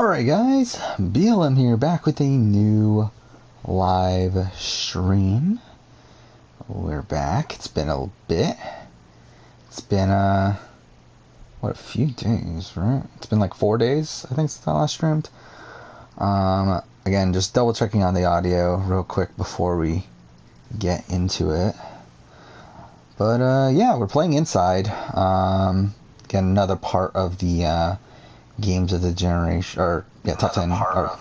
Alright guys, BLM here, back with a new live stream. We're back. It's been a bit. It's been, a few days, right? It's been like 4 days, I think, since I last streamed. Again, just double checking on the audio real quick before we get into it. But, yeah, we're playing Inside. Again, another part of the, games of the generation, or yeah, top 10, or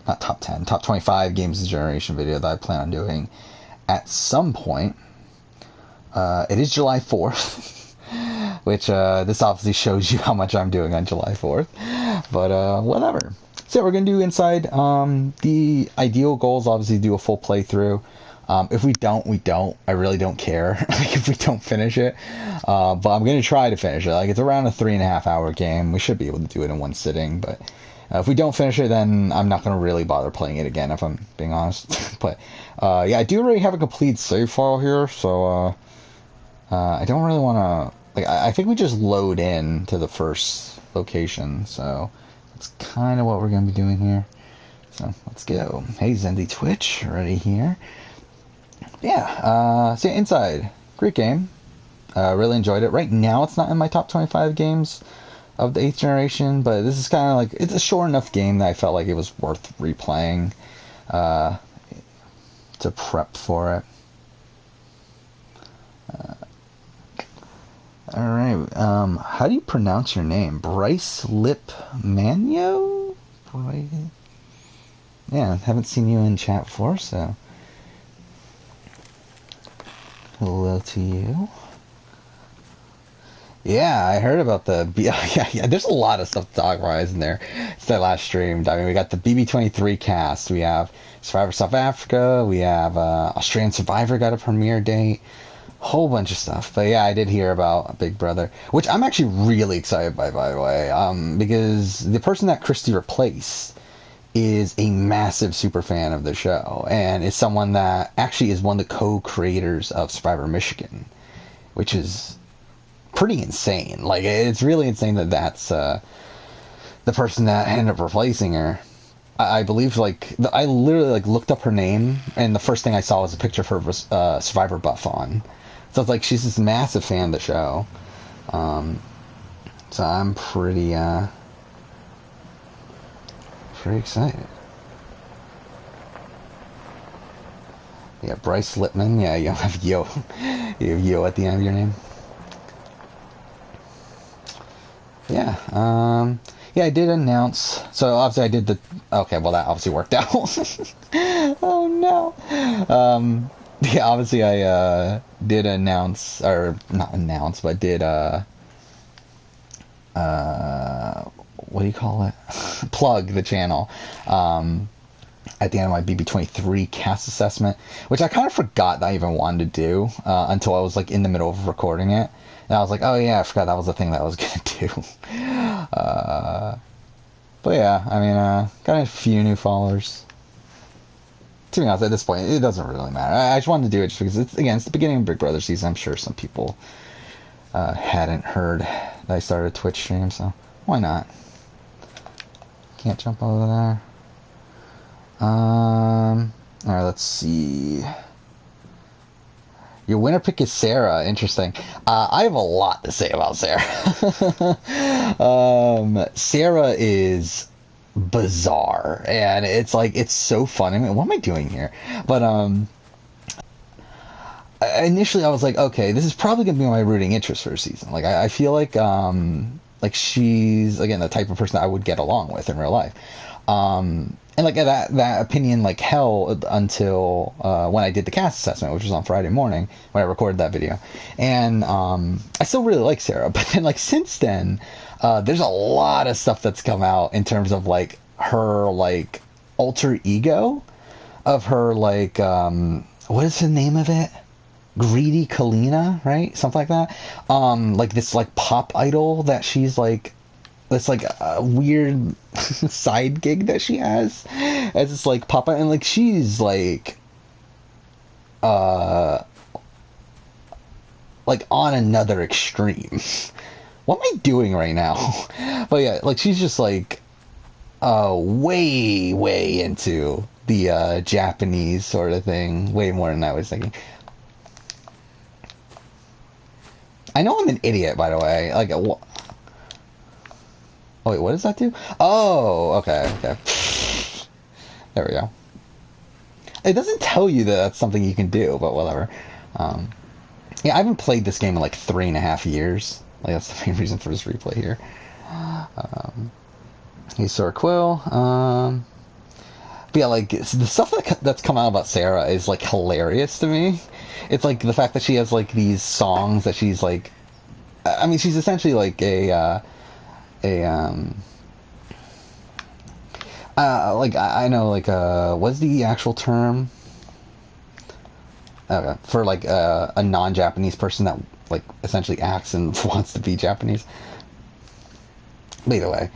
not top 10, top 25 games of the generation video that I plan on doing at some point. It is July 4th, which this obviously shows you how much I'm doing on July 4th, but whatever. So we're gonna do Inside. The ideal goal is obviously do a full playthrough. If we don't, we don't. I really don't care if we don't finish it. But I'm going to try to finish it. Like, it's around a 3.5 hour game. We should be able to do it in one sitting. But if we don't finish it, then I'm not going to really bother playing it again, if I'm being honest. But yeah, I do already have a complete save file here. So I don't really want to... Like, I think we just load in to the first location. So that's kind of what we're going to be doing here. So let's go. Hey, Zendy Twitch, already here. Yeah, so Inside, great game. Really enjoyed it. Right now, it's not in my top 25 games of the 8th generation, but this is kind of like, it's a short enough game that I felt like it was worth replaying to prep for it. Alright, how do you pronounce your name? Bryce Lip Manio? Yeah, haven't seen you in chat before, so... Hello to you. Yeah, I heard about the... Yeah, there's a lot of stuff to talk about, isn't there? It's that last stream. I mean, we got the BB23 cast. We have Survivor South Africa. We have Australian Survivor got a premiere date. Whole bunch of stuff. But yeah, I did hear about Big Brother, which I'm actually really excited by the way, because the person that Christy replaced is a massive super fan of the show, and is someone that actually is one of the co-creators of Survivor Michigan, which is pretty insane. Like, it's really insane that that's the person that ended up replacing her. I believe, like, I literally, like, looked up her name, and the first thing I saw was a picture of her Survivor buff on. So it's like, she's this massive fan of the show. So I'm pretty excited. Yeah, Bryce Lipman. Yeah, you have Yo. You have Yo at the end of your name. Yeah. Yeah, I did announce. So obviously I did the... Okay, well that obviously worked out. Oh no. Yeah, obviously I did announce, or not announce, but did what do you call it? Plug the channel at the end of my BB23 cast assessment, which I kind of forgot that I even wanted to do until I was like in the middle of recording it, and I was like, oh yeah, I forgot that was the thing that I was gonna do. But yeah, I mean, got a few new followers. To be honest, at this point, it doesn't really matter. I just wanted to do it just because it's the beginning of Big Brother season. I'm sure some people hadn't heard that I started a Twitch stream, so why not? Can't jump over there. Alright, let's see. Your winner pick is Sarah. Interesting. I have a lot to say about Sarah. Sarah is bizarre, and it's like, it's so fun. I mean, what am I doing here? But initially I was like, okay, this is probably gonna be my rooting interest for a season. Like, I feel like she's, again, the type of person that I would get along with in real life. And like that opinion like held until when I did the cast assessment, which was on Friday morning when I recorded that video. And I still really like Sarah, but then like since then, there's a lot of stuff that's come out in terms of like her like alter ego of her, like what is the name of it? Greedy Kalina, right? Something like that. Like this like pop idol that she's like, this like a weird side gig that she has as this like pop, and like she's like on another extreme. What am I doing right now? But yeah, like she's just like way into the Japanese sort of thing. Way more than I was thinking. I know I'm an idiot, by the way. Like, oh wait, what does that do? Oh, okay, okay. There we go. It doesn't tell you that that's something you can do, but whatever. Yeah, I haven't played this game in like 3.5 years. Like, that's the main reason for this replay here. He's Sora Quill. But yeah, like, the stuff that's come out about Sarah is like hilarious to me. It's like the fact that she has like these songs that she's like, I mean, she's essentially like like I know like what's the actual term? Okay, for like a non-Japanese person that like essentially acts and wants to be Japanese. But either way,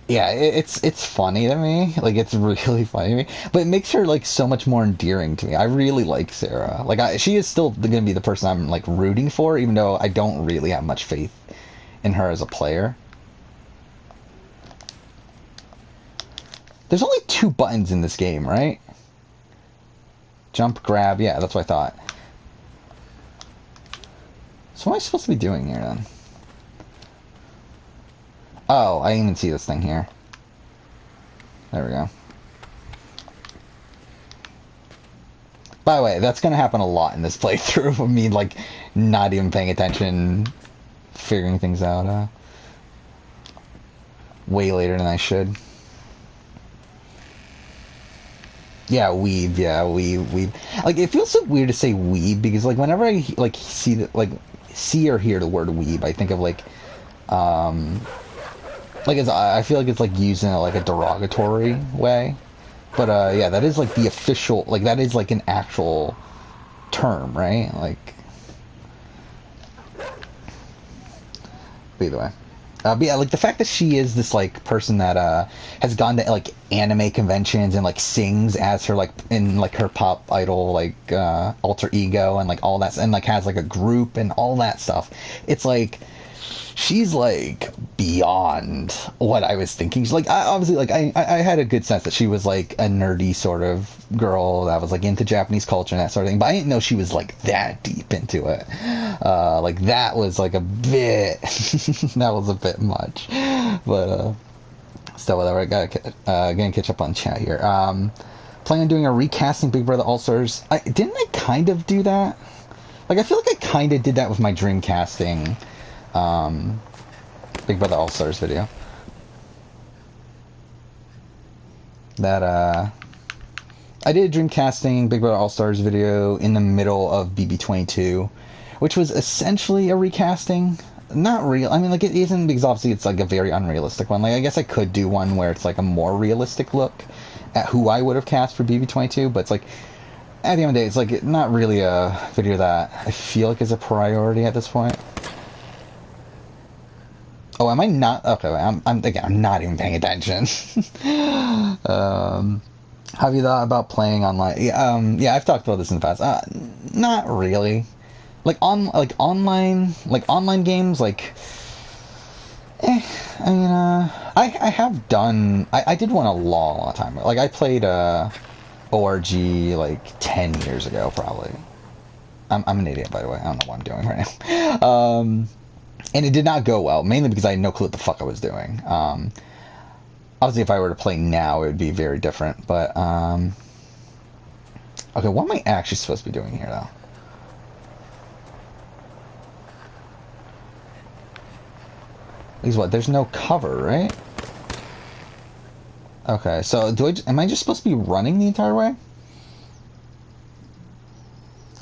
yeah, it's funny to me. Like, it's really funny to me. But it makes her like so much more endearing to me. I really like Sarah. Like, she is still going to be the person I'm like rooting for, even though I don't really have much faith in her as a player. There's only 2 buttons in this game, right? Jump, grab, yeah, that's what I thought. So what am I supposed to be doing here, then? Oh, I didn't even see this thing here. There we go. By the way, that's going to happen a lot in this playthrough of me, like, not even paying attention, figuring things out, way later than I should. Yeah, weeb. Yeah, weeb. Like, it feels so weird to say weeb because, like, whenever I like see or hear the word weeb, I think of like I feel like it's like used in like a derogatory way. But yeah, that is like the official, like that is like an actual term, right? Like, but either way. But yeah, like the fact that she is this like person that has gone to like anime conventions and like sings as her like in like her pop idol like alter ego and like all that, and like has like a group and all that stuff. It's like she's like beyond what I was thinking. She's like, obviously, like I had a good sense that she was like a nerdy sort of girl that was like into Japanese culture and that sort of thing, but I didn't know she was like that deep into it. Like that was like a bit that was a bit much, but still whatever. I gotta gonna catch up on chat here. Planning on doing a recasting Big Brother All Stars. Didn't I kind of do that? Like, I feel like I kind of did that with my Dreamcasting Big Brother All Stars video. That I did a Dreamcasting Big Brother All Stars video in the middle of BB22, which was essentially a recasting. Not real. I mean, like, it isn't, because obviously it's like a very unrealistic one. Like, I guess I could do one where it's like a more realistic look at who I would have cast for BB22, but it's like, at the end of the day, it's like not really a video that I feel like is a priority at this point. Oh, am I not? Okay, again, I'm not even paying attention. Have you thought about playing online? Yeah, I've talked about this in the past. Not really. Online games, like, I mean, I have done. I did one a long time ago. Like, I played ORG like 10 years ago, probably. I'm an idiot, by the way. I don't know what I'm doing right now. And it did not go well, mainly because I had no clue what the fuck I was doing. Obviously, if I were to play now, it would be very different. But, okay, what am I actually supposed to be doing here, though? Because what? There's no cover, right? Okay, so am I just supposed to be running the entire way?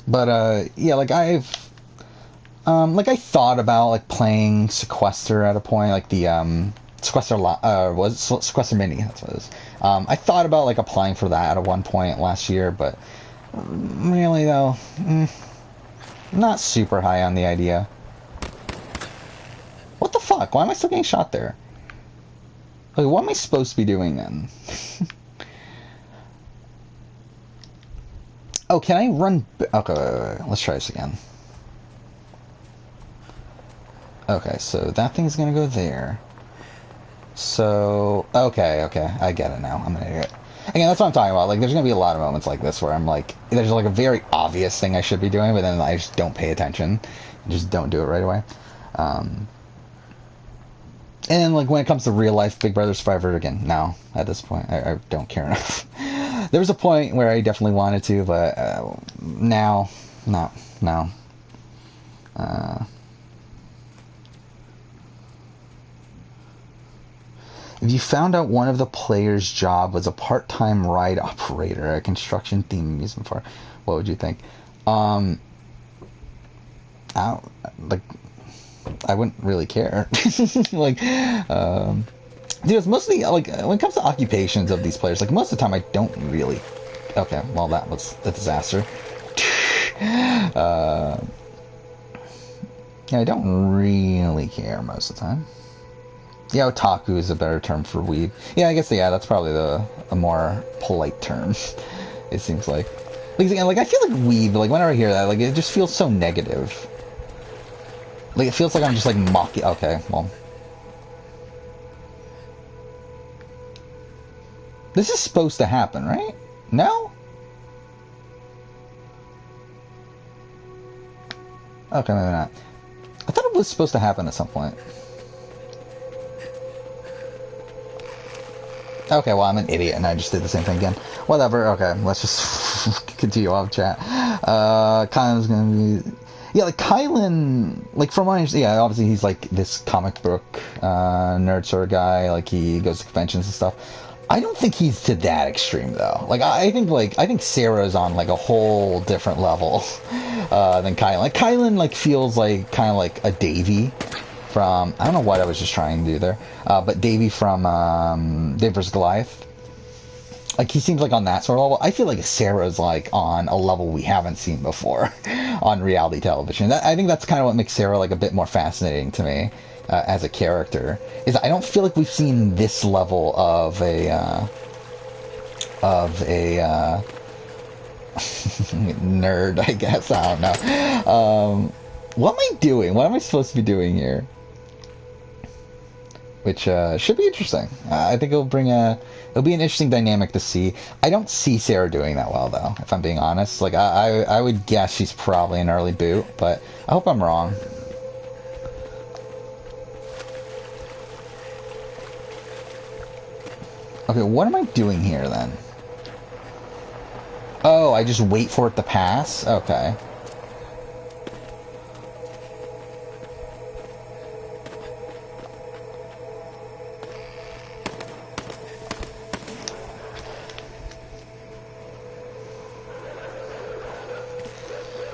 But, yeah, like I thought about like playing Sequester at a point, like the Sequester Sequester Mini. That's what it is. I thought about like applying for that at one point last year, but really though, not super high on the idea. What the fuck? Why am I still getting shot there? Like, what am I supposed to be doing then? Oh, can I run? Okay, wait. Let's try this again. Okay, so that thing's gonna go there. So, okay, I get it now. I'm an idiot. Again, that's what I'm talking about. Like, there's gonna be a lot of moments like this where I'm like, there's like a very obvious thing I should be doing, but then I just don't pay attention. I just don't do it right away. Um, and like when it comes to real life Big Brother Survivor, again, now at this point, I don't care enough. There was a point where I definitely wanted to, but now, not now. Uh, If you found out one of the players' job was a part-time ride operator at a construction-themed amusement park, what would you think? Um, I, like, I wouldn't really care. Like, dude, it's mostly like when it comes to occupations of these players. Like most of the time, I don't really. Okay, well that was a disaster. Yeah, I don't really care most of the time. Yeah, otaku is a better term for weeb. Yeah, I guess, yeah, that's probably a more polite term, it seems like. Like, I feel like weeb, like, whenever I hear that, like, it just feels so negative. Like, it feels like I'm just, like, mocking. Okay, well. This is supposed to happen, right? No? Okay, maybe not. I thought it was supposed to happen at some point. Okay, well, I'm an idiot and I just did the same thing again. Whatever, okay, let's just continue off chat. Kylan's gonna be... Yeah, like, Kylan, like, from my... Yeah, obviously he's, like, this comic book nerd sort of guy. Like, he goes to conventions and stuff. I don't think he's to that extreme, though. Like, I think Sarah's on, like, a whole different level than Kylan. Like, Kylan, like, feels like, kind of like a Davey from, I don't know what I was just trying to do there, but Davey from Dave vs. Goliath. Like, he seems like on that sort of level. I feel like Sarah's like on a level we haven't seen before on reality television. I think that's kind of what makes Sarah like a bit more fascinating to me as a character. Is I don't feel like we've seen this level of a nerd, I guess. I don't know. What am I doing? What am I supposed to be doing here? Which should be interesting. I think it'll be an interesting dynamic to see. I don't see Sarah doing that well, though, if I'm being honest. Like, I would guess she's probably an early boot, but I hope I'm wrong. Okay, what am I doing here, then? Oh, I just wait for it to pass? Okay.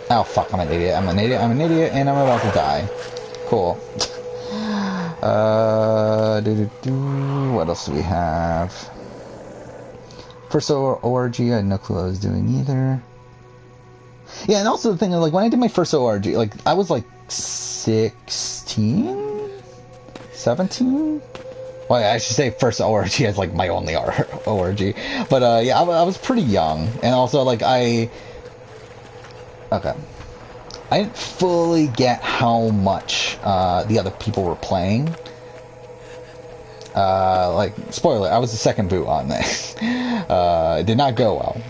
Oh, fuck, I'm an idiot. I'm an idiot, and I'm about to die. Cool. What else do we have? First ORG, I had no clue what I was doing either. Yeah, and also the thing is, like, when I did my first ORG, like, I was, like, 16? 17? Well, I should say first ORG as, like, my only ORG. But, yeah, I was pretty young. And also, like, okay. I didn't fully get how much the other people were playing. Like, spoiler, I was the second boot on this. It did not go well.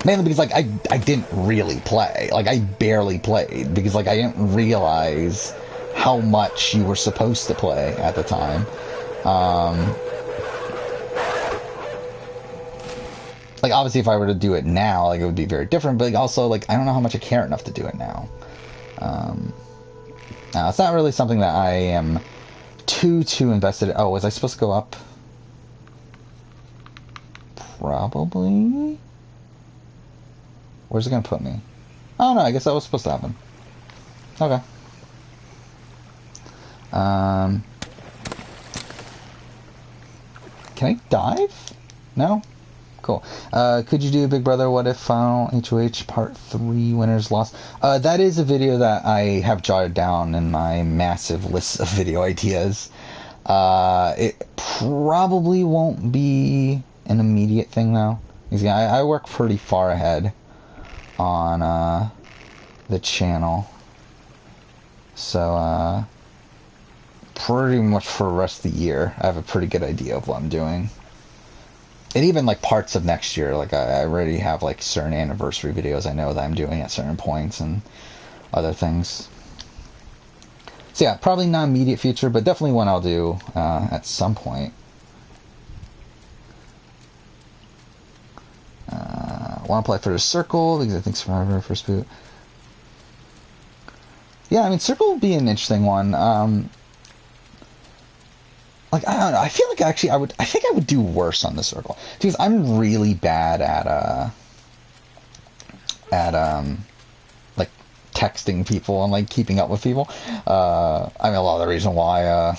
Mainly because, like, I didn't really play. Like, I barely played. Because, like, I didn't realize how much you were supposed to play at the time. Like, obviously, if I were to do it now, like, it would be very different. But, like, also, like, I don't know how much I care enough to do it now. Now, it's not really something that I am too invested in. Oh, was I supposed to go up? Probably. Where's it gonna put me? Oh, no, I guess that was supposed to happen. Okay. Can I dive? No? Cool. Could you do Big Brother What If Final HOH Part 3 Winners Lost? That is a video that I have jotted down in my massive list of video ideas. It probably won't be an immediate thing, though. Because, yeah, I work pretty far ahead on the channel. So, pretty much for the rest of the year, I have a pretty good idea of what I'm doing. And even like parts of next year, like I already have like certain anniversary videos I know that I'm doing at certain points and other things. So yeah, probably not immediate future, but definitely one I'll do at some point. I want to play for the Circle because I think Survivor first boot. Yeah, I mean Circle would be an interesting one. Like I don't know, I feel like actually I think I would do worse on the Circle because I'm really bad at like texting people and like keeping up with people. I mean a lot of the reason why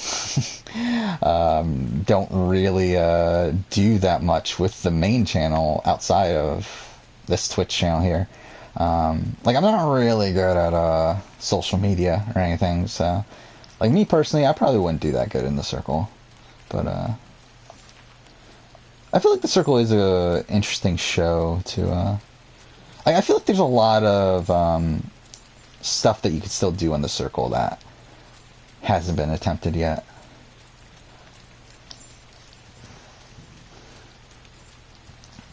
don't really do that much with the main channel outside of this Twitch channel here. Like I'm not really good at social media or anything, so like me personally, I probably wouldn't do that good in the Circle. But I feel like the Circle is a interesting show to. I feel like there's a lot of stuff that you could still do in the Circle that hasn't been attempted yet.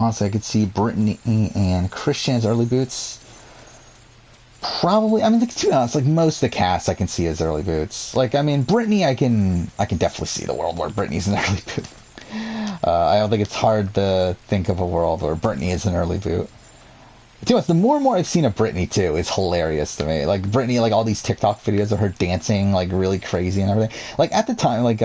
Honestly, I could see Brittany and Christian's early boots. Probably, I mean, like, to be honest, like most of the cast I can see as early boots. Like, I mean, Brittany, I can definitely see the world where Brittany's an early boot. I don't think it's hard to think of a world where Brittany is an early boot. To be honest, the more and more I've seen of Brittany too, it's hilarious to me. Like Brittany, like all these TikTok videos of her dancing like really crazy and everything. Like at the time, like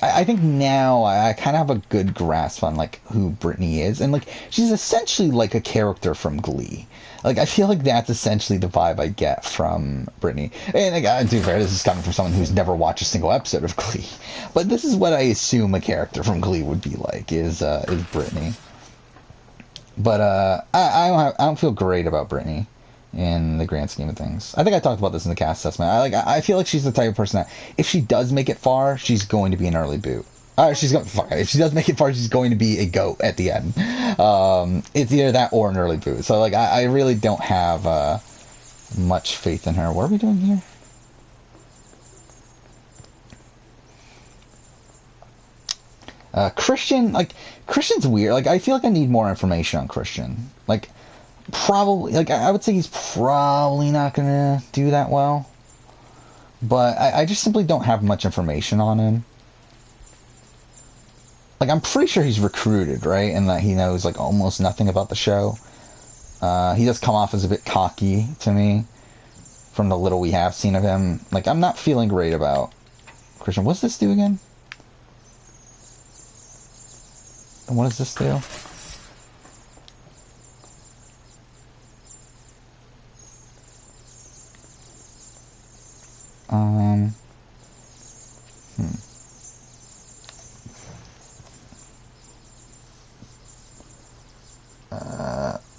I think now I kind of have a good grasp on like who Brittany is, and like she's essentially like a character from Glee. Like I feel like that's essentially the vibe I get from Brittany. And like, to be fair, this is coming from someone who's never watched a single episode of Glee, but this is what I assume a character from Glee would be like is Brittany. But I don't feel great about Brittany in the grand scheme of things. I think I talked about this in the cast assessment. I feel like she's the type of person that if she does make it far, she's going to be an early boot. If she does make it far, she's going to be a GOAT at the end. It's either that or an early boot. So like I really don't have much faith in her. What are we doing here? Christian's weird. Like I feel like I need more information on Christian. Like probably, like I would say he's probably not gonna do that well. But I just simply don't have much information on him. Like I'm pretty sure he's recruited, right? And that he knows like almost nothing about the show. He does come off as a bit cocky to me from the little we have seen of him. Like I'm not feeling great about Christian. What's this do again? And what does this do?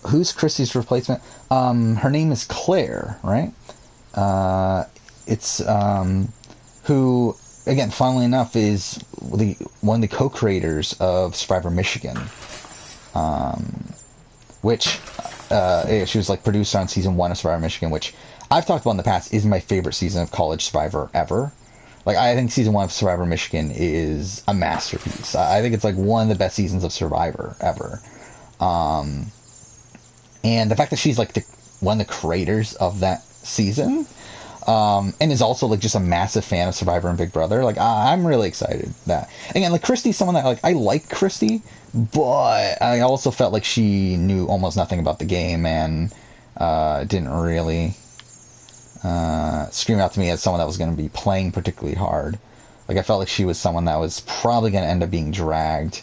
Who's Chrissy's replacement? Her name is Claire, right? It's who, again, funnily enough, is one of the co-creators of Survivor Michigan, which she was like producer on season 1 of Survivor Michigan, which I've talked about in the past is my favorite season of College Survivor ever. Like I think season 1 of Survivor Michigan is a masterpiece. I think it's like one of the best seasons of Survivor ever. And the fact that she's like one of the creators of that season, and is also like just a massive fan of Survivor and Big Brother, like I'm really excited that again, like Christy's someone that like I like Christy, but I also felt like she knew almost nothing about the game and didn't really scream out to me as someone that was going to be playing particularly hard. Like I felt like she was someone that was probably going to end up being dragged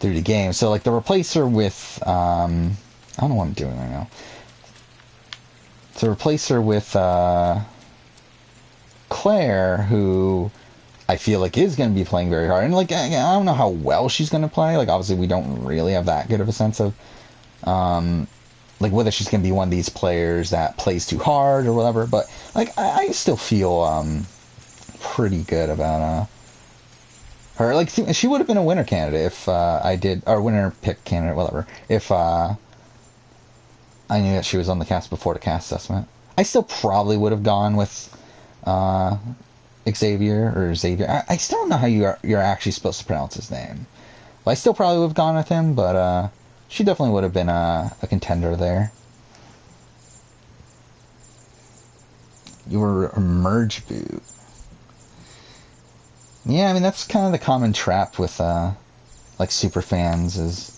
through the game. So like to replace her with I don't know what I'm doing right now. To replace her with Claire, who I feel like is going to be playing very hard. And like I don't know how well she's going to play. Like obviously we don't really have that good of a sense of like whether she's going to be one of these players that plays too hard or whatever. But like I still feel pretty good about her. Like she would have been a winner candidate if I did, or winner pick candidate, whatever. If I knew that she was on the cast before the cast assessment. I still probably would have gone with Xavier or Xavier. I still don't know how you're actually supposed to pronounce his name. Well, I still probably would have gone with him, but she definitely would have been a contender there. You were a merge boot. Yeah, I mean that's kind of the common trap with like super fans is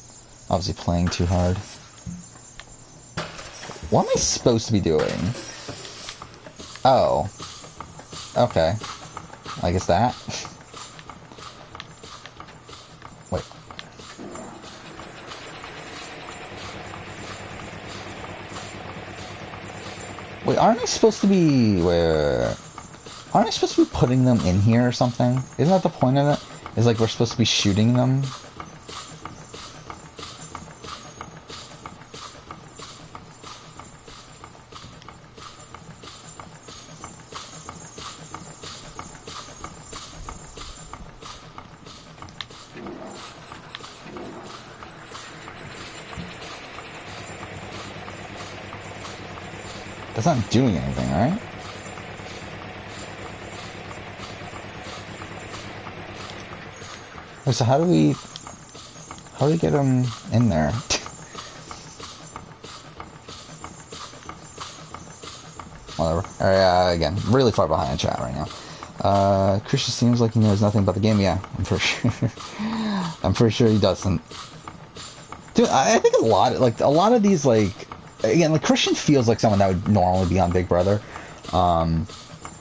obviously playing too hard. What am I supposed to be doing? Oh. Okay. I guess that. Wait. Wait, aren't I supposed to be... Aren't I supposed to be putting them in here or something? Isn't that the point of it? Is like we're supposed to be shooting them? That's not doing anything, right? So how do we get them in there? Whatever. Alright, again, really far behind in chat right now. Christian seems like he knows nothing about the game. Yeah, I'm pretty sure. I'm pretty sure he doesn't. Dude, I think a lot of these, like, again, like Christian feels like someone that would normally be on Big Brother.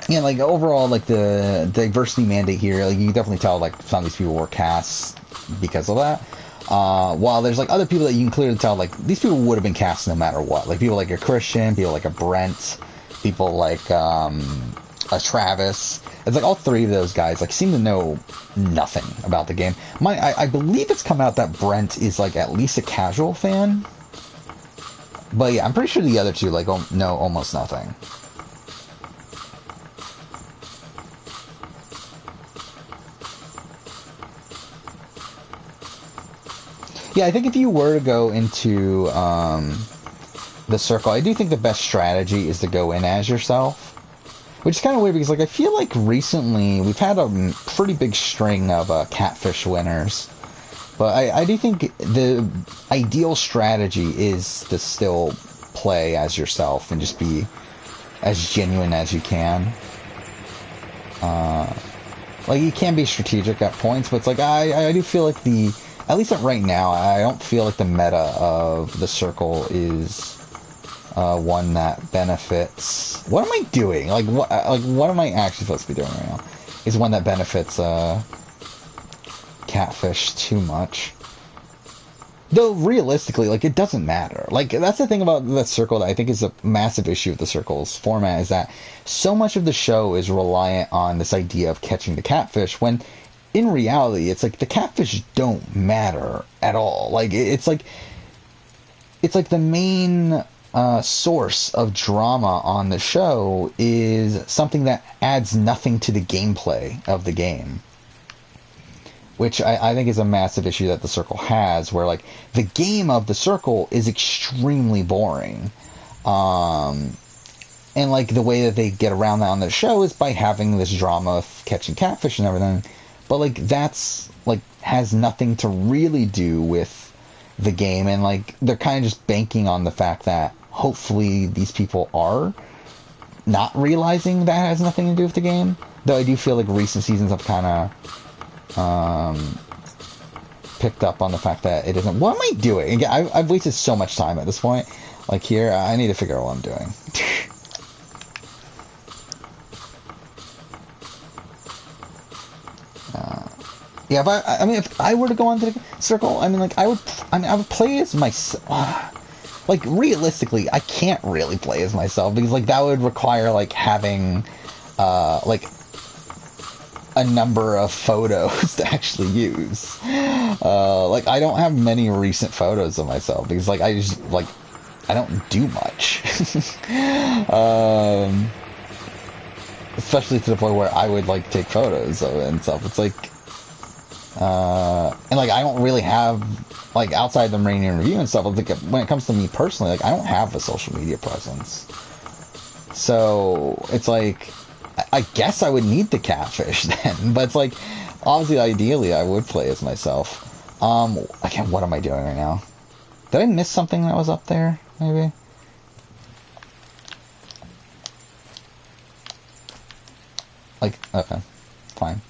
Yeah, like overall, like the diversity mandate here, like you can definitely tell like some of these people were cast because of that. While there's like other people that you can clearly tell like these people would have been cast no matter what. Like people like a Christian, people like a Brent, people like a Travis. It's like all three of those guys like seem to know nothing about the game. I believe it's come out that Brent is like at least a casual fan. But yeah, I'm pretty sure the other two like know almost nothing. Yeah, I think if you were to go into the circle, I do think the best strategy is to go in as yourself. Which is kind of weird because, like, I feel like recently we've had a pretty big string of catfish winners. But I do think the ideal strategy is to still play as yourself and just be as genuine as you can. Like, you can be strategic at points, but it's like, I do feel like at least right now, I don't feel like the meta of the circle is one that benefits... What am I doing? Like, what am I actually supposed to be doing right now? Is one that benefits catfish too much. Though, realistically, like, it doesn't matter. Like, that's the thing about the circle that I think is a massive issue with the circle's format, is that so much of the show is reliant on this idea of catching the catfish, when in reality, it's like the catfish don't matter at all. Like, it's like the main source of drama on the show is something that adds nothing to the gameplay of the game. Which I think is a massive issue that the Circle has, where, like, the game of the Circle is extremely boring. And, like, the way that they get around that on the show is by having this drama of catching catfish and everything. But, like, that's, like, has nothing to really do with the game. And, like, they're kind of just banking on the fact that hopefully these people are not realizing that has nothing to do with the game. Though I do feel like recent seasons have kind of picked up on the fact that it isn't. What am I doing? Again, I've wasted so much time at this point. Like here, I need to figure out what I'm doing. Yeah, if I were to go onto the circle, I mean, like, I would play as myself. Like, realistically, I can't really play as myself because, like, that would require, like, having, like, a number of photos to actually use. Like, I don't have many recent photos of myself because, like, I just, like, I don't do much. Especially to the point where I would, like, take photos of it and stuff. It's like, and, like, I don't really have, like, outside the rating and review and stuff, like, when it comes to me personally, like, I don't have a social media presence. So, it's like, I guess I would need the catfish then, but it's like, obviously, ideally, I would play as myself. Again, what am I doing right now? Did I miss something that was up there, maybe? Like, okay, fine.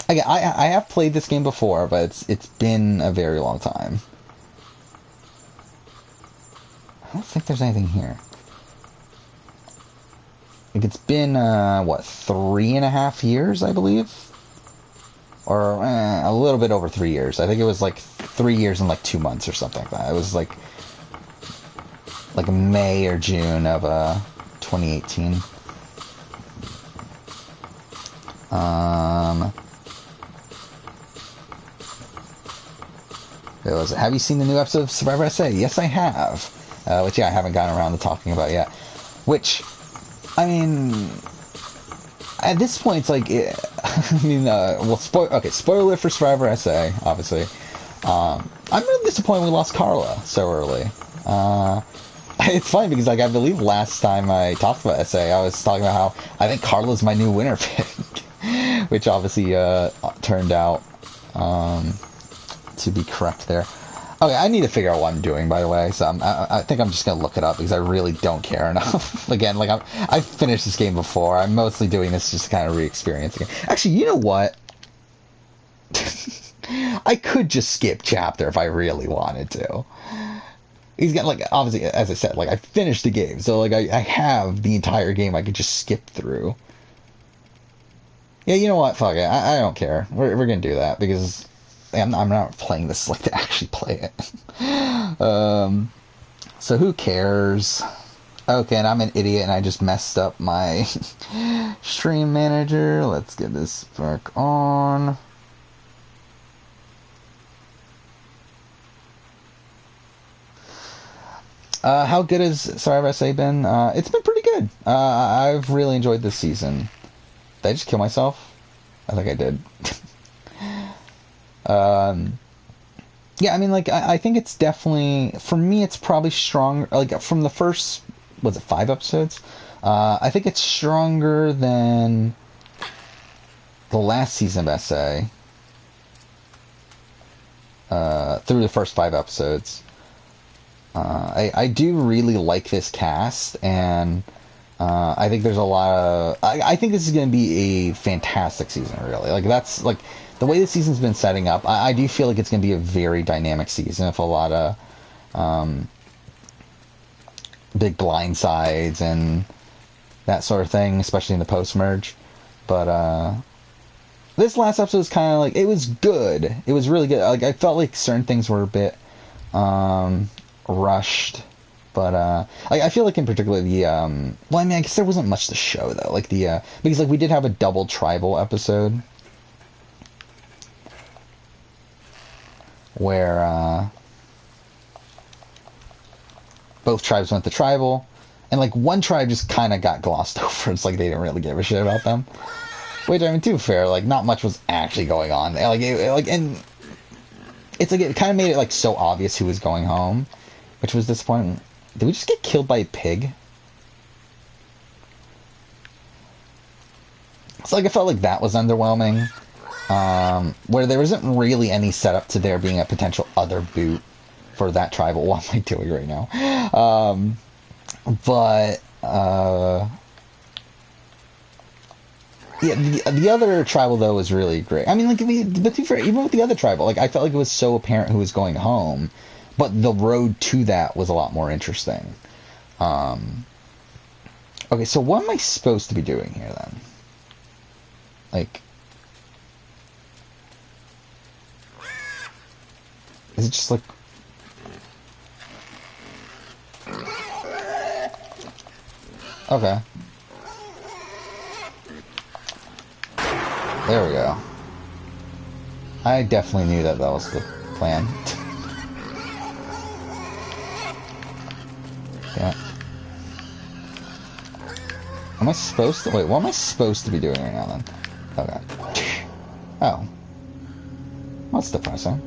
Again, I have played this game before, but it's been a very long time. I don't think there's anything here. Like, it's been, what, 3.5 years, I believe? Or a little bit over 3 years. I think it was like 3 years and like 2 months or something like that. It was like May or June of 2018. It was. Have you seen the new episode of Survivor SA? Yes, I have. Which, yeah, I haven't gotten around to talking about yet. Which, I mean, at this point, it's like, I mean, well, spoiler alert for Survivor SA, obviously. I'm really disappointed we lost Carla so early. It's funny because, like, I believe last time I talked about SA, I was talking about how I think Carla's my new winner pick, which obviously turned out to be correct there. Okay, I need to figure out what I'm doing, by the way, so I think I'm just going to look it up because I really don't care enough. Again, like, I've finished this game before. I'm mostly doing this just to kind of re-experience it. Actually, you know what? I could just skip chapter if I really wanted to. He's got, like, obviously, as I said, like, I finished the game, so, like, I have the entire game I could just skip through. Yeah, you know what? Fuck it. I don't care. We're going to do that because I'm not playing this like to actually play it. So who cares? Okay, and I'm an idiot and I just messed up my stream manager. Let's get this back on. How good has Survivor SA been? It's been pretty good. I've really enjoyed this season. Did I just kill myself? I think I did. Yeah, I mean, like, I think it's definitely, for me, it's probably strong, like, from the first, was it 5 episodes? I think it's stronger than the last season of SA, through the first 5 episodes. I do really like this cast, and I think there's a lot of, I think this is going to be a fantastic season, really. Like, that's, like, the way the season's been setting up, I do feel like it's going to be a very dynamic season with a lot of big blindsides and that sort of thing, especially in the post-merge. But this last episode was kind of like, it was good. It was really good. Like, I felt like certain things were a bit rushed. But I feel like in particular the well, I mean, I guess there wasn't much to show though. Like the because like we did have a double tribal episode where both tribes went to tribal, and like one tribe just kind of got glossed over. It's like they didn't really give a shit about them. Which, I mean, to be fair, like not much was actually going on. And it's like it kind of made it like so obvious who was going home, which was disappointing. Did we just get killed by a pig? So like I felt like that was underwhelming. Where there isn't really any setup to there being a potential other boot for that tribal. What am I doing right now? Yeah, the other tribal though was really great. I mean, like, but to be fair, even with the other tribal, like I felt like it was so apparent who was going home, but the road to that was a lot more interesting. Okay, so what am I supposed to be doing here then? Like, is it just like... Okay. There we go. I definitely knew that was the plan. Yeah. Am I supposed to... Wait, what am I supposed to be doing right now then? Okay. Oh. That's depressing.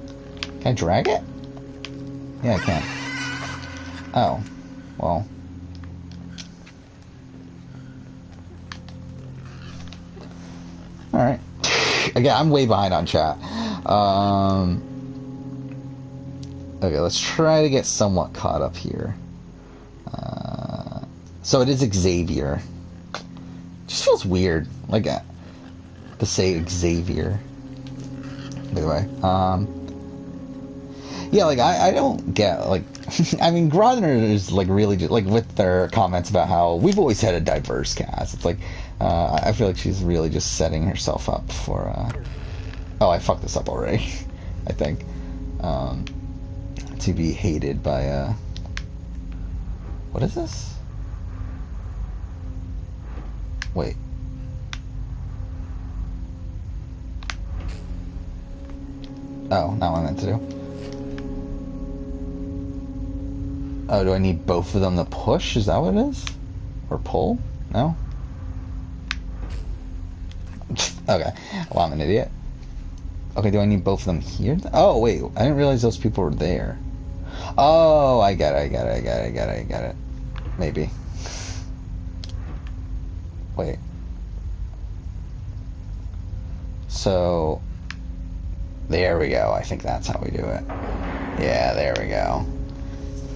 Can I drag it? Yeah, I can. Oh. Well. Again, I'm way behind on chat. Okay, let's try to get somewhat caught up here. So it is Xavier. Just feels weird, like, to say Xavier. By the way, yeah, like, I don't get, like, I mean, Grodner is, like, really just, like, with their comments about how we've always had a diverse cast. It's like, I feel like she's really just setting herself up for, oh, I fucked this up already, I think, to be hated by, what is this? Wait. Oh, not what I meant to do. Oh, do I need both of them to push? Is that what it is? Or pull? No? Okay. Well, I'm an idiot. Okay, do I need both of them here? Oh, wait. I didn't realize those people were there. Oh, I get it. Maybe. Wait. So, there we go. I think that's how we do it. Yeah, there we go.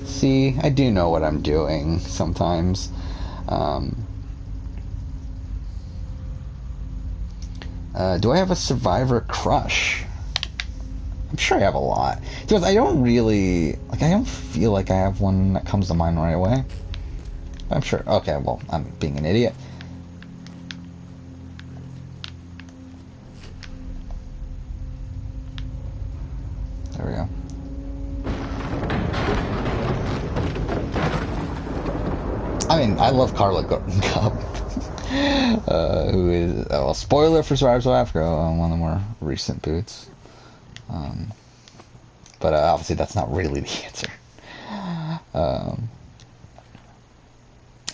See, I do know what I'm doing sometimes. Do I have a Survivor crush? I'm sure I have a lot. Because I don't really... Like, I don't feel like I have one that comes to mind right away. I'm sure... Okay, well, I'm being an idiot. There we go. I mean, I love Carla Cup. Who is... well, spoiler for Survivor South Africa, one of the more recent boots. But obviously that's not really the answer.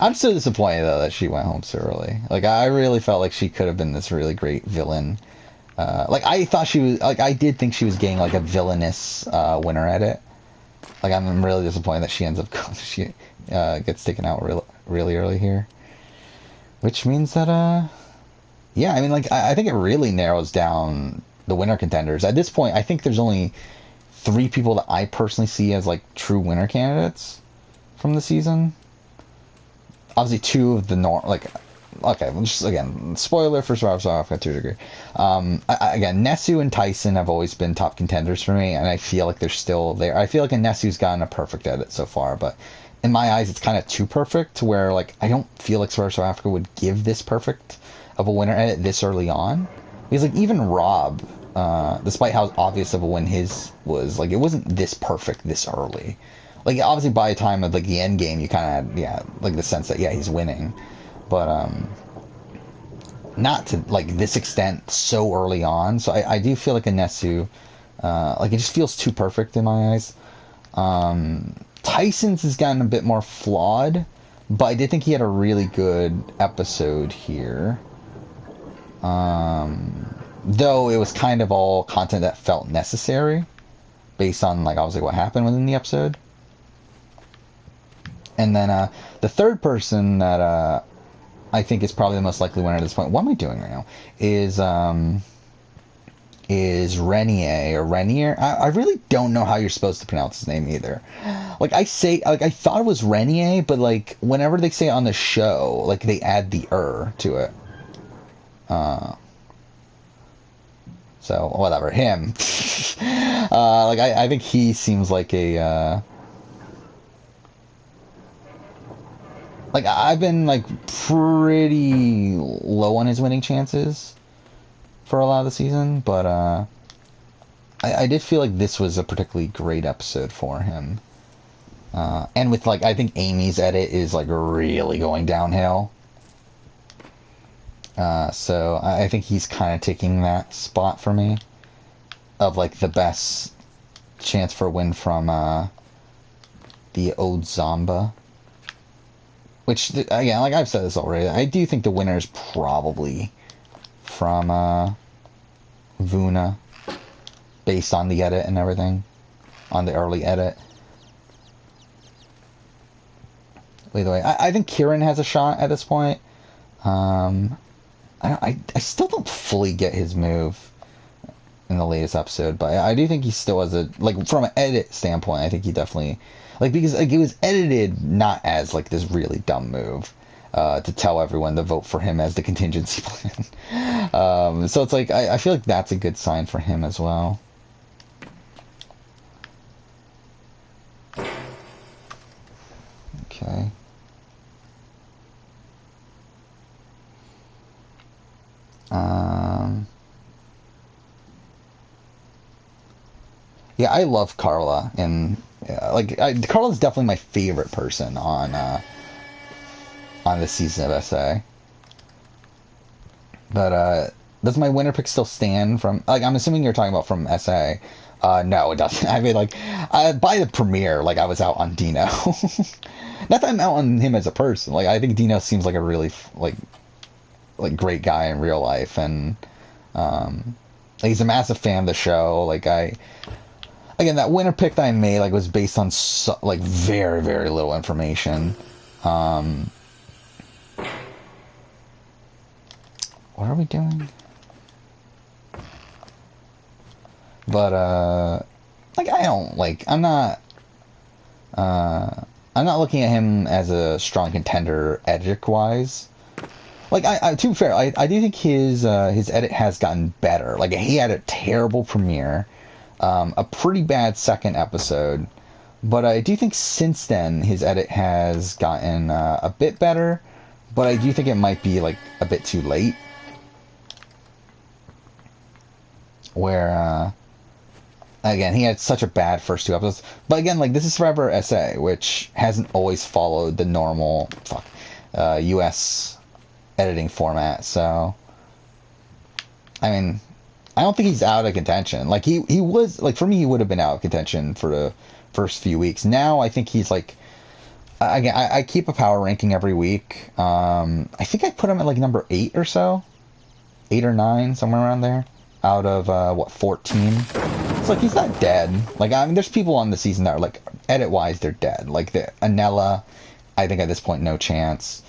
I'm so disappointed, though, that she went home so early. Like, I really felt like she could have been this really great villain. Like, I thought she was... Like, I did think she was getting, like, a villainous winner at it. Like, I'm really disappointed that she ends up... she gets taken out really early here. Which means that, yeah, I mean, like, I think it really narrows down the winner contenders. At this point, I think there's only 3 people that I personally see as, like, true winner candidates from the season. Obviously, 2 of the like, okay, just, again, spoiler for Survivor South Africa to a degree. Again, Nesu and Tyson have always been top contenders for me, and I feel like they're still there. I feel like Nesu's gotten a perfect edit so far, but in my eyes, it's kind of too perfect to where, like, I don't feel like Survivor South Africa would give this perfect of a winner edit this early on. Because, like, even Rob, despite how obvious of a win his was, like, it wasn't this perfect this early. Like, obviously, by the time of, like, the end game, you kind of had, yeah, like, the sense that, yeah, he's winning. But, not to, like, this extent so early on. So I do feel like a Nesu, like, it just feels too perfect in my eyes. Tyson's has gotten a bit more flawed, but I did think he had a really good episode here. Though it was kind of all content that felt necessary, based on, like, obviously what happened within the episode. And then the third person that I think is probably the most likely winner at this point, what am I doing right now, is Renier, or Renier. I really don't know how you're supposed to pronounce his name either. Like, I thought it was Renier, but, like, whenever they say it on the show, like, they add the to it. So, whatever, him. Like, I think he seems like a, like, I've been, like, pretty low on his winning chances for a lot of the season, but I did feel like this was a particularly great episode for him. And with, like, I think Amy's edit is, like, really going downhill. So I think he's kind of taking that spot for me of, like, the best chance for a win from the Old Zomba. Which, again, like I've said this already, I do think the winner is probably from Vuna, based on the edit and everything, on the early edit. By the way, I think Kieran has a shot at this point. I still don't fully get his move. in the latest episode, but I do think he still has a, like, from an edit standpoint, I think he definitely, like, because like it was edited not as like this really dumb move to tell everyone to vote for him as the contingency plan. So it's like I feel like that's a good sign for him as well. Okay. Yeah, I love Carla, and Carla's definitely my favorite person on this season of SA. But does my winner pick still stand from? Like, I'm assuming you're talking about from SA. No, it doesn't. I mean, like, by the premiere, like, I was out on Dino. Not that I'm out on him as a person. Like, I think Dino seems like a really like great guy in real life, and like, he's a massive fan of the show. Like, again, that winner pick that I made like was based on like very very little information. What are we doing? But like, I don't like. I'm not looking at him as a strong contender edit wise. Like, to be fair, I do think his edit has gotten better. Like, he had a terrible premiere, a pretty bad second episode, but I do think since then his edit has gotten a bit better. But I do think it might be like a bit too late. Where again, he had such a bad first two episodes. But again, like, this is Survivor SA, which hasn't always followed the normal US editing format. So, I mean, I don't think he's out of contention. Like, he was, like, for me, he would have been out of contention for the first few weeks. Now I think he's like, again, I keep a power ranking every week. I think I put him at like number 8 or so, 8 or 9, somewhere around there, out of what, 14. It's like, he's not dead. Like, I mean, there's people on the season that are like, edit wise, they're dead. Like the Anella, I think at this point, no chance.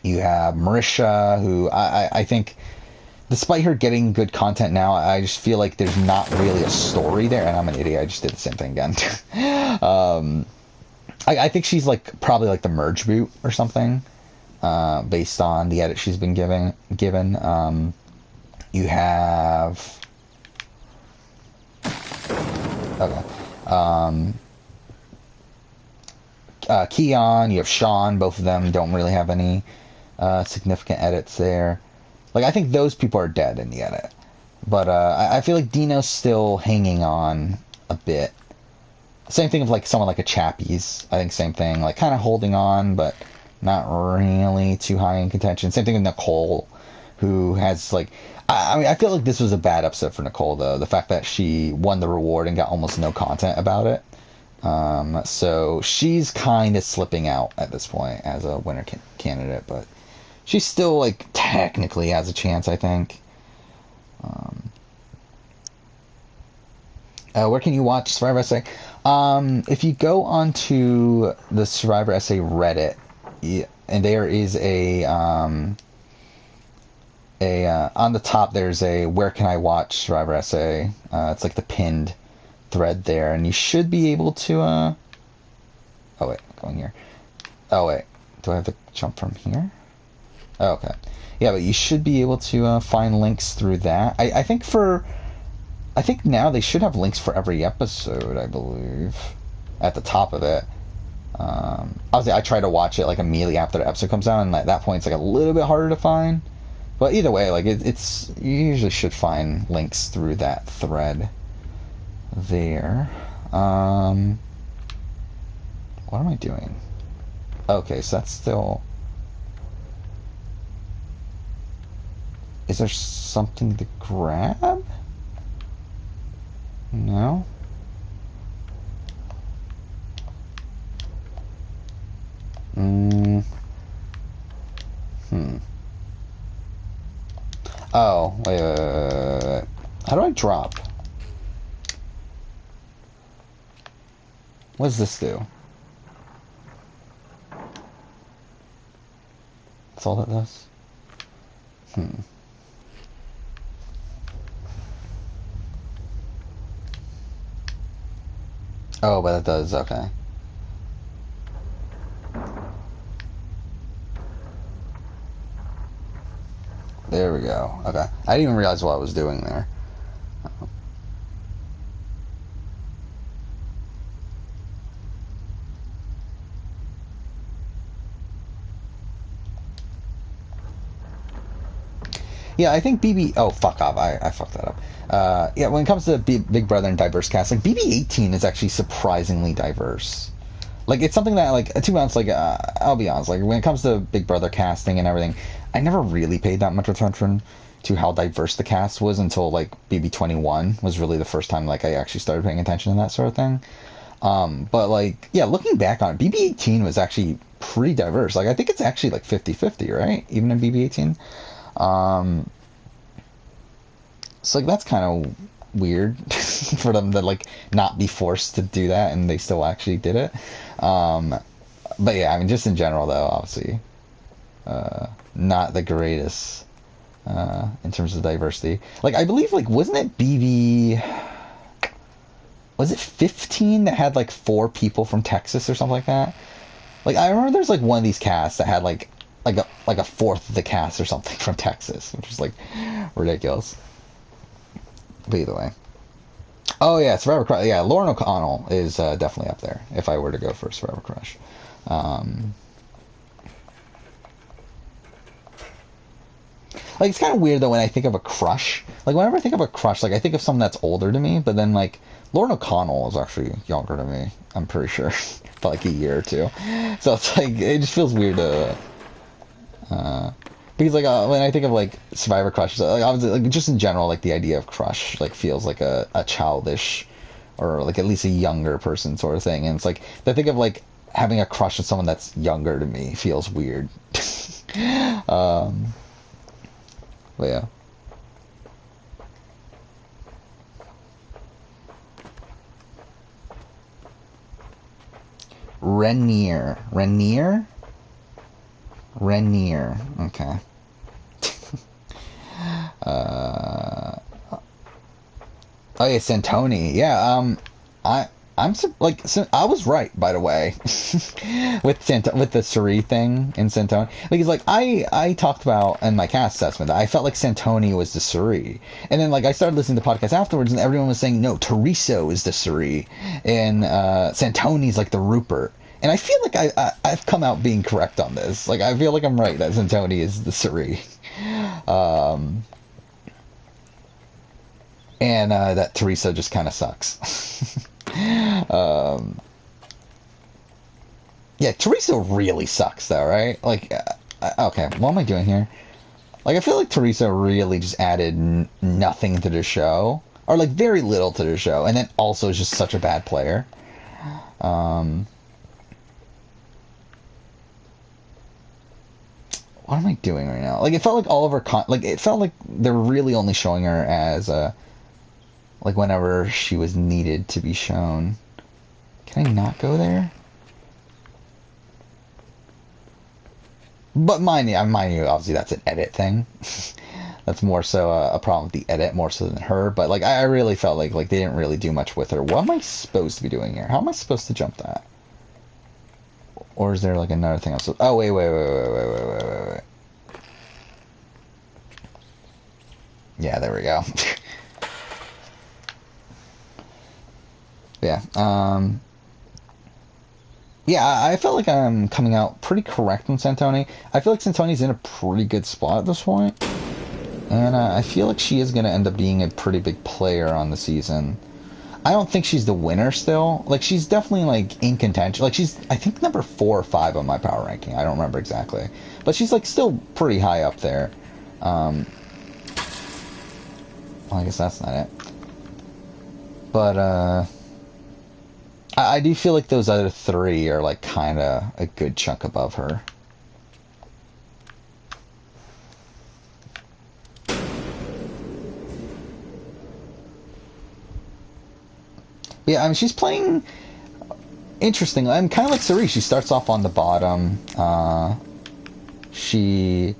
You have Marisha, who I think, despite her getting good content now, I just feel like there's not really a story there. And I'm an idiot. I just did the same thing again. I think she's like probably like the merge boot or something, based on the edit she's been given. You have okay. Keon, you have Sean. Both of them don't really have any significant edits there. Like, I think those people are dead in the edit. But I feel like Dino's still hanging on a bit. Same thing with like someone like a Chappies. I think same thing. Like, kind of holding on, but not really too high in contention. Same thing with Nicole, who has like... I mean, I feel like this was a bad episode for Nicole, though. The fact that she won the reward and got almost no content about it. So she's kind of slipping out at this point as a winner candidate, but she still, like, technically has a chance, I think. Where can you watch Survivor SA? If you go onto the Survivor SA Reddit, and there is on the top, there's a where can I watch Survivor SA? It's like the pinned thread there, and you should be able to oh wait, going here. Oh wait, do I have to jump from here? Oh, okay. Yeah, but you should be able to find links through that. I think now they should have links for every episode, I believe, at the top of it. Obviously, I try to watch it like immediately after the episode comes out, and at that point, it's like a little bit harder to find. But either way, like, it's you usually should find links through that thread there. What am I doing? Okay, so that's still... Is there something to grab? No? Oh, wait. How do I drop? What does this do? That's all that does? Oh, but it does. Okay. There we go. Okay. I didn't even realize what I was doing there. Yeah, I think BB. Oh, fuck off! I fucked that up. Yeah, when it comes to Big Brother and diverse cast, like BB-18 is actually surprisingly diverse. Like it's something that, like, to be honest, like I'll be honest, like when it comes to Big Brother casting and everything, I never really paid that much attention to how diverse the cast was until like BB 21 was really the first time like I actually started paying attention to that sort of thing. But like, yeah, looking back on it, BB-18 was actually pretty diverse. Like I think it's actually like 50-50, right? Even in BB-18. Um, so like that's kind of weird for them to like not be forced to do that, and they still actually did it. Um, but yeah, I mean, just in general though, obviously, not the greatest in terms of diversity. Like I believe, like wasn't it BB? Was it 15 that had like four people from Texas or something like that? Like I remember there's like one of these casts that had like a fourth of the cast or something from Texas, which is like ridiculous. But either way. Oh yeah, Survivor Crush. Yeah, Lauren O'Connell is definitely up there if I were to go for Survivor Crush. Um, like it's kind of weird though when I think of a crush. Like whenever I think of a crush, like I think of someone that's older to me, but then like Lauren O'Connell is actually younger to me. I'm pretty sure, by like a year or two. So it's like it just feels weird to. Because like when I think of like Survivor Crush, like obviously like just in general, like the idea of crush like feels like a childish or like at least a younger person sort of thing, and it's like I think of like having a crush on someone that's younger to me feels weird. um, but yeah, Renier. Okay. Uh, oh yeah, Santoni. Yeah. I like so I was right, by the way, with the Suri thing in Santoni, because like I talked about in my cast assessment that I felt like Santoni was the Suri, and then like I started listening to podcasts afterwards and everyone was saying no, Teriso is the Suri and Santoni's like the Rupert. And I feel like I've come out being correct on this. Like I feel like I'm right that Santoni is the Suri. Um, and that Teresa just kind of sucks. um, yeah, Teresa really sucks, though, right? Like, okay, what am I doing here? Like, I feel like Teresa really just added nothing to the show, or like very little to the show, and then also is just such a bad player. Um, what am I doing right now? Like, it felt like all of her like it felt like they're really only showing her as like whenever she was needed to be shown. Can I not go there? But mind you, obviously that's an edit thing. That's more so a problem with the edit more so than her. But like I really felt like they didn't really do much with her. What am I supposed to be doing here? How am I supposed to jump that? Or is there like another thing else? Oh wait. Yeah, there we go. Yeah. Yeah, I felt like I'm coming out pretty correct on Santoni. I feel like Santoni's in a pretty good spot at this point. And I feel like she is going to end up being a pretty big player on the season. I don't think she's the winner still. Like, she's definitely, like, in contention. Like, she's, I think, number 4 or 5 on my power ranking. I don't remember exactly. But she's, like, still pretty high up there. Well, I guess that's not it. But, I do feel like those other 3 are, like, kind of a good chunk above her. Yeah, I mean, she's playing interesting. I'm kind of like Suri. She starts off on the bottom. She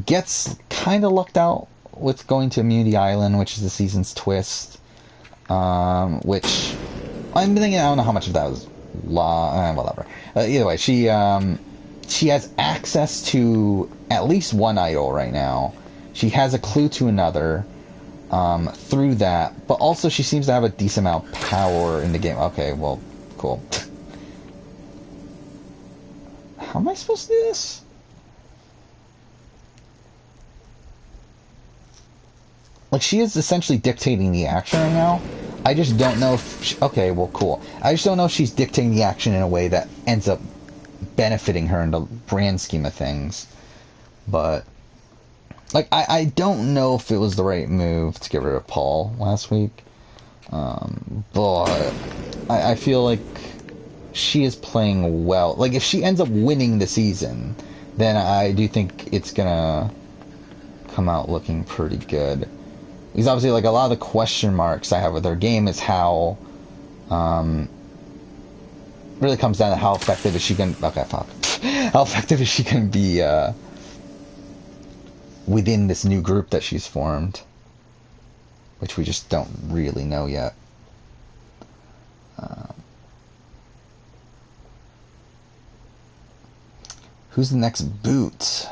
gets kind of lucked out with going to Immunity Island, which is the season's twist. Which I'm thinking, I don't know how much of that was whatever. Either way, she has access to at least one idol right now. She has a clue to another through that, but also she seems to have a decent amount of power in the game. Okay, well, cool. How am I supposed to do this? Like, she is essentially dictating the action right now. I just don't know if... okay, well, cool. I just don't know if she's dictating the action in a way that ends up benefiting her in the grand scheme of things. But, like, I don't know if it was the right move to get rid of Paul last week. But I feel like she is playing well. Like, if she ends up winning the season, then I do think it's gonna come out looking pretty good. Because obviously, like, a lot of the question marks I have with her game is how, really comes down to how effective is she going to, okay, fuck. How effective is she going to be, within this new group that she's formed. Which we just don't really know yet. Who's the next boot?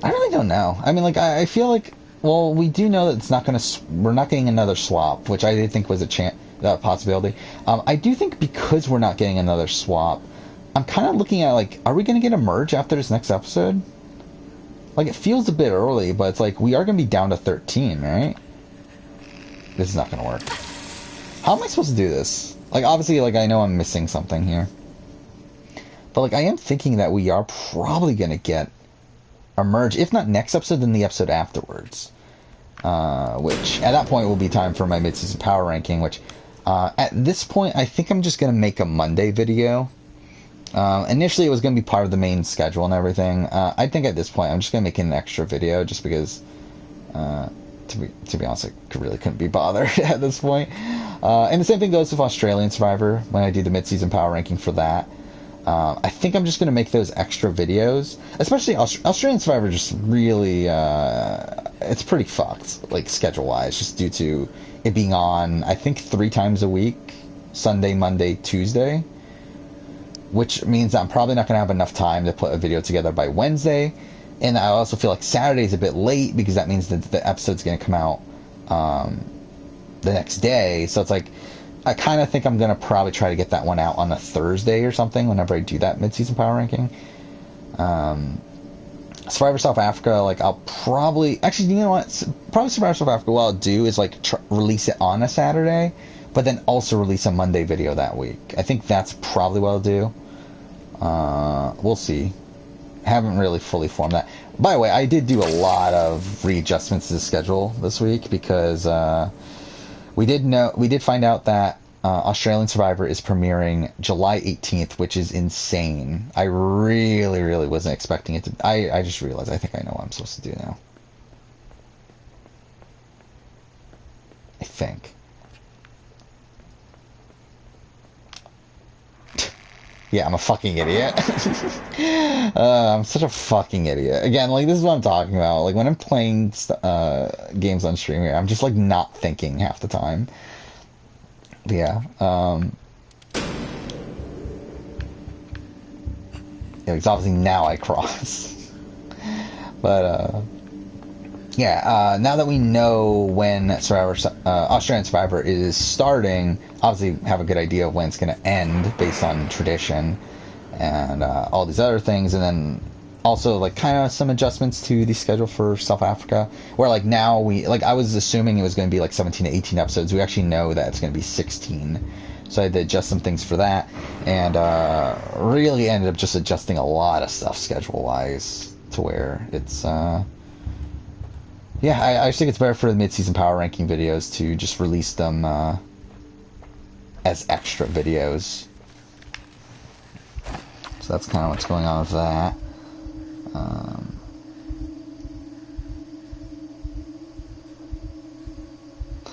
I really don't know. I mean, like, I feel like, well, we do know that it's not gonna, we're not getting another swap, which I did think was a possibility. I do think because we're not getting another swap, I'm kind of looking at, like, are we gonna get a merge after this next episode? Like, it feels a bit early, but it's like, we are gonna be down to 13, right? This is not gonna work. How am I supposed to do this? Like, obviously, like, I know I'm missing something here. But, like, I am thinking that we are probably going to get a merge, if not next episode, then the episode afterwards. Which, at that point, will be time for my mid-season power ranking, which, at this point, I think I'm just going to make a Monday video. Initially, it was going to be part of the main schedule and everything. I think at this point, I'm just going to make an extra video, just because, to be honest, I really couldn't be bothered at this point. And the same thing goes with Australian Survivor, when I do the mid-season power ranking for that. I think I'm just going to make those extra videos. Especially Australian Survivor just really, it's pretty fucked, like, schedule-wise, just due to it being on, I think, 3 times a week. Sunday, Monday, Tuesday. Which means I'm probably not going to have enough time to put a video together by Wednesday. And I also feel like Saturday's a bit late, because that means that the episode's going to come out the next day. So it's like, I kind of think I'm going to probably try to get that one out on a Thursday or something whenever I do that mid-season power ranking. Survivor South Africa, like, I'll probably... actually, you know what? Probably Survivor South Africa, what I'll do is, like, release it on a Saturday, but then also release a Monday video that week. I think that's probably what I'll do. We'll see. Haven't really fully formed that. By the way, I did do a lot of readjustments to the schedule this week, because... we did find out that Australian Survivor is premiering July 18th, which is insane. I really, really wasn't expecting it to... I just realized, I think I know what I'm supposed to do now. I think. Yeah, I'm a fucking idiot. I'm such a fucking idiot. Again, like, this is what I'm talking about. Like, when I'm playing games on stream here, I'm just, like, not thinking half the time. But yeah. Yeah, because obviously now I cross. But, yeah, now that we know when Australian Survivor is starting, obviously have a good idea of when it's going to end based on tradition and all these other things, and then also, like, kind of some adjustments to the schedule for South Africa, where, like, now I was assuming it was going to be like 17 to 18 episodes. We actually know that it's going to be 16, so I had to adjust some things for that, and really ended up just adjusting a lot of stuff schedule wise to where it's yeah, I just think it's better for the mid-season power ranking videos to just release them as extra videos. So that's kind of what's going on with that.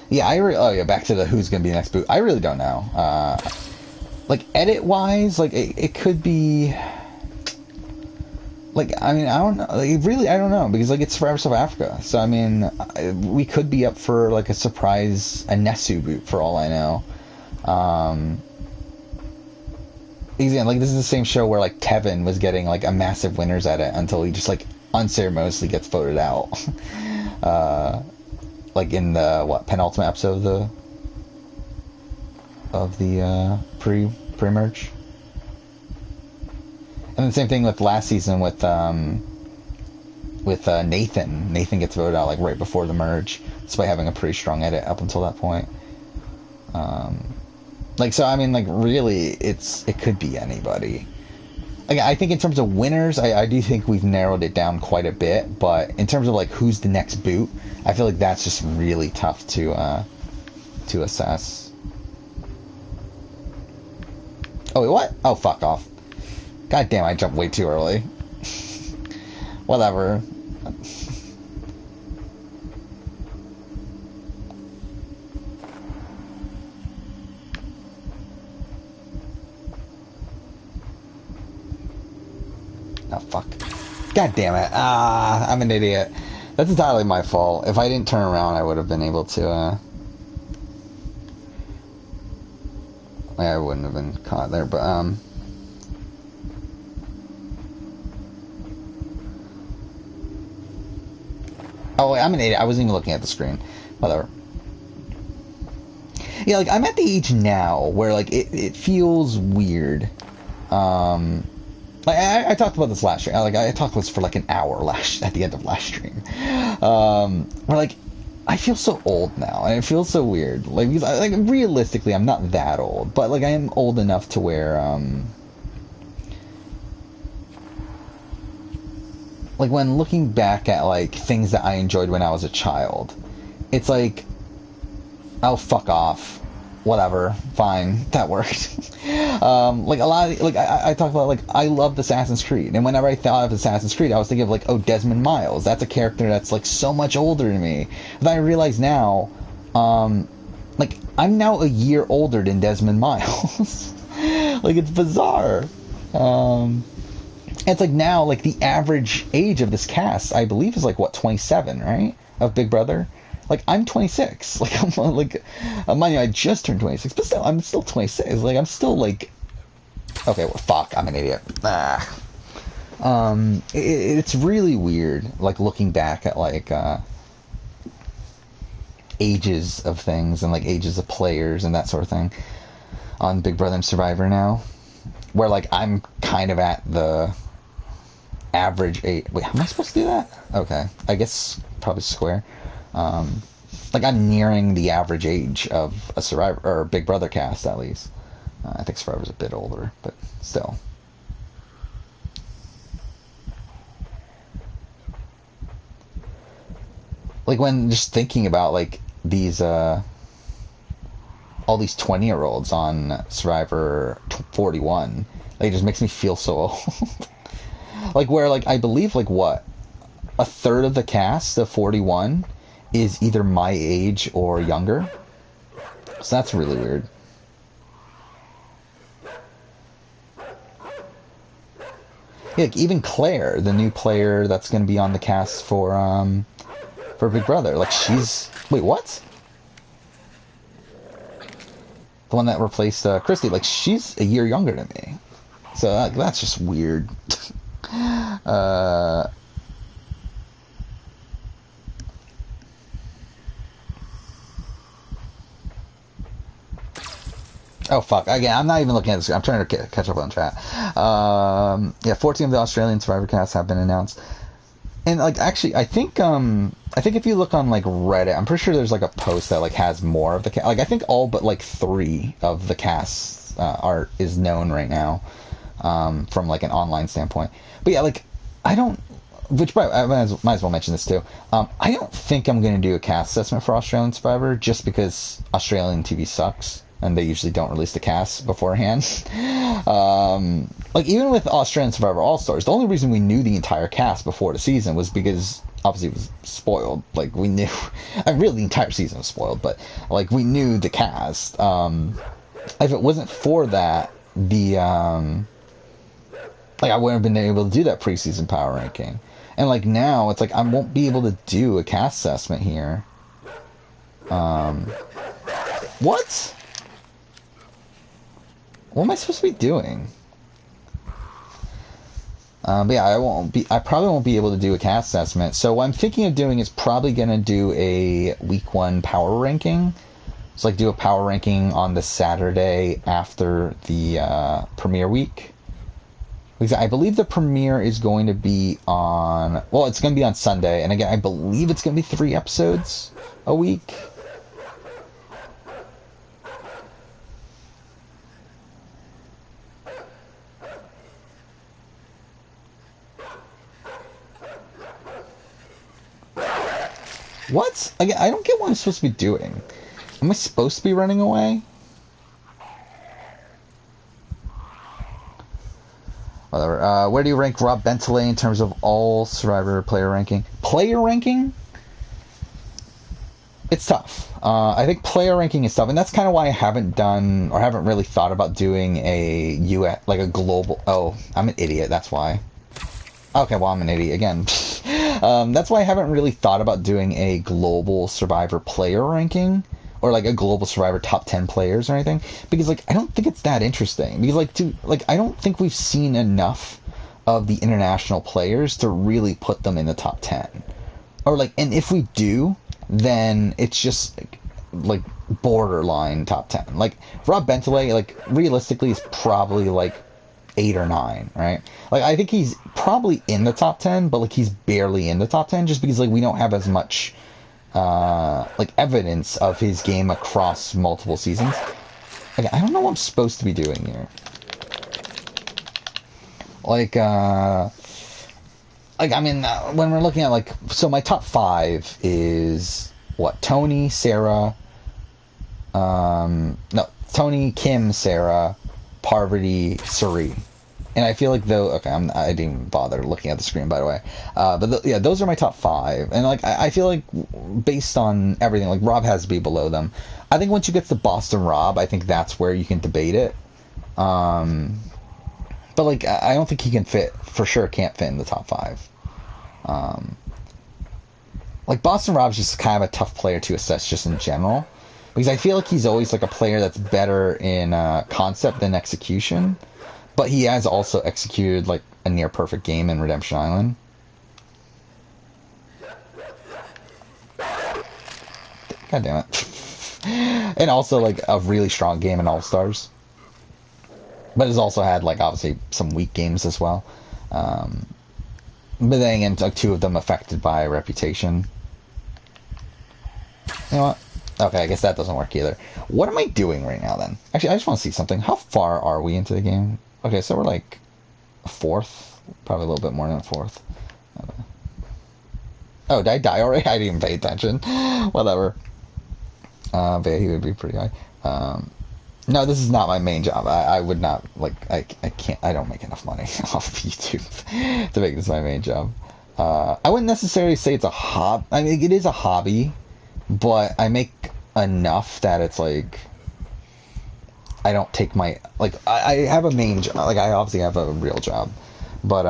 Yeah, oh yeah, back to the who's going to be the next boot. I really don't know. Like, edit-wise, like, it could be... like, I mean, I don't know. Like, really, I don't know, because like it's Survivor South Africa, so I mean, we could be up for like a surprise a Nesu boot for all I know. Again, like this is the same show where like Kevin was getting like a massive winners at it until he just like unceremoniously gets voted out. Like in the penultimate episode of the pre-merge. And the same thing with last season with Nathan. Nathan gets voted out like right before the merge, despite having a pretty strong edit up until that point. Like, so I mean, like, really, it could be anybody. Like, I think in terms of winners, I do think we've narrowed it down quite a bit. But in terms of like who's the next boot, I feel like that's just really tough to assess. Oh wait, what? Oh, fuck off! God damn, I jumped way too early. Whatever. Oh, fuck. God damn it. I'm an idiot. That's entirely my fault. If I didn't turn around, I would have been able to, I wouldn't have been caught there, but, oh, wait, I'm an idiot. I wasn't even looking at the screen. Whatever. Yeah, like, I'm at the age now where, like, it feels weird. Like, I talked about this last stream. Like, I talked about this for like an hour at the end of last stream. Where like, I feel so old now, and it feels so weird. Like, because like realistically, I'm not that old, but like I am old enough to where, like when looking back at like things that I enjoyed when I was a child, it's like, oh, fuck off. Whatever, fine, that worked. Like a lot of, like I talked about, like I loved Assassin's Creed, and whenever I thought of Assassin's Creed, I was thinking of like, oh, Desmond Miles. That's a character that's like so much older than me. But I realize now, like I'm now a year older than Desmond Miles. Like it's bizarre. It's like now, like the average age of this cast, I believe, is like what, 27, right? Of Big Brother. Like, I'm 26. Like, I'm like, mind you, I just turned 26, but still, I'm still 26. Like, I'm still like, okay, well, fuck, I'm an idiot. It's really weird, like, looking back at, like, ages of things and, like, ages of players and that sort of thing on Big Brother and Survivor now, where, like, I'm kind of at the average age. Wait, how am I supposed to do that? Okay, I guess probably square. Like I'm nearing the average age of a Survivor or Big Brother cast, at least. I think Survivor's a bit older, but still. Like when just thinking about like these all these 20-year-olds on Survivor 41, like it just makes me feel so old. Like where like I believe like what, a third of the cast of 41 is either my age or younger. So that's really weird. Yeah, like even Claire, the new player that's going to be on the cast for Big Brother, like she's, wait, what? The one that replaced Christy, like she's a year younger than me. So that's just weird. Oh, fuck. Again, I'm not even looking at this. I'm trying to catch up on chat. Yeah, 14 of the Australian Survivor casts have been announced. And, like, actually, I think if you look on, like, Reddit, I'm pretty sure there's, like, a post that, like, has more of the cast. Like, I think all but, like, 3 of the casts is known right now, from, like, an online standpoint. But, yeah, like, I don't... Which, I might as well mention this, too. I don't think I'm going to do a cast assessment for Australian Survivor, just because Australian TV sucks. And they usually don't release the cast beforehand. Like, even with Australian Survivor All-Stars, the only reason we knew the entire cast before the season was because, obviously, it was spoiled. Like, we knew... really, the entire season was spoiled, but, like, we knew the cast. If it wasn't for that, the Like, I wouldn't have been able to do that preseason power ranking. And, like, now, it's like I won't be able to do a cast assessment here. What? What am I supposed to be doing? But yeah, I probably won't be able to do a cast assessment. So what I'm thinking of doing is probably going to do a week 1 power ranking. So, like, do a power ranking on the Saturday after the premiere week. Because I believe the premiere is going to be on... Well, it's going to be on Sunday. And again, I believe it's going to be 3 episodes a week. What? Again, I don't get what I'm supposed to be doing. Am I supposed to be running away? Whatever. Where do you rank Rob Bentley in terms of all Survivor player ranking? Player ranking? It's tough. I think player ranking is tough, and that's kind of why I haven't done, or haven't really thought about doing a US, like a global... Oh, I'm an idiot, that's why. Okay, well, I'm an idiot again. That's why I haven't really thought about doing a global Survivor player ranking, or like a global Survivor top 10 players or anything, because like I don't think it's that interesting. Because I don't think we've seen enough of the international players to really put them in the top 10. Or like, and if we do, then it's just like borderline top 10. Like Rob Bentley, like realistically, is probably like 8 or 9, right? Like, I think he's probably in the top 10, but like he's barely in the top 10 just because like we don't have as much like evidence of his game across multiple seasons. Like, I don't know what I'm supposed to be doing here. Like I mean, when we're looking at like, so my top 5 is what? Tony, Sarah, no, Tony, Kim, Sarah, Parvati, Suri. And I feel like though, okay, I didn't even bother looking at the screen, by the way. But yeah, those are my top 5. And like, I feel like based on everything, like Rob has to be below them. I think once you get to Boston Rob, I think that's where you can debate it. But like, I don't think he can fit, for sure can't fit in the top 5. Like Boston Rob's just kind of a tough player to assess just in general. Because I feel like he's always like a player that's better in concept than execution. But he has also executed like a near perfect game in Redemption Island. God damn it. And also like a really strong game in All Stars. But has also had like obviously some weak games as well. But then again, like 2 of them affected by reputation. You know what? Okay, I guess that doesn't work either. What am I doing right now then? Actually, I just want to see something. How far are we into the game? Okay, so we're like a 4th. Probably a little bit more than a 4th. Oh, did I die already? I didn't even pay attention. Whatever. But yeah, he would be pretty high. No, this is not my main job. I would not, like, I can't, I don't make enough money off of YouTube to make this my main job. I wouldn't necessarily say it's a hobby. I mean, it is a hobby, but I make enough that it's like, I don't take my, like, I have a main job. Like, I obviously have a real job, but,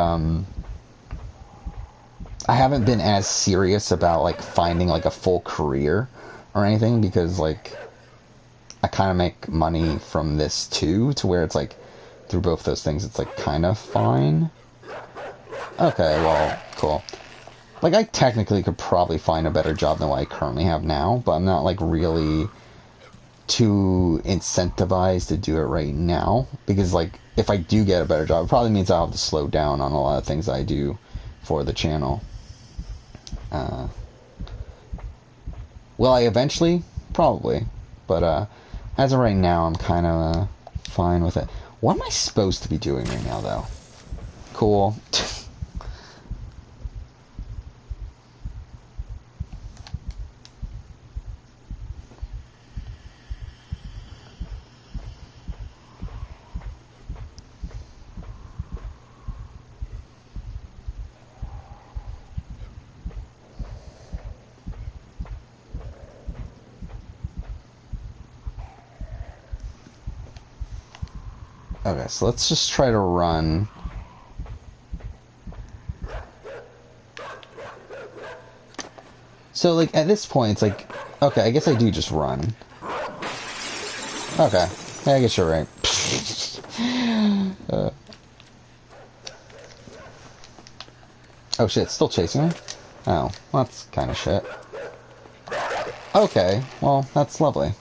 I haven't been as serious about, like, finding, like, a full career or anything, because, like, I kind of make money from this, too, to where it's, like, through both those things, it's, like, kind of fine. Okay, well, cool. Like, I technically could probably find a better job than what I currently have now, but I'm not, like, really too incentivized to do it right now, because, like, if I do get a better job, it probably means I'll have to slow down on a lot of things I do for the channel. Will I eventually? Probably. But, as of right now, I'm kind of fine with it. What am I supposed to be doing right now, though? Cool. Okay, so let's just try to run So, like, at this point, it's like, okay, I guess I do just run. Okay. Yeah, I guess you're right. Oh shit, it's still chasing me? Oh, well, that's kind of shit. Okay, well, that's lovely.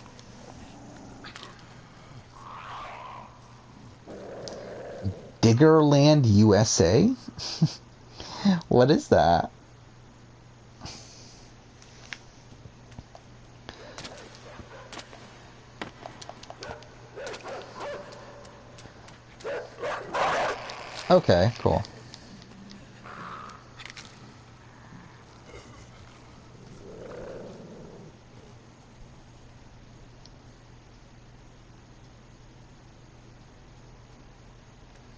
Diggerland, USA? What is that? Okay, cool.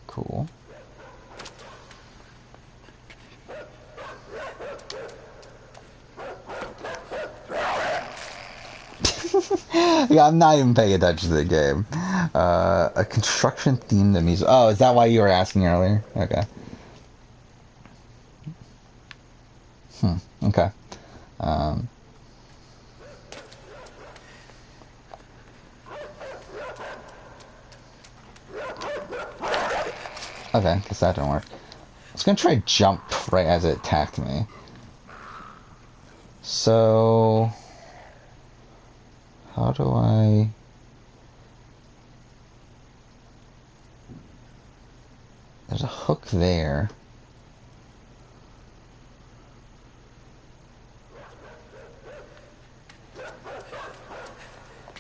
Cool. Yeah, I'm not even paying attention to the game. A construction themed music. Oh, is that why you were asking earlier? Okay. Okay. Um, okay, guess that didn't work. I was gonna try to jump right as it attacked me. So, how do I... There's a hook there.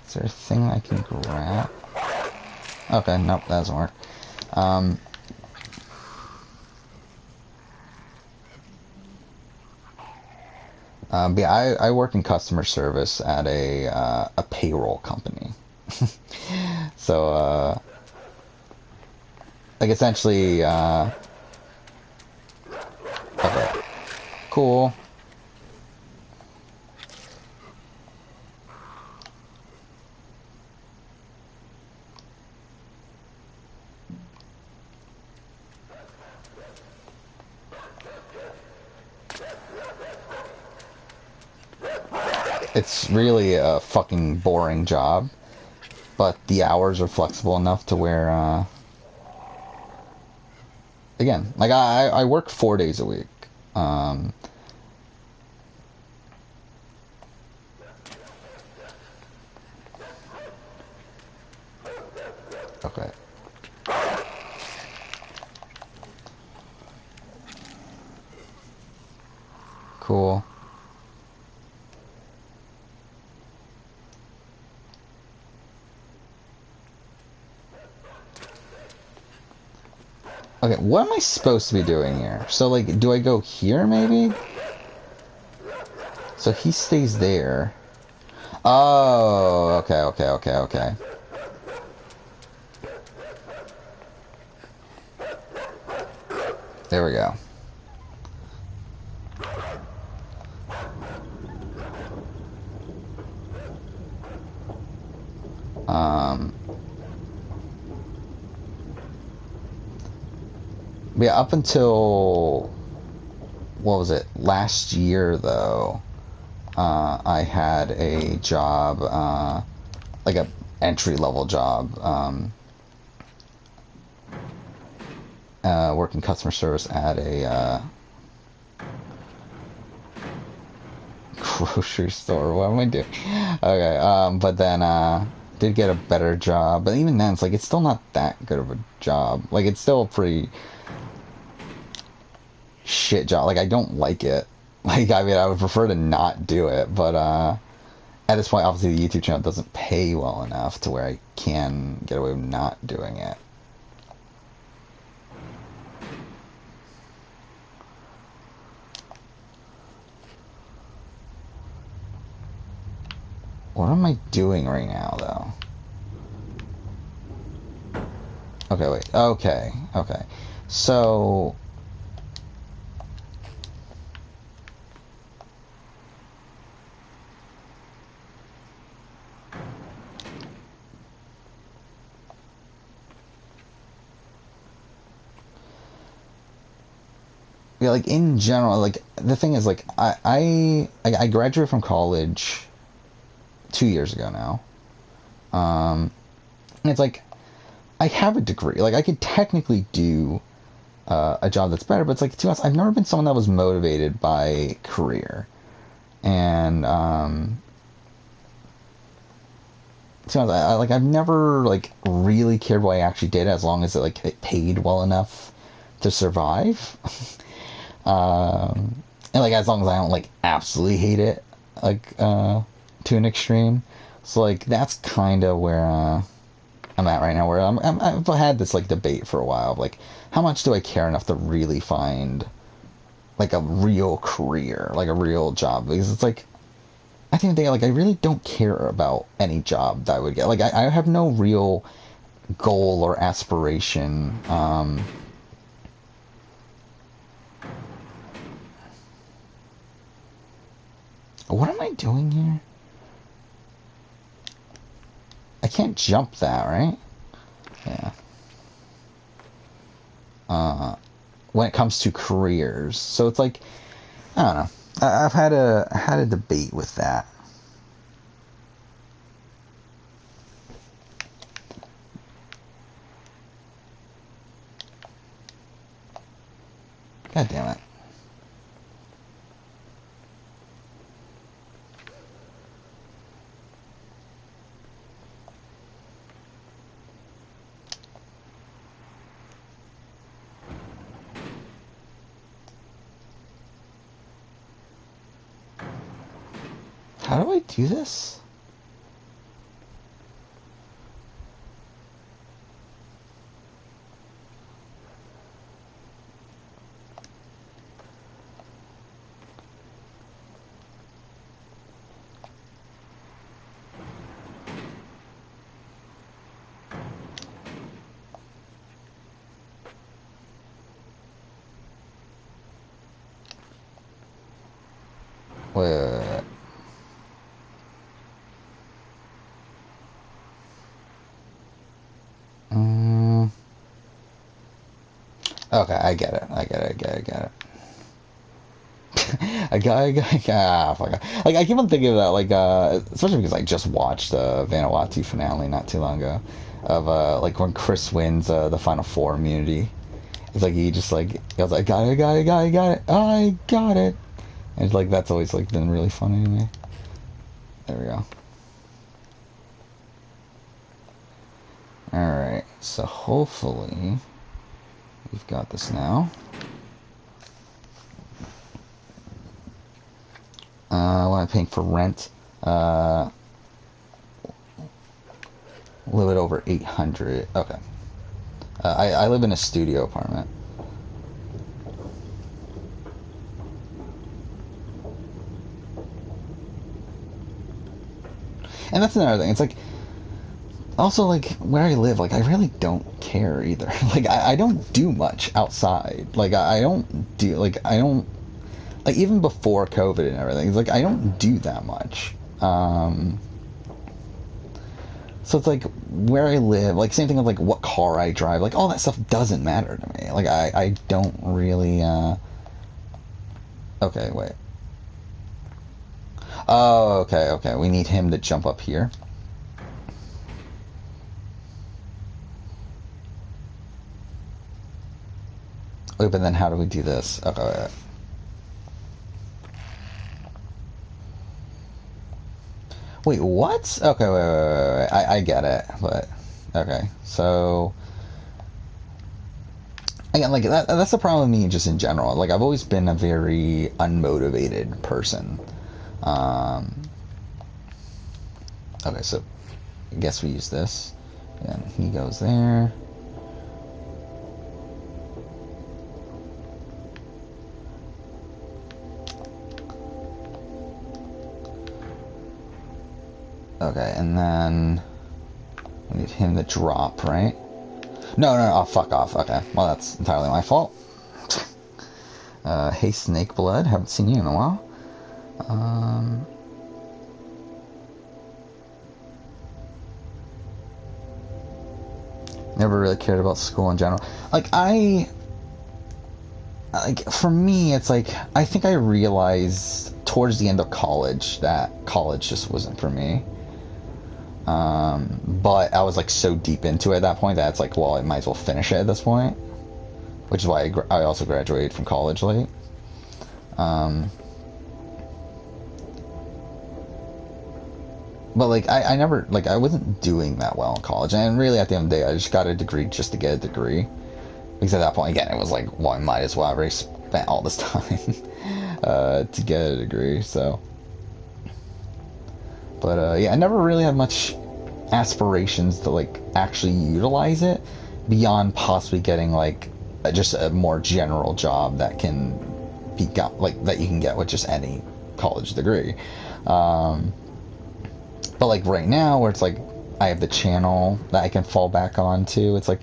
Is there a thing I can grab? Okay, nope, that doesn't work. But yeah, I work in customer service at a payroll company. So, like essentially, okay, cool. It's really a fucking boring job, but the hours are flexible enough to where, again, like I work 4 days a week. Um, okay. Cool. Okay, what am I supposed to be doing here? So, like, do I go here, maybe? So he stays there. Oh, okay, okay, okay, okay. There we go. Yeah, up until, what was it, last year, though, I had a job, like a entry-level job, working customer service at a, grocery store. What am I doing? Okay, but then did get a better job, but even then, it's like it's still not that good of a job. Like it's still a pretty shit job. Like I don't like it. Like I mean, I would prefer to not do it, but at this point, obviously, the YouTube channel doesn't pay well enough to where I can get away with not doing it. What am I doing right now, though? Okay, wait. Okay, okay. So... yeah, like in general, like the thing is, like I graduated from college 2 years ago now. And it's like I have a degree. Like I could technically do a job that's better, but it's like, to be honest, I've never been someone that was motivated by career. And to be honest, like I've never like really cared what I actually did, as long as it paid well enough to survive. And like as long as I don't like absolutely hate it, like to an extreme. So like that's kind of where I'm at right now, where I've had this like debate for a while of like, how much do I care enough to really find like a real career, like a real job? Because it's like, I think like I really don't care about any job that I would get. Like I have no real goal or aspiration. What am I doing here? I can't jump that, right? Yeah. When it comes to careers, so it's like, I don't know. I've had a debate with that. God damn it. How do I do this? Wait. Okay, I get it. I get it. I get it. I get it. Fuck. Like, I keep on thinking of that, like, especially because I just watched the Vanuatu finale not too long ago, of, like, when Chris wins, the Final Four immunity. It's like, he just, like, he goes, I got it, I got it, I got it, I got it. And it's like, that's always, like, been really funny to me. There we go. Alright, so hopefully we've got this now. What am I paying for rent? A little bit over 800. Okay. I live in a studio apartment. And that's another thing. It's like, also, like, where I live, like, I really don't care either. Like, I don't do much outside. Like, I don't do, like, I don't, like, even before COVID and everything, it's like, I don't do that much. So it's like, where I live, like, same thing with, like, what car I drive, like, all that stuff doesn't matter to me. Like, I don't really, okay, wait. Oh, okay, okay, we need him to jump up here. Wait, but then how do we do this? Okay, wait. Wait, what? Okay, wait. I get it, but okay. So again, like that's the problem with me just in general. Like I've always been a very unmotivated person. Okay, so I guess we use this, and he goes there. Okay, and then we need him to drop, right? No, oh, fuck off. Okay, well, that's entirely my fault. Hey, Snake Blood, haven't seen you in a while. Never really cared about school in general. Like, I like for me, it's like I think I realized towards the end of college that college just wasn't for me. But I was like so deep into it at that point that it's like, well, I might as well finish it at this point, which is why I also graduated from college late. Um, but like I never like I wasn't doing that well in college, and really at the end of the day, I just got a degree just to get a degree. Because at that point, again, it was like, well, I might as well. I already spent all this time to get a degree, so. But yeah, I never really had much aspirations to like actually utilize it beyond possibly getting like just a more general job that can be got like that you can get with just any college degree. Um, but like right now, where it's like I have the channel that I can fall back on to, it's like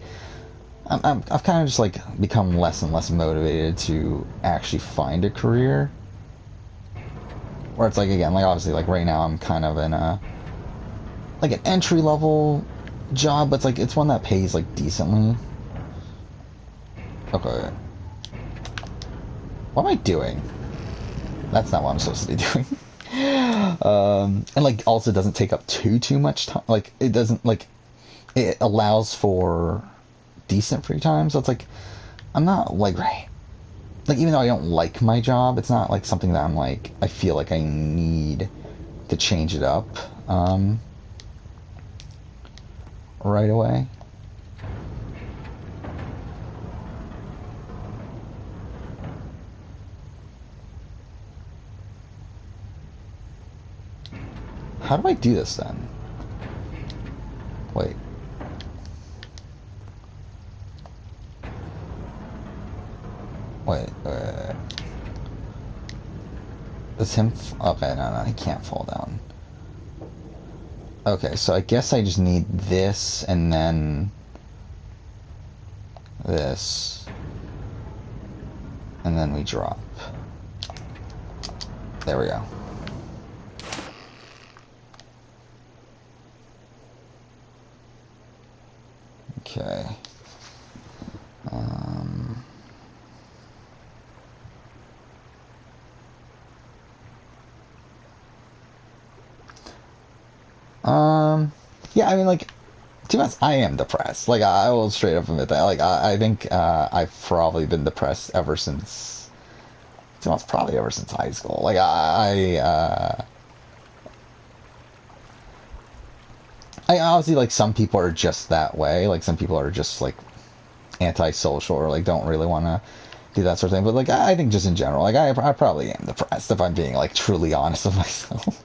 I've kind of just like become less and less motivated to actually find a career. Where it's like again, like obviously, like right now I'm kind of in a like an entry level job, but it's like it's one that pays like decently. Okay, what am I doing? That's not what I'm supposed to be doing. And like also doesn't take up too much time. Like it doesn't like it allows for decent free time. So it's like I'm not like even though I don't like my job, it's not like something that I'm like I feel like I need to change it up right away. How do I do this then? Wait. Wait. Does him? Okay, no, he can't fall down. Okay, so I guess I just need this and then this. And then we drop. There we go. Okay. Yeah, I mean, like, to be honest, I am depressed. Like, I will straight up admit that. Like, I think I've probably been depressed ever since, to be honest, probably ever since high school. Like, I obviously, like, some people are just that way. Like, some people are just, like, antisocial or, like, don't really want to do that sort of thing. But like I think just in general, like I probably am depressed if I'm being like truly honest with myself.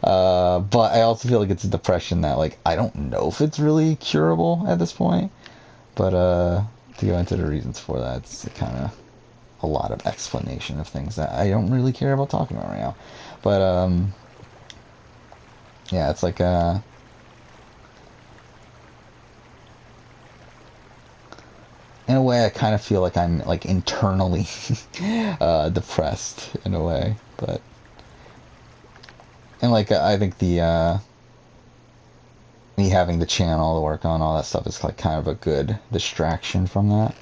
But I also feel like it's a depression that like I don't know if it's really curable at this point. But to go into the reasons for that, it's kind of a lot of explanation of things that I don't really care about talking about right now. But yeah, it's like in a way, I kind of feel like I'm like internally depressed in a way, but and like I think the me having the channel to work on all that stuff is like kind of a good distraction from that.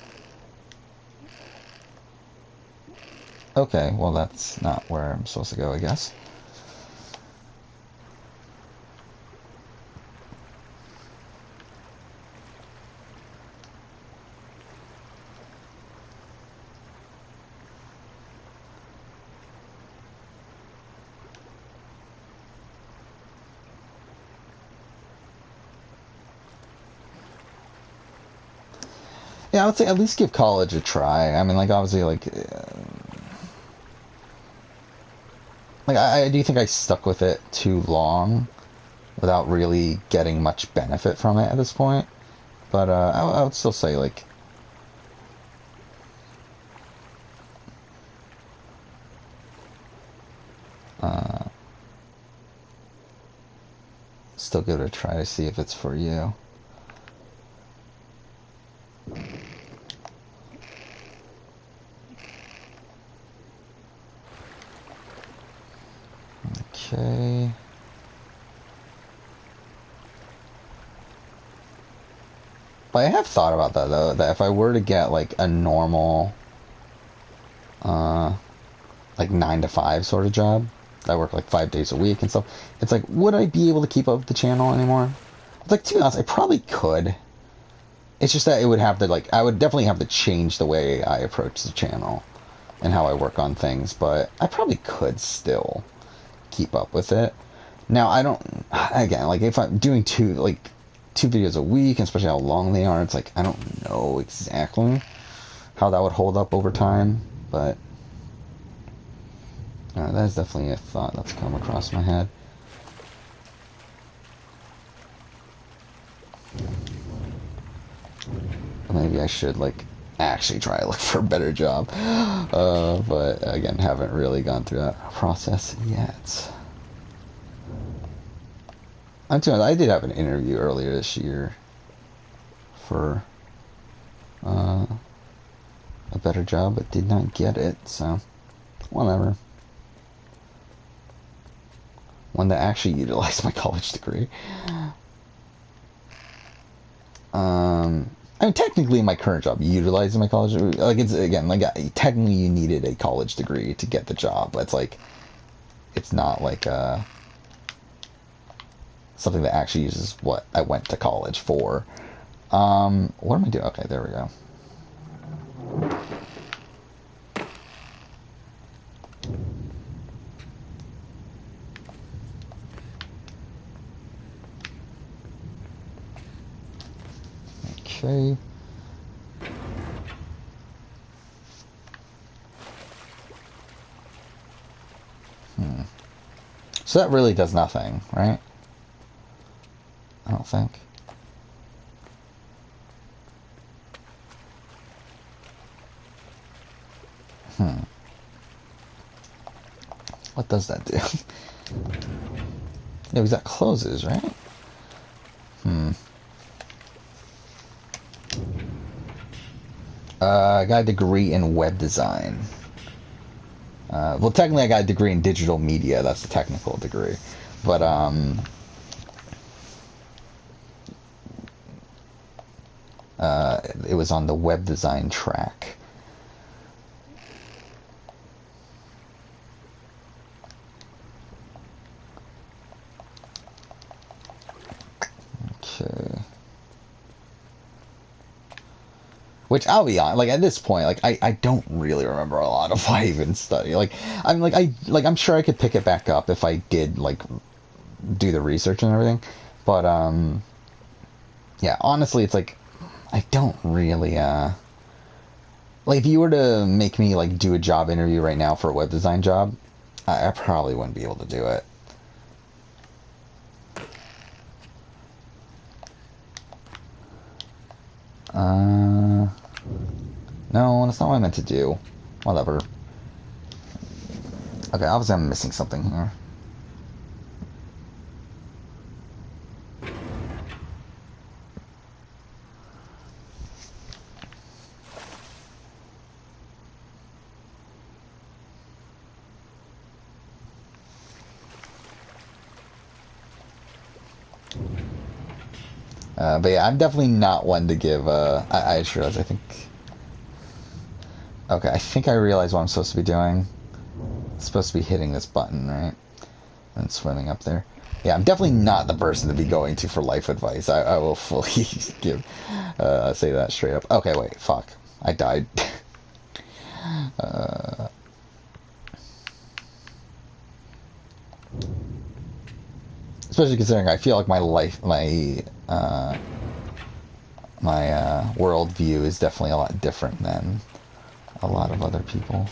Okay, well that's not where I'm supposed to go, I guess. Yeah, I would say at least give college a try. I mean, like obviously, like I do think I stuck with it too long without really getting much benefit from it at this point. But I would still say like still give it a try to see if it's for you. Okay. But I have thought about that though, that if I were to get like a normal like 9 to 5 sort of job. I work like 5 days a week and stuff. It's like, would I be able to keep up with the channel anymore? It's like, to be honest, I probably could. It's just that it would have to, like, I would definitely have to change the way I approach the channel and how I work on things, but I probably could still keep up with it. Now, I don't, again, like, if I'm doing two videos a week, and especially how long they are, it's like, I don't know exactly how that would hold up over time, but that is definitely a thought that's come across my head. Maybe I should, like, actually try to look for a better job. But, again, haven't really gone through that process yet. I'm too honest, I did have an interview earlier this year for a better job, but did not get it, so whatever. One that actually utilized my college degree. I mean, technically, my current job utilizes my college degree. Like, it's, again, like, technically you needed a college degree to get the job, but it's like, it's not like something that actually uses what I went to college for. What am I doing? Okay, there we go. Okay. So that really does nothing, right? I don't think. What does that do? Yeah, because that closes, right? I got a degree in web design. Well, technically I got a degree in digital media. That's the technical degree. But, it was on the web design track. Okay. Which, I'll be honest, like, at this point, like, I don't really remember a lot of what I even studied. Like, I'm sure I could pick it back up if I did, like, do the research and everything. But, yeah, honestly, it's like, I don't really, like, if you were to make me, like, do a job interview right now for a web design job, I probably wouldn't be able to do it. No, that's not what I meant to do. Whatever. Okay, obviously I'm missing something here. But yeah, I'm definitely not one to give, I just realized, I think... Okay, I think I realize what I'm supposed to be doing. I'm supposed to be hitting this button, right? And swimming up there. Yeah, I'm definitely not the person to be going to for life advice. I will fully say that straight up. Okay, wait, fuck. I died. Especially considering I feel like my life, my worldview is definitely a lot different than a lot of other people.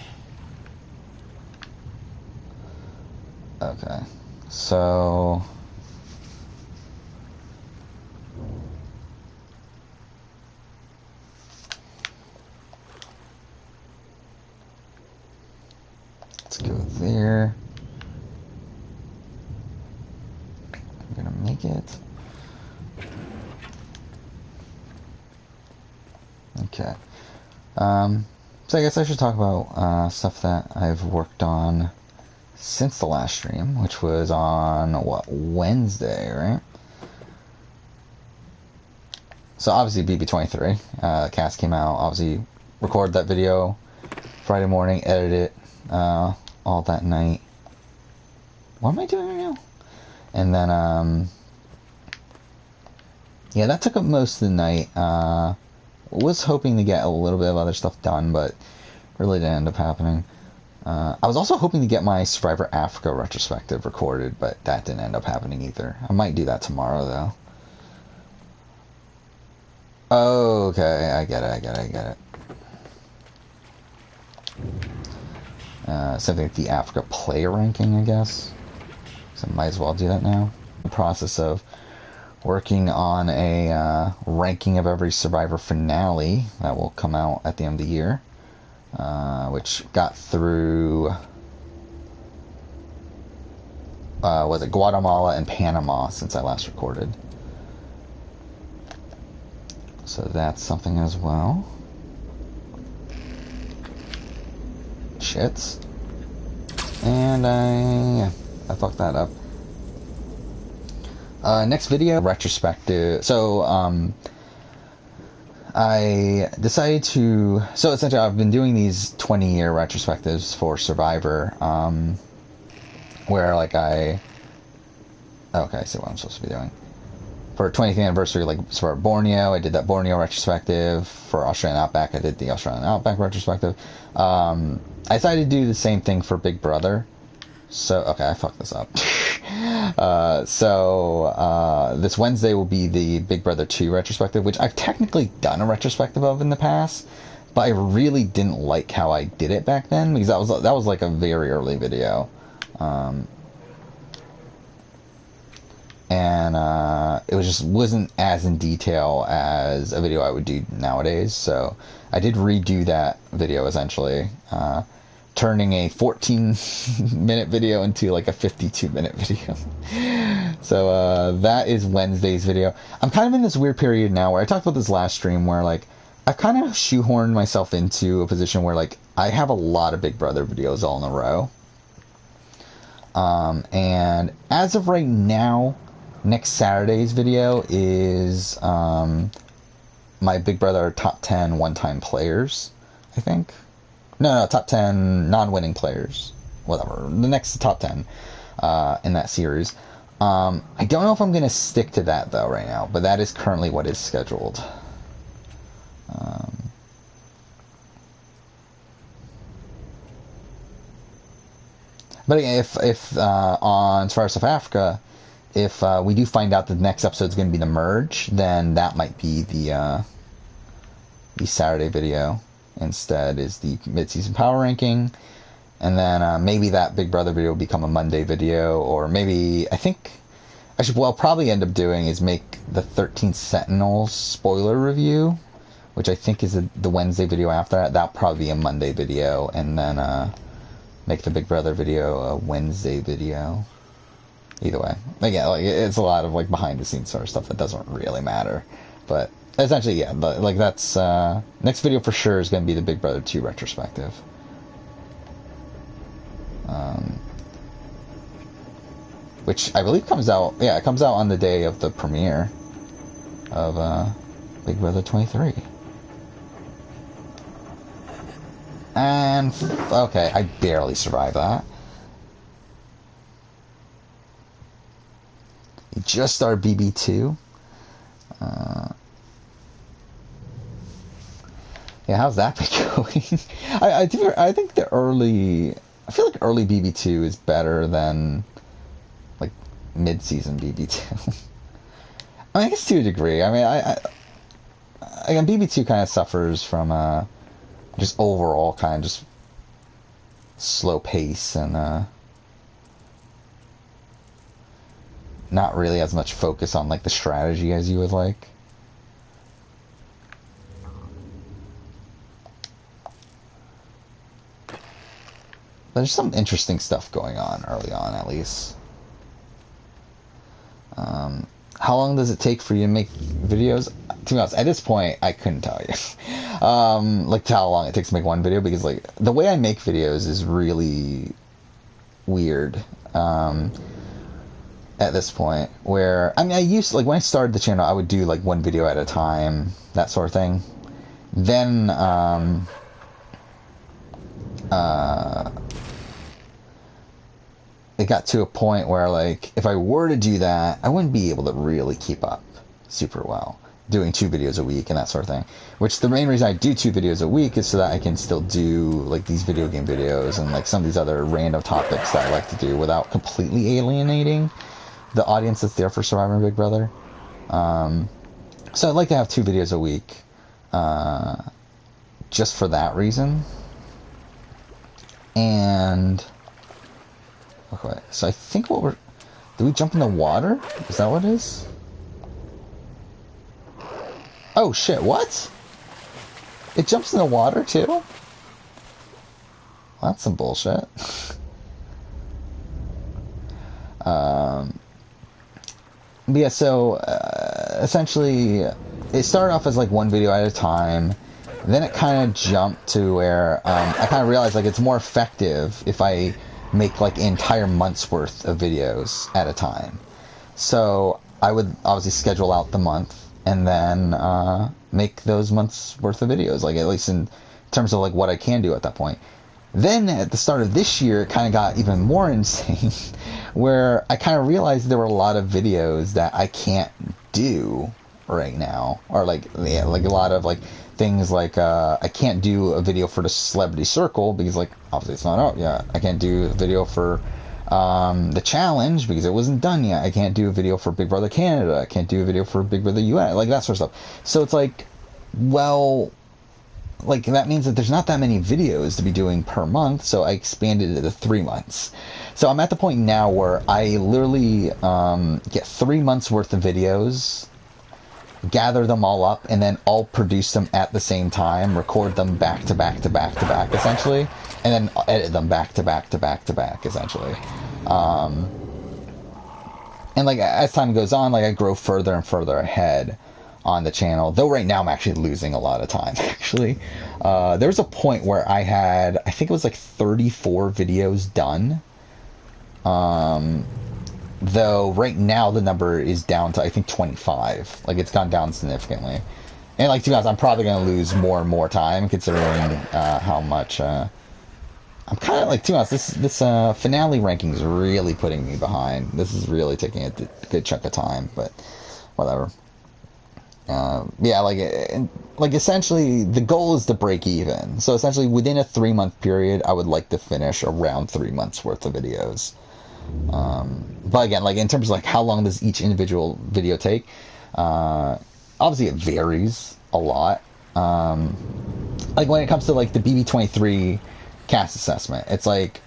Okay, so let's go there. I'm gonna make it. Okay. So I guess I should talk about stuff that I've worked on since the last stream, which was on, what, Wednesday, right? So obviously BB23, cast came out, obviously recorded that video, Friday morning, edit it all that night. What am I doing right now? And then, yeah, that took up most of the night. Was hoping to get a little bit of other stuff done, but really didn't end up happening. I was also hoping to get my Survivor Africa retrospective recorded, but that didn't end up happening either. I might do that tomorrow, though. Oh, okay, I get it. Something like the Africa player ranking, I guess. So I might as well do that now. The process of working on a ranking of every Survivor finale that will come out at the end of the year, which got through, was it Guatemala and Panama since I last recorded. So that's something as well. Shits. And I fucked that up. Next video, retrospective. So, I decided to... So, essentially, I've been doing these 20-year retrospectives for Survivor, where, like, okay, I see what I'm supposed to be doing. For 20th anniversary, like, for Borneo, I did that Borneo retrospective. For Australian Outback, I did the Australian Outback retrospective. I decided to do the same thing for Big Brother. So, okay, I fucked this up. This Wednesday will be the Big Brother 2 retrospective, which I've technically done a retrospective of in the past, but I really didn't like how I did it back then, because that was like a very early video. It wasn't as in detail as a video I would do nowadays, so I did redo that video essentially, turning a 14-minute video into like a 52-minute video. So that is Wednesday's video. I'm kind of in this weird period now where I talked about this last stream where like I've kind of shoehorned myself into a position where like I have a lot of Big Brother videos all in a row. And as of right now, next Saturday's video is my Big Brother top 10 one-time players, I think. No, top 10 non-winning players. Whatever. The next top 10 in that series. I don't know if I'm going to stick to that, though, right now. But that is currently what is scheduled. But if on Survivor South Africa, if we do find out that the next episode is going to be the merge, then that might be the Saturday video. Instead is the mid-season power ranking, and then maybe that Big Brother video will become a Monday video, or maybe what I'll probably end up doing is make the 13 Sentinels spoiler review, which I think is the Wednesday video after that. That'll probably be a Monday video, and then make the Big Brother video a Wednesday video. Either way, again, like it's a lot of like behind the scenes sort of stuff that doesn't really matter, but. Essentially, yeah, but like that's next video for sure is going to be the Big Brother 2 retrospective. Which I believe comes out, yeah, it comes out on the day of the premiere of Big Brother 23. And okay, I barely survived that. You just started BB2. Yeah, how's that been going? I think I feel like early BB2 is better than like mid-season BB2. I mean, I guess to a degree. I mean, again, BB2 kind of suffers from just overall kind of just slow pace and not really as much focus on like the strategy as you would like. There's some interesting stuff going on early on, at least. How long does it take for you to make videos? To be honest, at this point, I couldn't tell you. Like how long it takes to make one video, because like the way I make videos is really weird. At this point, where I mean, I used to, like when I started the channel, I would do like one video at a time, that sort of thing. Then it got to a point where, like, if I were to do that, I wouldn't be able to really keep up super well doing 2 videos a week and that sort of thing. Which the main reason I do 2 videos a week is so that I can still do, like, these video game videos and, like, some of these other random topics that I like to do without completely alienating the audience that's there for Survivor Big Brother. So I'd like to have 2 videos a week, just for that reason. And okay, so I think what we're... Did we jump in the water? Is that what it is? Oh shit, what? It jumps in the water too? Well, that's some bullshit. Yeah, so essentially it started off as like 1 video at a time. Then it kind of jumped to where I kind of realized like it's more effective if I make like an entire month's worth of videos at a time. So I would obviously schedule out the month and then make those months worth of videos, like at least in terms of like what I can do at that point. Then at the start of this year, it kind of got even more insane, where I kind of realized there were a lot of videos that I can't do right now, or like, yeah, like a lot of like things like I can't do a video for the Celebrity Circle because like obviously it's not out yet. I can't do a video for the challenge because it wasn't done yet. I can't do a video for Big Brother Canada. I can't do a video for Big Brother US, like that sort of stuff. So it's like, well, like that means that there's not that many videos to be doing per month, so I expanded it to 3 months. So I'm at the point now where I literally get 3 months worth of videos, gather them all up, and then I'll produce them at the same time, record them back to back to back to back, essentially, and then edit them back to back to back to back, essentially. And like as time goes on, like I grow further and further ahead on the channel, though right now I'm actually losing a lot of time, actually. There was a point where I had, I think it was like 34 videos done. Though right now the number is down to I think 25. Like it's gone down significantly. And like to be honest, I'm probably going to lose more and more time considering how much I'm kind of like, to be honest, this finale ranking is really putting me behind. This is really taking a good chunk of time, but whatever. Yeah, like essentially the goal is to break even. So essentially within a 3-month period, I would like to finish around 3 months worth of videos. But again, like in terms of like how long does each individual video take, obviously it varies a lot. Like when it comes to like the BB23 cast assessment, it's like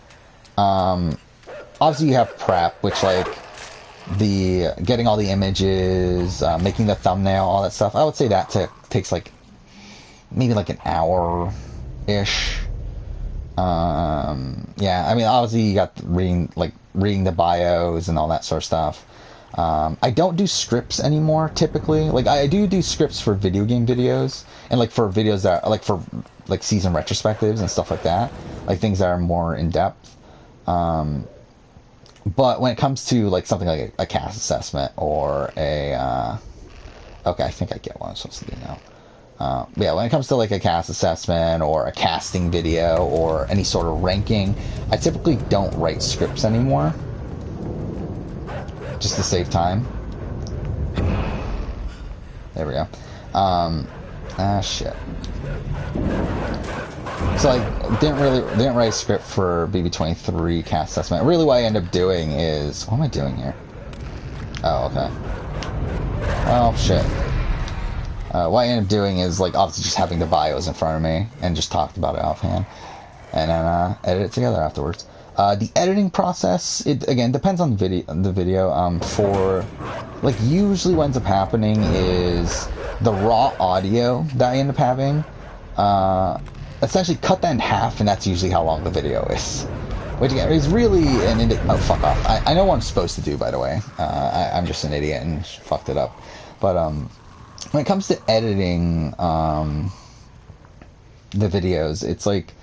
obviously you have prep, which like the getting all the images, making the thumbnail, all that stuff. I would say that takes like maybe like an hour ish. Yeah, I mean obviously you got reading the bios and all that sort of stuff. I don't do scripts anymore typically. Like I do scripts for video game videos and like for videos that like for like season retrospectives and stuff like that, like things that are more in depth. But when it comes to like something like a cast assessment or a okay, I think I get what I'm supposed to do now. Yeah, when it comes to like a cast assessment or a casting video or any sort of ranking, I typically don't write scripts anymore, just to save time. There we go. Shit. So I didn't write a script for BB23 cast assessment. Really what I end up doing is, what am I doing here? Oh, okay. Oh, shit. What I end up doing is like obviously just having the bios in front of me and just talked about it offhand, and then edit it together afterwards. The editing process, it again depends on the video. For like usually what ends up happening is the raw audio that I end up having, essentially cut that in half, and that's usually how long the video is. Which again is really oh fuck off. I know what I'm supposed to do, by the way. I'm just an idiot and fucked it up. But when it comes to editing the videos, it's like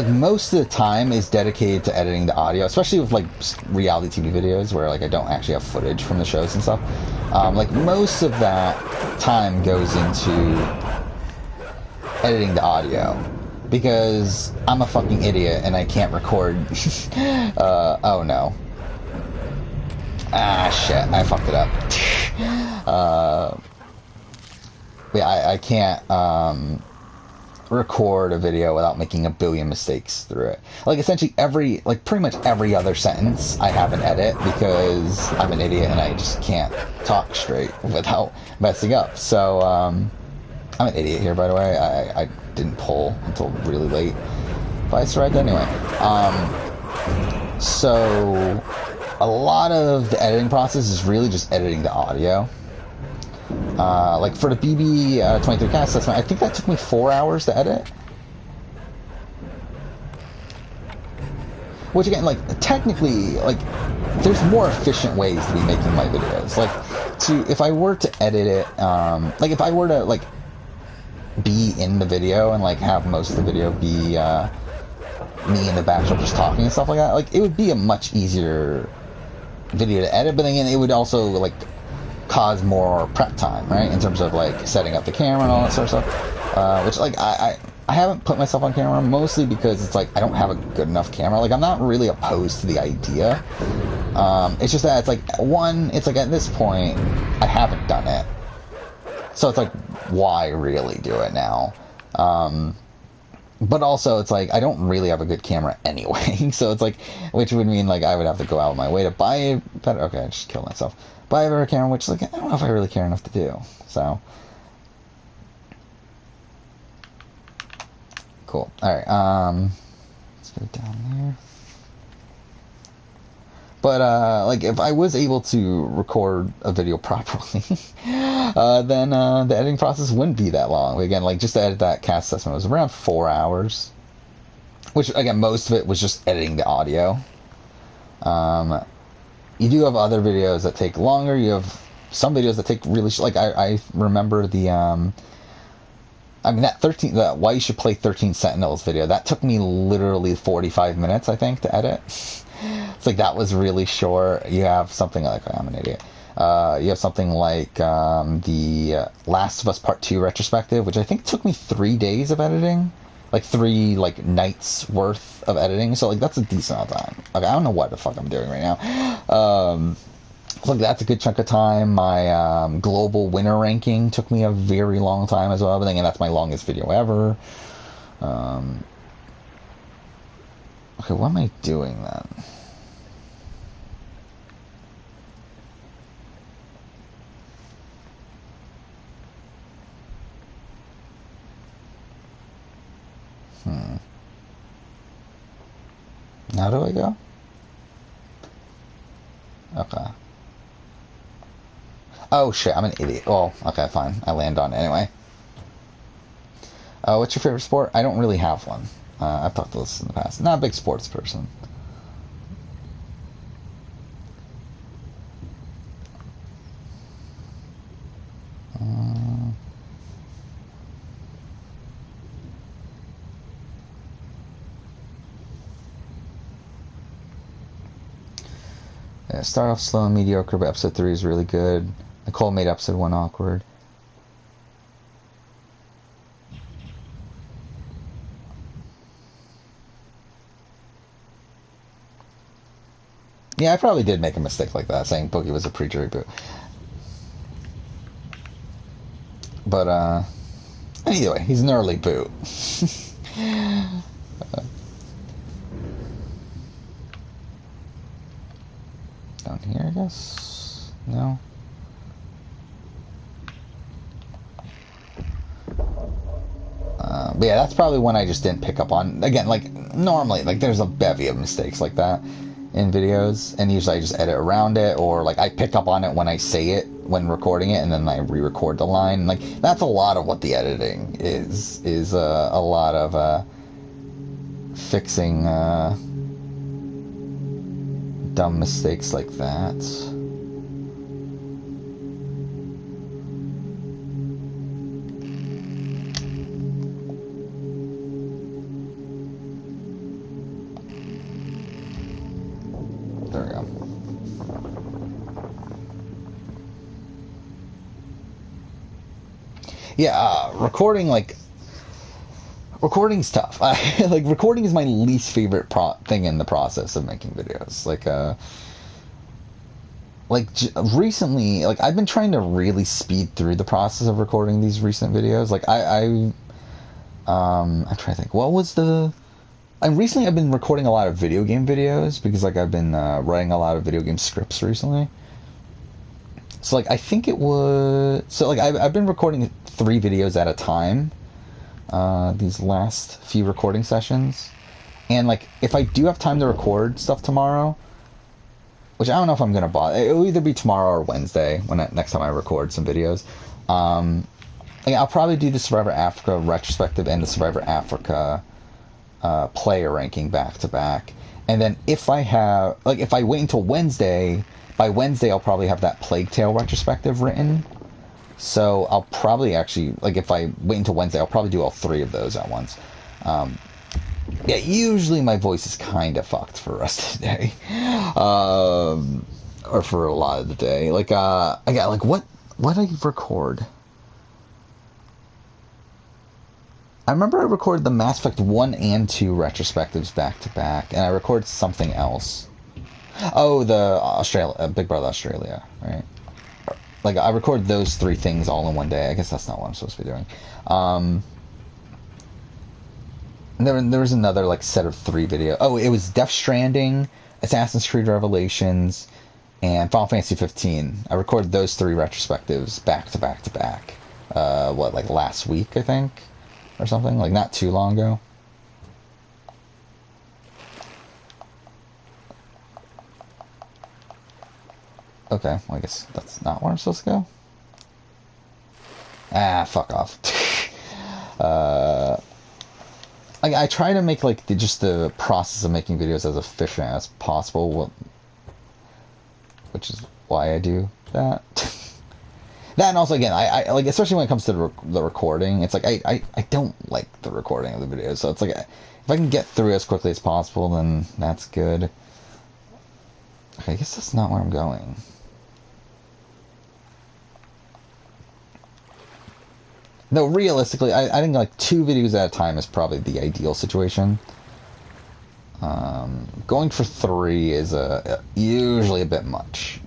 most of the time is dedicated to editing the audio, especially with like reality TV videos where like I don't actually have footage from the shows and stuff. Like most of that time goes into editing the audio, because I'm a fucking idiot and I can't record. Oh no. Ah, shit, I fucked it up. Yeah, I can't record a video without making a billion mistakes through it. Like, essentially pretty much every other sentence I have an edit, because I'm an idiot and I just can't talk straight without messing up. So, I'm an idiot here, by the way. I didn't pull until really late. But I survived anyway. So, a lot of the editing process is really just editing the audio. Like for the BB23 cast assessment, I think that took me 4 hours to edit. Which again, like, technically, like, there's more efficient ways to be making my videos. Like, if I were to edit it, like, if I were to, like, be in the video and, like, have most of the video be, me in the backdrop just talking and stuff like that, like, it would be a much easier video to edit, but then again, it would also, like, cause more prep time, right, in terms of, like, setting up the camera and all that sort of stuff, which, like, I haven't put myself on camera, mostly because it's like I don't have a good enough camera. Like, I'm not really opposed to the idea, it's just that it's like, it's like, at this point I haven't done it, so it's like, why really do it now? But also, it's like, I don't really have a good camera anyway, so it's like, which would mean, like, I would have to go out of my way to buy a better, okay, I just killed myself, buy a better camera, which, like, I don't know if I really care enough to do, so. Cool, alright, let's go down there. But, like, if I was able to record a video properly, then the editing process wouldn't be that long. Again, like, just to edit that cast assessment was around 4 hours. Which, again, most of it was just editing the audio. You do have other videos that take longer. You have some videos that take really... Like, I remember the... I mean, that Why You Should Play 13 Sentinels video, that took me literally 45 minutes, I think, to edit. It's like, that was really short. You have something like, I'm an idiot. You have something like the Last of Us Part 2 retrospective, which I think took me 3 days of editing. Like, 3, like, nights worth of editing. So, like, that's a decent amount of time. Okay, I don't know what the fuck I'm doing right now. So, like, that's a good chunk of time. My global winner ranking took me a very long time as well. But then again, that's my longest video ever. Okay, what am I doing then? How do I go? Okay. Oh shit, I'm an idiot. Well, okay, fine. I land on it anyway. What's your favorite sport? I don't really have one. I've talked about this in the past. Not a big sports person. Yeah, start off slow and mediocre, but episode 3 is really good. Nicole made episode 1 awkward. Yeah, I probably did make a mistake like that, saying Boogie was a pre-jury boot. But, either way, he's an early boot. Down here, I guess? No? But yeah, that's probably one I just didn't pick up on. Again, like, normally, like, there's a bevy of mistakes like that in videos, and usually I just edit around it, or, like, I pick up on it when I say it, when recording it, and then I re-record the line. Like, that's a lot of what the editing is a lot of, fixing, dumb mistakes like that. There we go. Yeah, recording, like, recording's tough. Like, recording is my least favorite thing in the process of making videos. Recently, like, I've been trying to really speed through the process of recording these recent videos. Like, I'm trying to think, what was the... And recently I've been recording a lot of video game videos because, like, I've been writing a lot of video game scripts recently. So, like, I think it was... So, like, I've been recording 3 videos at a time these last few recording sessions. And, like, if I do have time to record stuff tomorrow, which I don't know if I'm going to bother. It'll either be tomorrow or Wednesday next time I record some videos. Like, I'll probably do the Survivor Africa retrospective and the Survivor Africa player ranking back to back. And then if I wait until Wednesday... By Wednesday, I'll probably have that Plague Tale retrospective written. So I'll probably actually, like, if I wait until Wednesday, I'll probably do all 3 of those at once. Yeah, usually my voice is kind of fucked for the rest of the day. Or for a lot of the day. Like, I got, like, what did I record? I remember I recorded the Mass Effect 1 and 2 retrospectives back to back, and I recorded something else. Oh, the Big Brother Australia, right? Like, I recorded those 3 things all in one day. I guess that's not what I'm supposed to be doing. And there was another, like, set of 3 videos. Oh, it was Death Stranding, Assassin's Creed Revelations, and Final Fantasy 15. I recorded those 3 retrospectives back to back to back. Like last week, I think? Or something? Like, not too long ago. Okay, well, I guess that's not where I'm supposed to go. Ah, fuck off. I try to make, like, just the process of making videos as efficient as possible, which is why I do that. That, and also, again, I like, especially when it comes to the recording, it's like, I don't like the recording of the videos, so it's like, if I can get through as quickly as possible, then that's good. Okay, I guess that's not where I'm going. No, realistically, I think, like, 2 videos at a time is probably the ideal situation. Going for 3 is usually a bit much.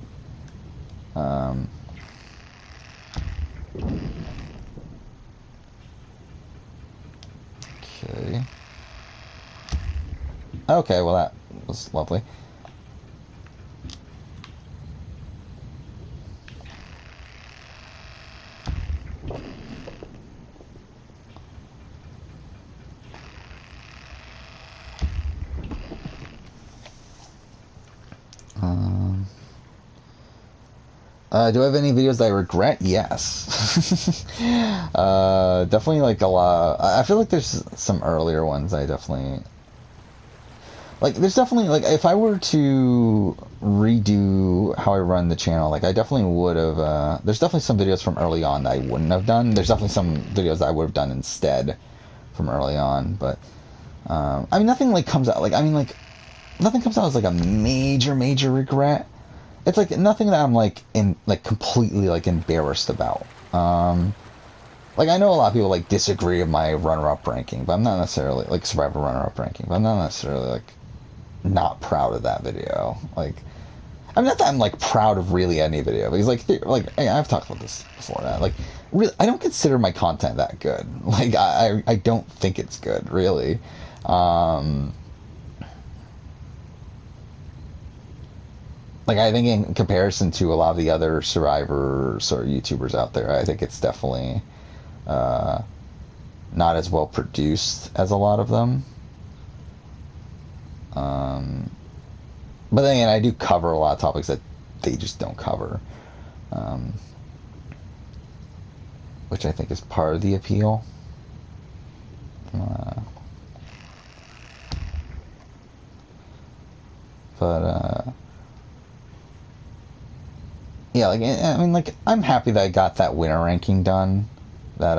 Okay. Okay, well, that was lovely. Do I have any videos that I regret? Yes. Definitely, like, a lot. I feel like there's some earlier ones I definitely... Like, there's definitely, like, if I were to redo how I run the channel, like, I definitely would have... there's definitely some videos from early on that I wouldn't have done. There's definitely some videos that I would have done instead from early on, but... I mean, nothing, like, comes out... Like, I mean, like, nothing comes out as, like, a major regret. It's, like, nothing that I'm, like, completely, like, embarrassed about. Like, I know a lot of people, like, disagree with my runner-up ranking, but I'm not necessarily, like, Survivor runner-up ranking, but I'm not necessarily, like, not proud of that video. Like, I'm not that I'm, like, proud of really any video, because, like, hey, I've talked about this before, that, like, really, I don't consider my content that good. Like, I don't think it's good, really. Like, I think in comparison to a lot of the other Survivors or YouTubers out there, I think it's definitely not as well produced as a lot of them. But then again, I do cover a lot of topics that they just don't cover. Which I think is part of the appeal. Yeah, like, I mean, like, I'm happy that I got that winner ranking done. That,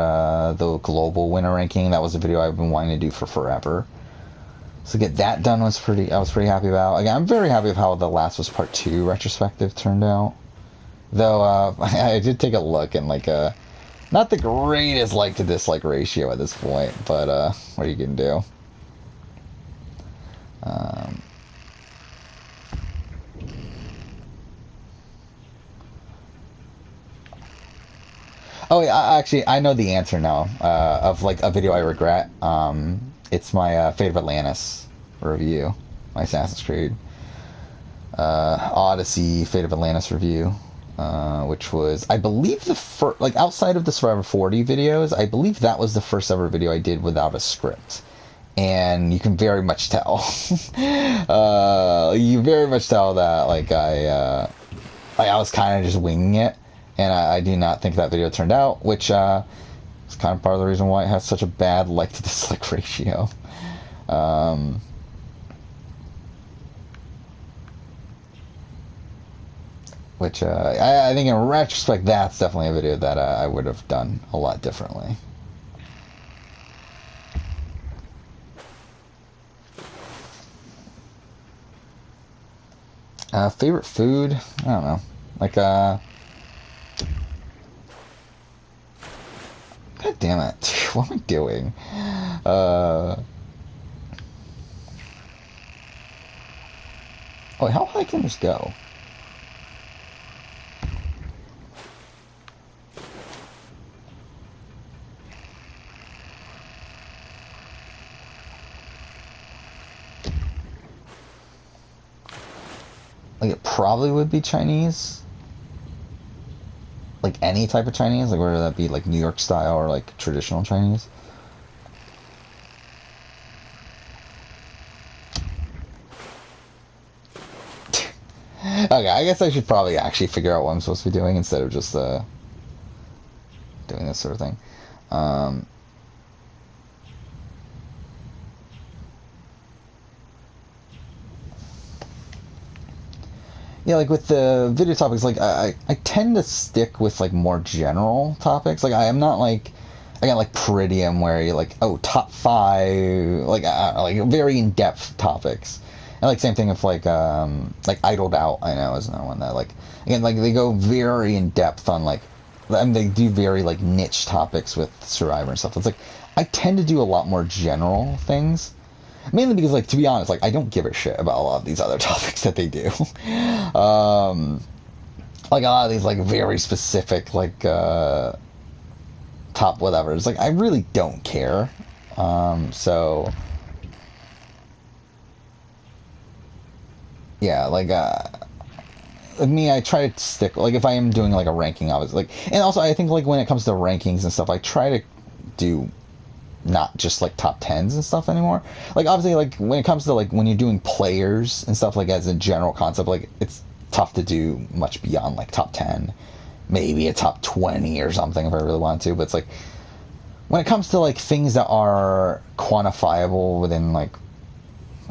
the global winner ranking, that was a video I've been wanting to do for forever. So get that done I was pretty happy about. Again, I'm very happy with how the Last of Us Part 2 retrospective turned out. Though, I did take a look and, like, Not the greatest like to dislike ratio at this point, but what are you gonna do? Um, oh yeah, actually, I know the answer now. Of like a video I regret. It's my Fate of Atlantis review, my Assassin's Creed Odyssey Fate of Atlantis review. Which was, I believe, the first, like, outside of the Survivor 40 videos, I believe that was the first ever video I did without a script. And you can very much tell. You very much tell that, like, I was kind of just winging it. And I do not think that video turned out, which is kind of part of the reason why it has such a bad like to dislike ratio. Um, Which I think in retrospect, that's definitely a video that I would have done a lot differently. Favorite food? I don't know. Like, God damn it. What am I doing? Oh, how high can this go? Like, it probably would be Chinese. Like, any type of Chinese. Like, whether that be, like, New York style or, like, traditional Chinese. Okay, I guess I should probably actually figure out what I'm supposed to be doing instead of just, doing this sort of thing. Yeah, like with the video topics, like I tend to stick with like more general topics. Like I am not like I got like Peridium where you're like, oh, top five, like very in depth topics. And like same thing with like Idled Out. I know is another one that like again like they go very in depth on like I mean, they do very like niche topics with Survivor and stuff. It's like I tend to do a lot more general things. Mainly because, like, to be honest, like, I don't give a shit about a lot of these other topics that they do. Like, a lot of these, like, very specific, like, top whatever. It's like, I really don't care. So, yeah, like, with me, I try to stick, like, if I am doing, like, a ranking, obviously, like, and also, I think, like, when it comes to rankings and stuff, I try to do not just like top tens and stuff anymore. Like obviously, like when it comes to like when you're doing players and stuff, like as a general concept, like it's tough to do much beyond like top 10, maybe a top 20 or something if I really want to. But it's like when it comes to like things that are quantifiable within like,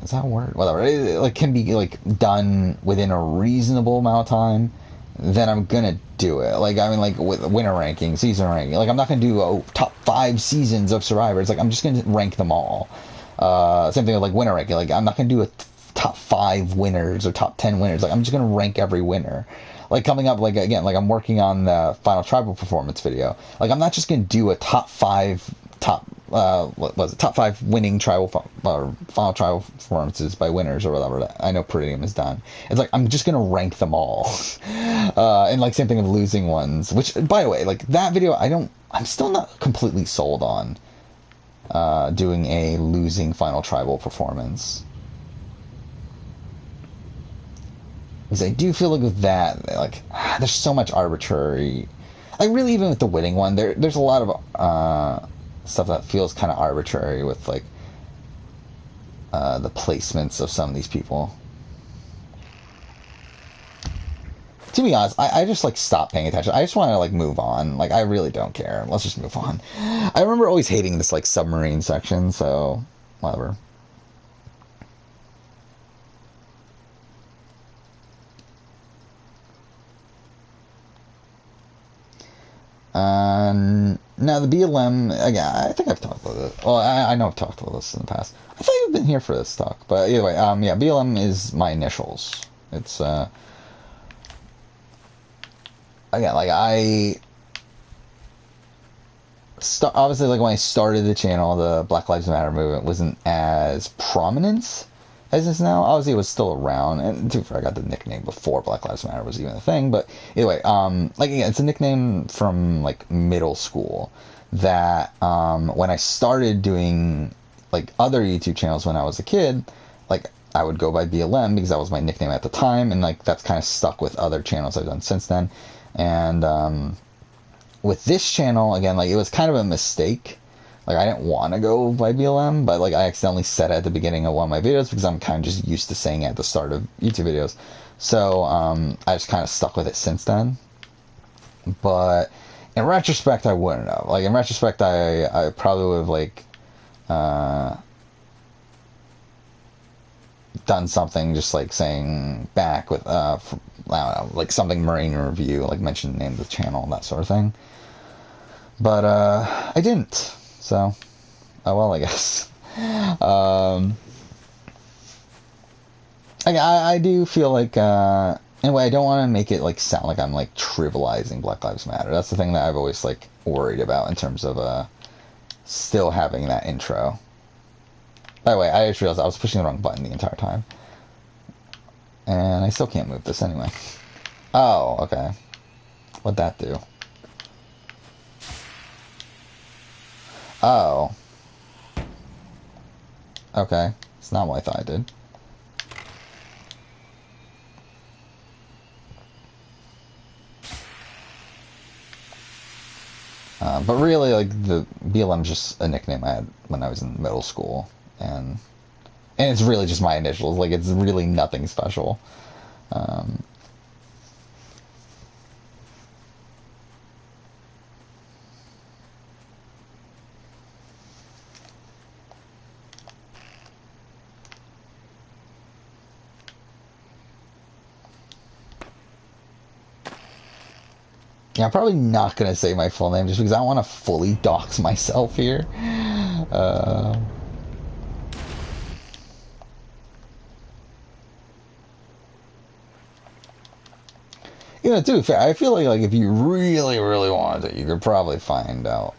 is that a word? Whatever. It, like can be like done within a reasonable amount of time, then I'm gonna do it. Like I mean, like with winter ranking, season ranking. Like I'm not gonna do top 5 seasons of Survivor. It's like I'm just gonna rank them all. Same thing with like winter ranking. Like I'm not gonna do a top 5 winners or top 10 winners. Like I'm just gonna rank every winner. Like coming up, like again, like I'm working on the final tribal performance video. Like I'm not just gonna do a top 5 what was it, top 5 winning tribal or final tribal performances by winners or whatever that I know Peridium has done. It's like I'm just gonna rank them all. And like same thing with losing ones, which by the way, like that video I'm still not completely sold on doing a losing final tribal performance, because I do feel like with that, like there's so much arbitrary, like really even with the winning one, there's a lot of stuff that feels kind of arbitrary with like the placements of some of these people. To be honest, I just like stop paying attention. I just want to like move on. Like I really don't care. Let's just move on. I remember always hating this like submarine section, so whatever. Now the BLM again. I think I've talked about this. Well, I know I've talked about this in the past. I thought you've been here for this talk, but either way, yeah, BLM is my initials. It's again like obviously, like when I started the channel, the Black Lives Matter movement wasn't as prominent as it is now. Obviously, it was still around, and to be fair, I got the nickname before Black Lives Matter was even a thing. But anyway, like again, it's a nickname from like middle school that when I started doing like other YouTube channels when I was a kid, like I would go by BLM because that was my nickname at the time, and like that's kind of stuck with other channels I've done since then. And with this channel, again, like it was kind of a mistake. Like I didn't want to go by BLM, but like I accidentally said it at the beginning of one of my videos because I'm kind of just used to saying it at the start of YouTube videos. So I just kind of stuck with it since then. But in retrospect, I wouldn't have. Like in retrospect, I probably would have like done something just like saying back with I don't know, like something Marine Review, like mention the name of the channel, that sort of thing. But I didn't. So, oh well, I guess. I do feel like anyway, I don't want to make it like sound like I'm like trivializing Black Lives Matter. That's the thing that I've always like worried about in terms of still having that intro. By the way, I just realized I was pushing the wrong button the entire time. And I still can't move this anyway. Oh, okay. What'd that do? Oh. Okay. It's not what I thought I did. But really, like, the BLM's just a nickname I had when I was in middle school. And it's really just my initials. Like, it's really nothing special. Yeah, I'm probably not going to say my full name just because I don't want to fully dox myself here. You know, to be fair, I feel like if you really, really wanted it, you could probably find out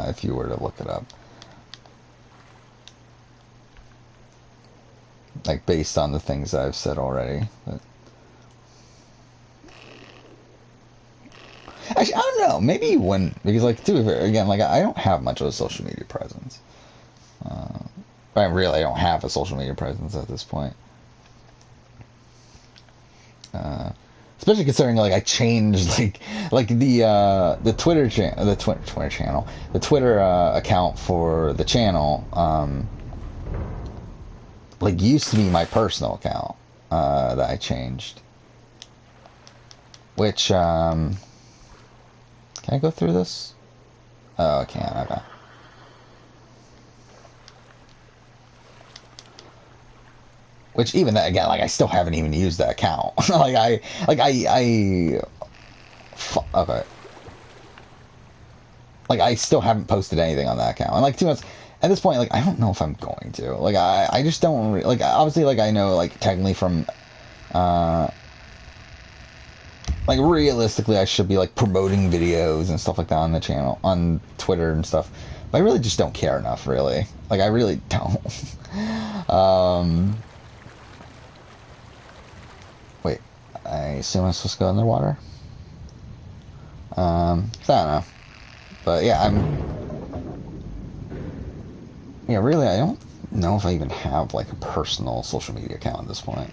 if you were to look it up. Like, based on the things I've said already. But actually, I don't know. Maybe you wouldn't. Because, like, to be fair, again, like, I don't have much of a social media presence. I really don't have a social media presence at this point. Especially considering like I changed like the Twitter Twitter channel, the Twitter account for the channel like used to be my personal account that I changed. Which can I go through this? Oh, I can't. Okay. Which even that again, like I still haven't even used that account. Okay. Like I still haven't posted anything on that account. And like 2 months at this point, like I don't know if I'm going to. Like I just don't like obviously like I know like technically from like realistically I should be like promoting videos and stuff like that on the channel on Twitter and stuff. But I really just don't care enough really. Like I really don't. Wait, I assume I'm supposed to go in the water? So I don't know. But yeah, yeah, really, I don't know if I even have like a personal social media account at this point.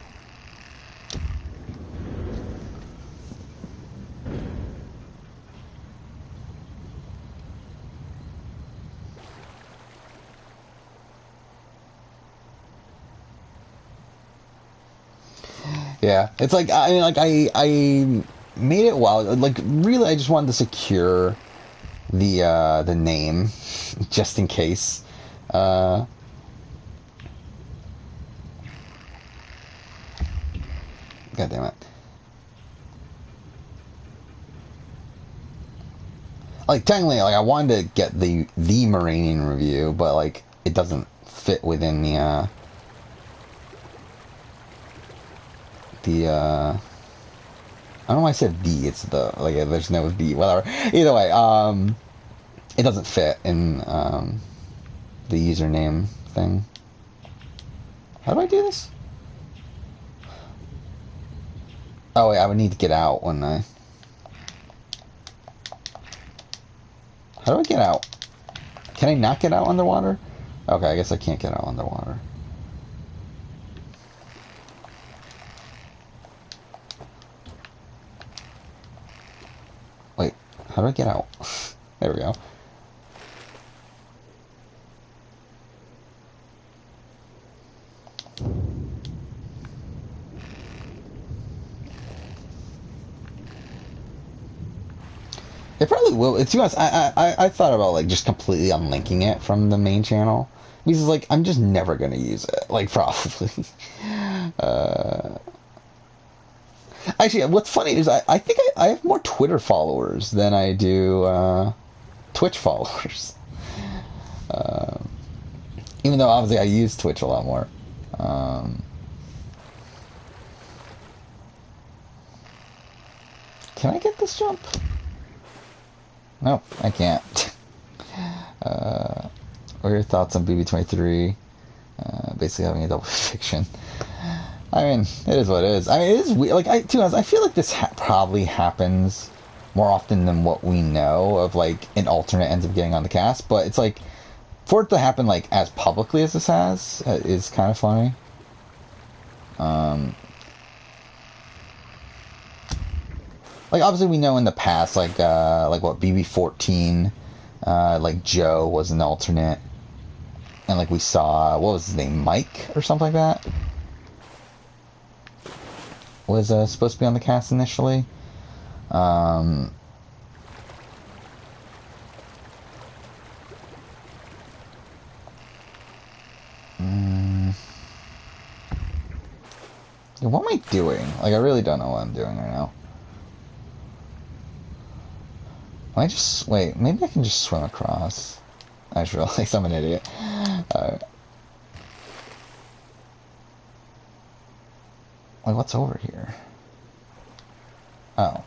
Yeah, it's like I mean, like I made it while like really I just wanted to secure the name just in case. God damn it! Like technically, like I wanted to get the Marine review, but like it doesn't fit within the I don't know why I said the. It's the like there's no the. Whatever. Either way, it doesn't fit in the username thing. How do I do this? Oh wait, I would need to get out, wouldn't I? How do I get out? Can I not get out underwater? Okay, I guess I can't get out underwater. Wait, how do I get out? There we go. It probably will. To be honest, I thought about like just completely unlinking it from the main channel because like I'm just never gonna use it. Like probably. uh, Actually, what's funny is I think I have more Twitter followers than I do Twitch followers. Uh, Even though obviously I use Twitch a lot more. Um, can I get this jump? No, I can't. What are your thoughts on BB23? Basically having a double fiction. I mean, it is what it is. I mean, it is weird. Like, to be honest, I feel like this probably happens more often than what we know of, like, an alternate ends up getting on the cast. But it's like, for it to happen, like, as publicly as this has, is kind of funny. Like, obviously we know in the past, like what, BB14, like, Joe was an alternate. And, like, we saw, what was his name, Mike or something like that? Was supposed to be on the cast initially. Mm, yeah, what am I doing? Like, I really don't know what I'm doing right now. Can I just... Wait, maybe I can just swim across. I just realized I'm an idiot. Like, what's over here? Oh.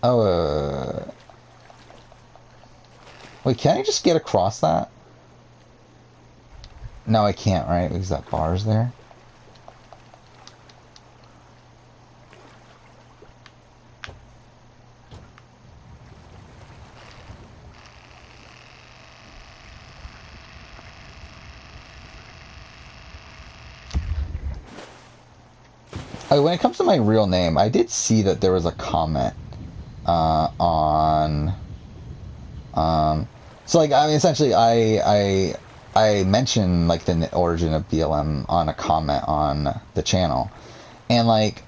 Oh, wait, can I just get across that? No, I can't, right? Because that bar's there. Oh, when it comes to my real name, I did see that there was a comment on... so, like, I mean, essentially, I mentioned, like, the origin of BLM on a comment on the channel. And, like,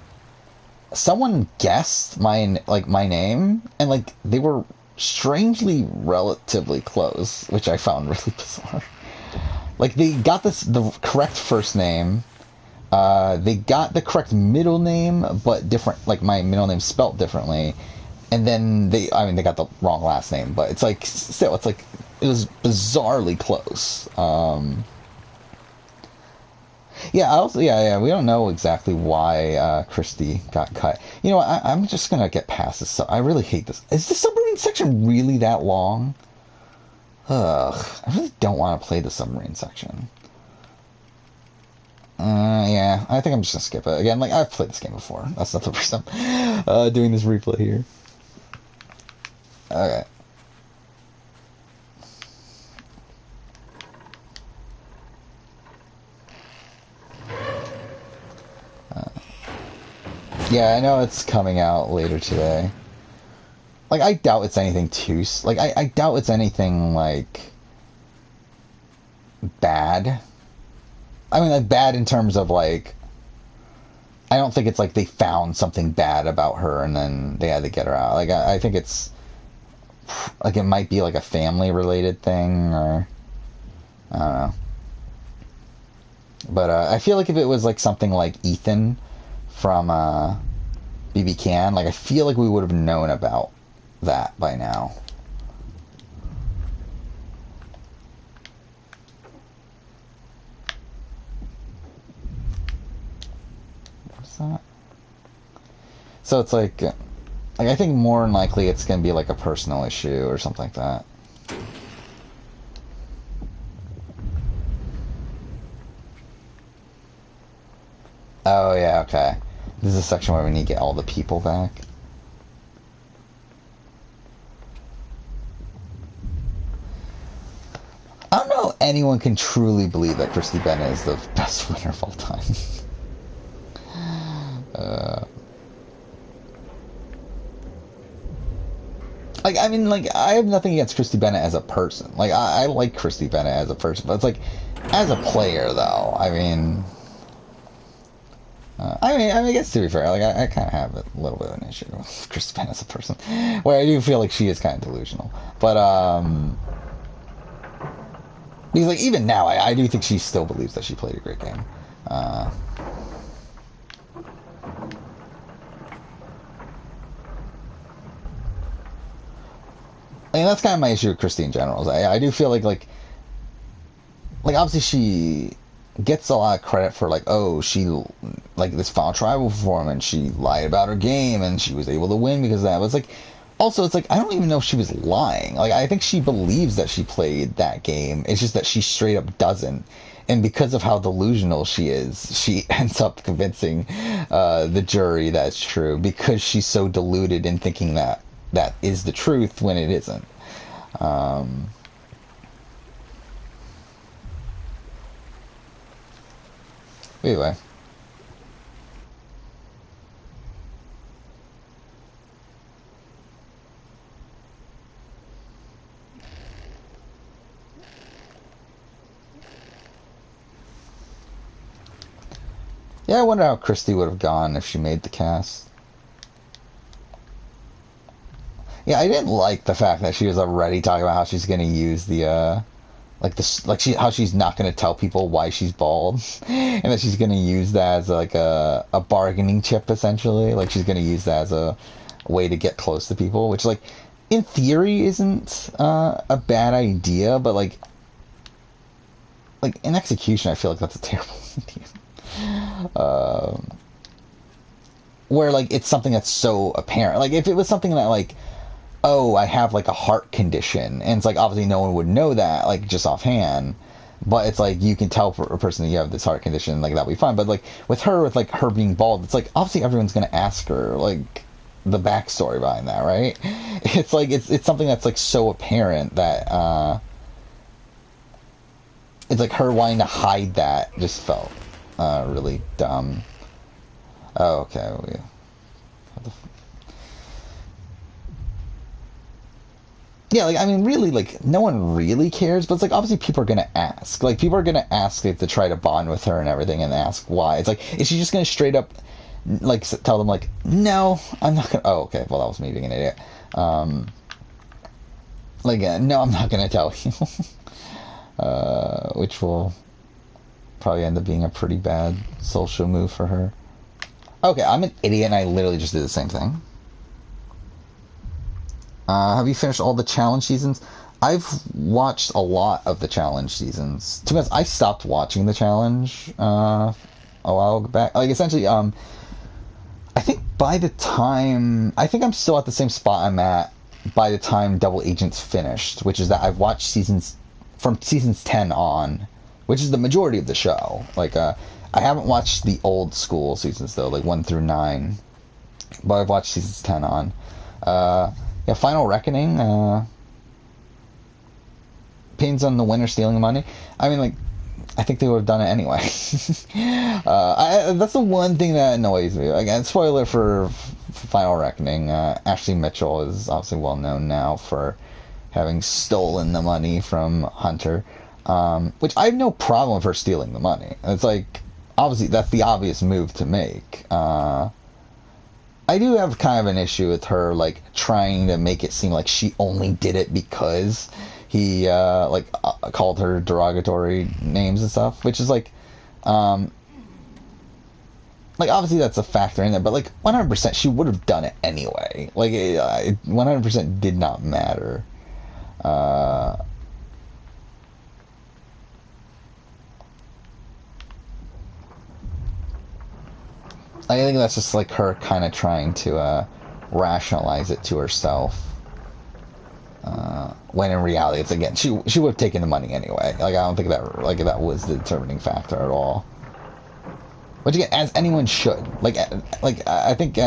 someone guessed my name, and, like, they were strangely relatively close, which I found really bizarre. Like, they got the correct first name, they got the correct middle name, but different, like, my middle name spelt differently. And then they got the wrong last name, but it's like, still, it's like, it was bizarrely close. Yeah, we don't know exactly why Christy got cut. You know what, I'm just gonna get past this. I really hate this. Is the submarine section really that long? Ugh, I really don't want to play the submarine section. Yeah, I think I'm just gonna skip it. Again, like, I've played this game before. That's not the first time doing this replay here. Okay. Yeah, I know it's coming out later today. Like, I doubt it's anything too... Like, I doubt it's anything, like, bad. I mean, like, bad in terms of, like... I don't think it's like they found something bad about her and then they had to get her out. Like, I think it's... Like, it might be, like, a family-related thing, or... I don't know. But, I feel like if it was, like, something like Ethan from, BB Can, like, I feel like we would have known about that by now. What's that? So it's like I think more than likely it's gonna be like a personal issue or something like that. Oh yeah, okay. This is a section where we need to get all the people back. I don't know if anyone can truly believe that Christy Bennett is the best winner of all time. Like, I mean, like, I have nothing against Christy Bennett as a person. Like, I like Christy Bennett as a person, but it's like, as a player, though, I guess to be fair, like, I kind of have a little bit of an issue with Christy Bennett as a person, where I do feel like she is kind of delusional. But, because, like, even now, I do think she still believes that she played a great game. I mean, that's kind of my issue with Christy in general. Is I do feel like obviously she gets a lot of credit for like, oh, she like this final tribal performance, she lied about her game and she was able to win because of that. But it's like, also it's like I don't even know if she was lying. Like I think she believes that she played that game. It's just that she straight up doesn't. And because of how delusional she is, she ends up convincing the jury that it's true because she's so deluded in thinking that that is the truth when it isn't. Anyway. Yeah, I wonder how Christy would have gone if she made the cast. Yeah, I didn't like the fact that she was already talking about how she's going to use the like this, like how she's not going to tell people why she's bald, and that she's going to use that as like a bargaining chip essentially. Like she's going to use that as a way to get close to people, which like in theory isn't a bad idea, but like in execution, I feel like that's a terrible idea. Where like it's something that's so apparent. Like if it was something that like, oh, I have like a heart condition, and it's like obviously no one would know that like just offhand, but it's like you can tell for a person that you have this heart condition, like that'll be fine. But like with her being bald, it's like obviously everyone's gonna ask her like the backstory behind that, right? It's like it's something that's like so apparent that it's like her wanting to hide that just felt really dumb. Oh, okay. Yeah, like I mean, really, like no one really cares, but it's like obviously people are gonna ask. Like people are gonna ask if to try to bond with her and everything, and ask why. It's like is she just gonna straight up like tell them like no, I'm not gonna. Oh, okay. Well, that was me being an idiot. No, I'm not gonna tell you. Which will probably end up being a pretty bad social move for her. Okay, I'm an idiot, and I literally just did the same thing. Have you finished all the challenge seasons? I've watched a lot of the challenge seasons. To be honest, I stopped watching the challenge a while back. Like essentially, I think I think I'm still at the same spot I'm at by the time Double Agent's finished, which is that I've watched seasons 10 on, which is the majority of the show. Like, I haven't watched the old school seasons though, like 1 through 9, but I've watched seasons 10 on. Yeah, Final Reckoning, pins on the winner stealing the money. I mean, like, I think they would have done it anyway. That's the one thing that annoys me. Again, spoiler for Final Reckoning. Ashley Mitchell is obviously well known now for having stolen the money from Hunter, which I have no problem with her stealing the money. It's like, obviously, that's the obvious move to make. I do have kind of an issue with her, like, trying to make it seem like she only did it because he, called her derogatory names and stuff, which is, like, obviously that's a factor in there, but, like, 100% she would have done it anyway. Like, it 100% did not matter. I think that's just like her kind of trying to rationalize it to herself. When in reality, it's again she would have taken the money anyway. Like I don't think that was the determining factor at all. Which again, as anyone should. Like I think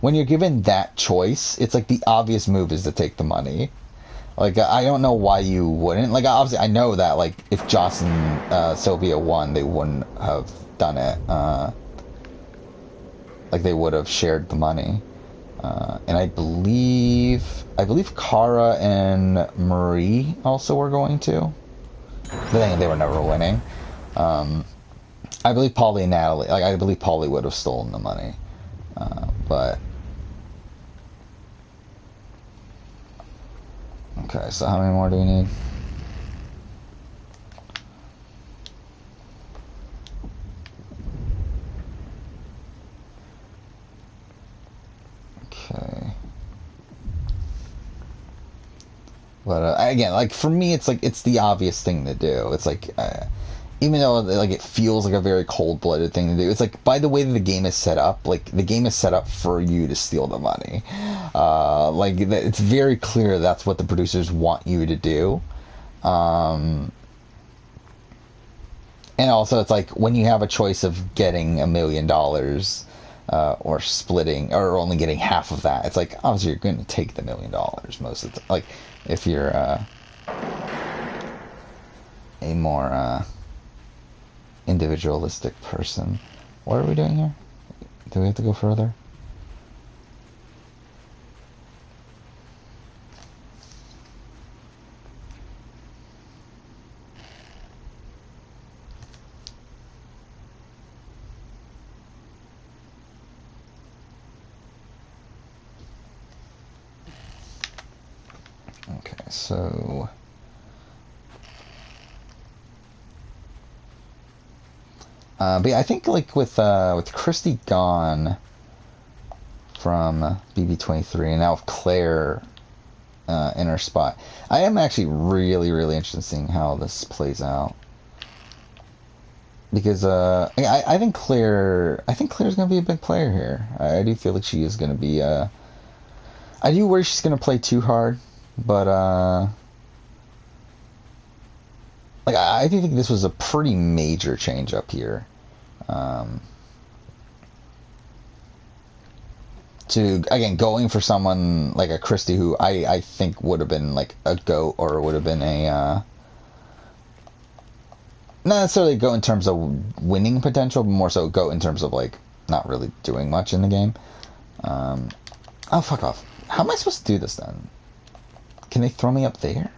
when you're given that choice, it's like the obvious move is to take the money. Like I don't know why you wouldn't. Like obviously, I know that like if Joss and Sylvia won, they wouldn't have done it. Like they would have shared the money. And I believe Kara and Marie also were going to. They were never winning. I believe Polly and Natalie. Like I believe Polly would have stolen the money, but okay. So how many more do we need? Okay. But again, like for me, it's like it's the obvious thing to do. It's like even though like it feels like a very cold-blooded thing to do, it's like by the way that the game is set up, like the game is set up for you to steal the money. Like it's very clear that's what the producers want you to do. And also, it's like when you have a choice of getting $1 million. Or splitting, or only getting half of that. It's like obviously you're going to take the $1 million most of the like if you're a more individualistic person. What are we doing here? Do we have to go further? Okay, so but yeah, I think like with Christy gone from BB23 and now with Claire in her spot, I am actually really interested in seeing how this plays out. Because I think Claire's gonna be a big player here. I do feel like she is gonna be I do worry she's gonna play too hard, but like I do think this was a pretty major change up here. To again going for someone like a Christie who I think would have been like a GOAT or would have been a not necessarily GOAT in terms of winning potential, but more so GOAT in terms of like not really doing much in the game. Oh fuck off! How am I supposed to do this then? Can they throw me up there?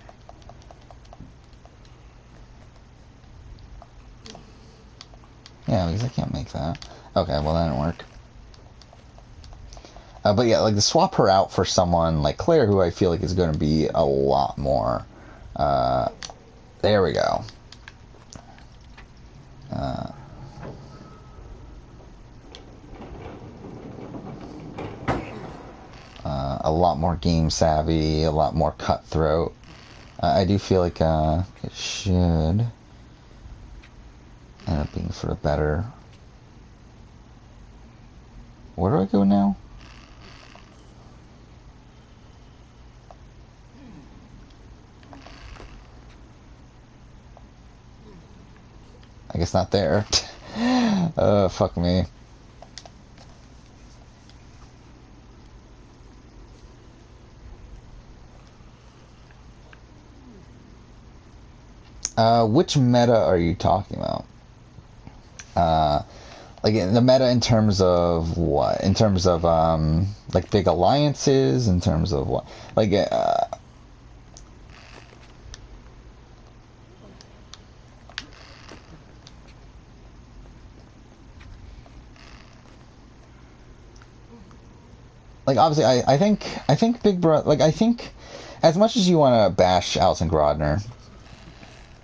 Yeah, because I can't make that. Okay, well that didn't work. But yeah, like to swap her out for someone like Claire, who I feel like is going to be a lot more. There we go. A lot more game savvy, a lot more cutthroat. I do feel like it should end up being for the better. Where do I go now? I guess not there. Fuck me. Which meta are you talking about? Like the meta in terms of what? In terms of like big alliances? In terms of what? Like like obviously I think Big Brother, like I think as much as you want to bash Alison Grodner,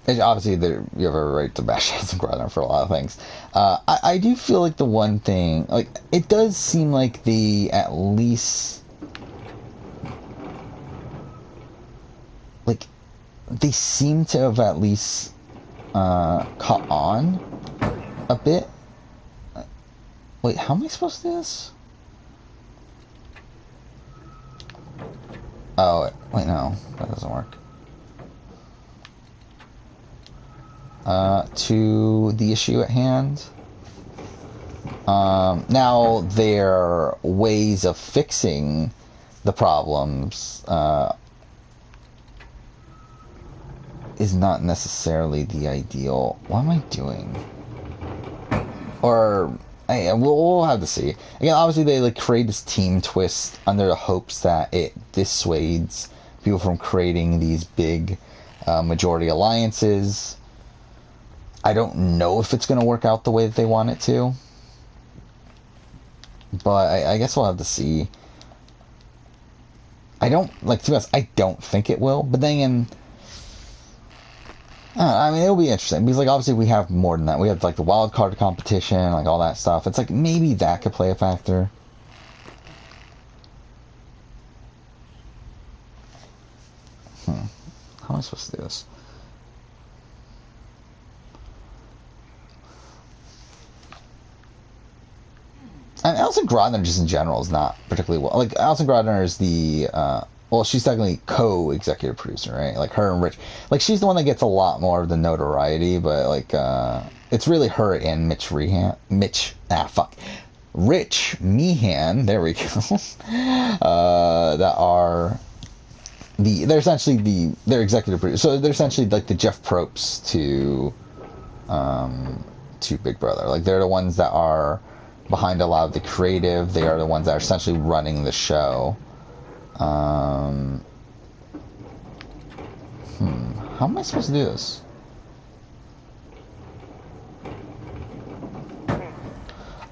obviously you have a right to bash Alison Grodner for a lot of things. I do feel like the one thing, like it does seem like the at least like they seem to have at least caught on a bit. Wait, how am I supposed to do this? Oh, wait, no. That doesn't work. To the issue at hand. Now, their ways of fixing the problems is not necessarily the ideal. What am I doing? Or we'll have to see. Again, obviously they like create this team twist under the hopes that it dissuades people from creating these big majority alliances. I don't know if it's going to work out the way that they want it to, but I guess we'll have to see. I don't like, to be honest, I don't think it will, but then again, I mean, it'll be interesting because, like, obviously we have more than that. We have like the wild card competition, like all that stuff. It's like maybe that could play a factor. How am I supposed to do this? And Alison Grodner, just in general, is not particularly well. Like, Alison Grodner is the well, she's technically co-executive producer, right? Like her and Rich, like she's the one that gets a lot more of the notoriety, but like it's really her and Rich Meehan, there we go, that are they're essentially they're executive producers, so they're essentially like the Jeff Probst to Big Brother. Like they're the ones that are behind a lot of the creative. They are the ones that are essentially running the show. How am I supposed to do this?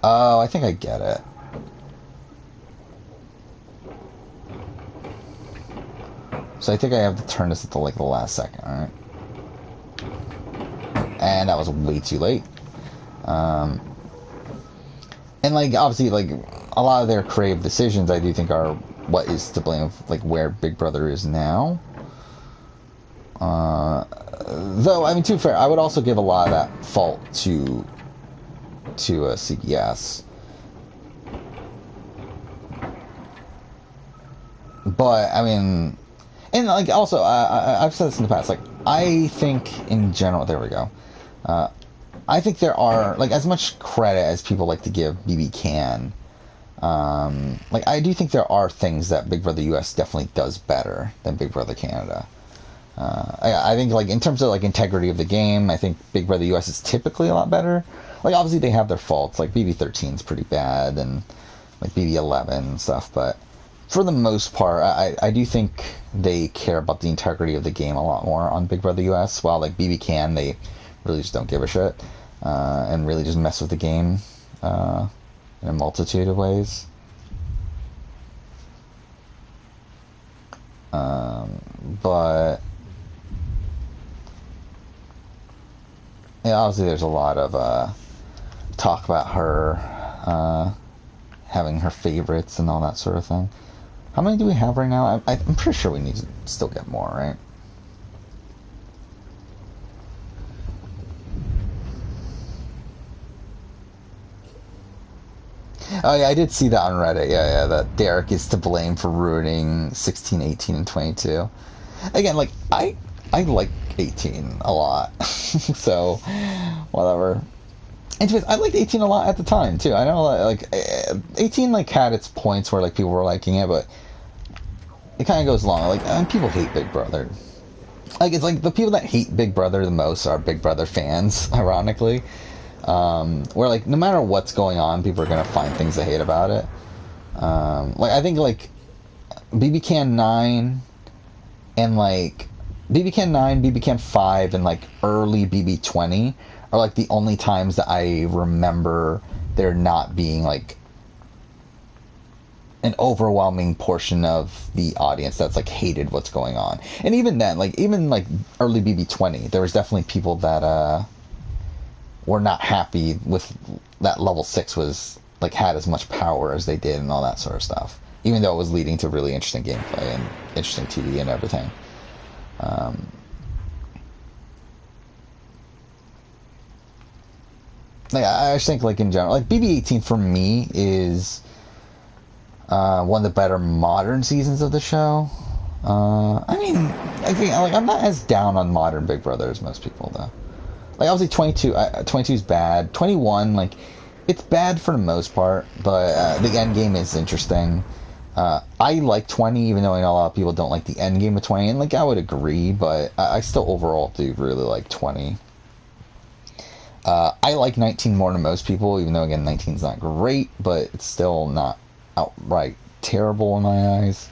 Oh, I think I get it. So I think I have to turn this at the last second, alright? And that was way too late. And like obviously like a lot of their creative decisions I do think are what is to blame of like where Big Brother is now. Though I mean, to be fair, I would also give a lot of that fault to CBS. But I mean, and like also I've said this in the past. Like I think in general, there we go. I think there are like as much credit as people like to give BB Can. Like I do think there are things that Big Brother US definitely does better than Big Brother Canada. I think like in terms of like integrity of the game, I think Big Brother US is typically a lot better. Like obviously they have their faults, like BB13 is pretty bad and like BB11 and stuff, but for the most part, I do think they care about the integrity of the game a lot more on Big Brother US, while like BB Can, they really just don't give a shit, and really just mess with the game in a multitude of ways. But yeah, obviously there's a lot of talk about her having her favorites and all that sort of thing. How many do we have right now? I'm pretty sure we need to still get more, right? Oh yeah, I did see that on Reddit. Yeah, that Derek is to blame for ruining 16, 18, and 22. Again, like I like 18 a lot, so whatever. And I liked 18 a lot at the time too. I know like 18 like had its points where like people were liking it, but it kind of goes along. Like people hate Big Brother. Like it's like the people that hate Big Brother the most are Big Brother fans, ironically. Where like no matter what's going on, people are gonna find things to hate about it. Like I think like BB Can 9 and like BB Can 9, BB Can 5, and like early BB 20 are like the only times that I remember there not being like an overwhelming portion of the audience that's like hated what's going on. And even then, like even like early BB 20, there was definitely people that were not happy with that level 6 was like had as much power as they did and all that sort of stuff, even though it was leading to really interesting gameplay and interesting TV and everything. like I just think like in general, like BB-18 for me is one of the better modern seasons of the show. I mean, I think like I'm not as down on modern Big Brother as most people though. Like obviously 22 is bad. 21 like it's bad for the most part, but the end game is interesting. I like 20, even though I know a lot of people don't like the end game of 20, and like I would agree, but I still overall do really like 20. I like 19 more than most people, even though again 19 is not great, but it's still not outright terrible in my eyes.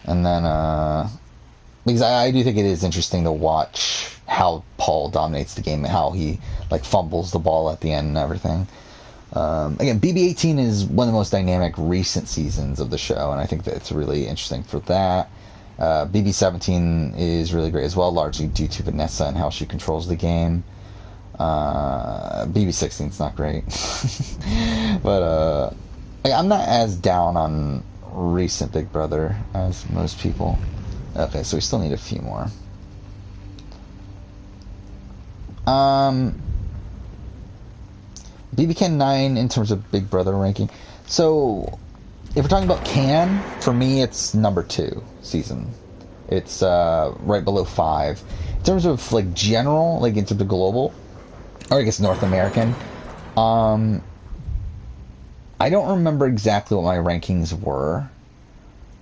And then because I do think it is interesting to watch how Paul dominates the game and how he like fumbles the ball at the end and everything. Again, BB-18 is one of the most dynamic recent seasons of the show, and I think that it's really interesting for that. BB-17 is really great as well, largely due to Vanessa and how she controls the game. BB-16 is not great. But I'm not as down on recent Big Brother as most people. Okay, so we still need a few more. BB Can 9 in terms of Big Brother ranking. So, if we're talking about Can, for me it's number 2 season. It's right below 5. In terms of like general, like in terms of global, or I guess North American, I don't remember exactly what my rankings were,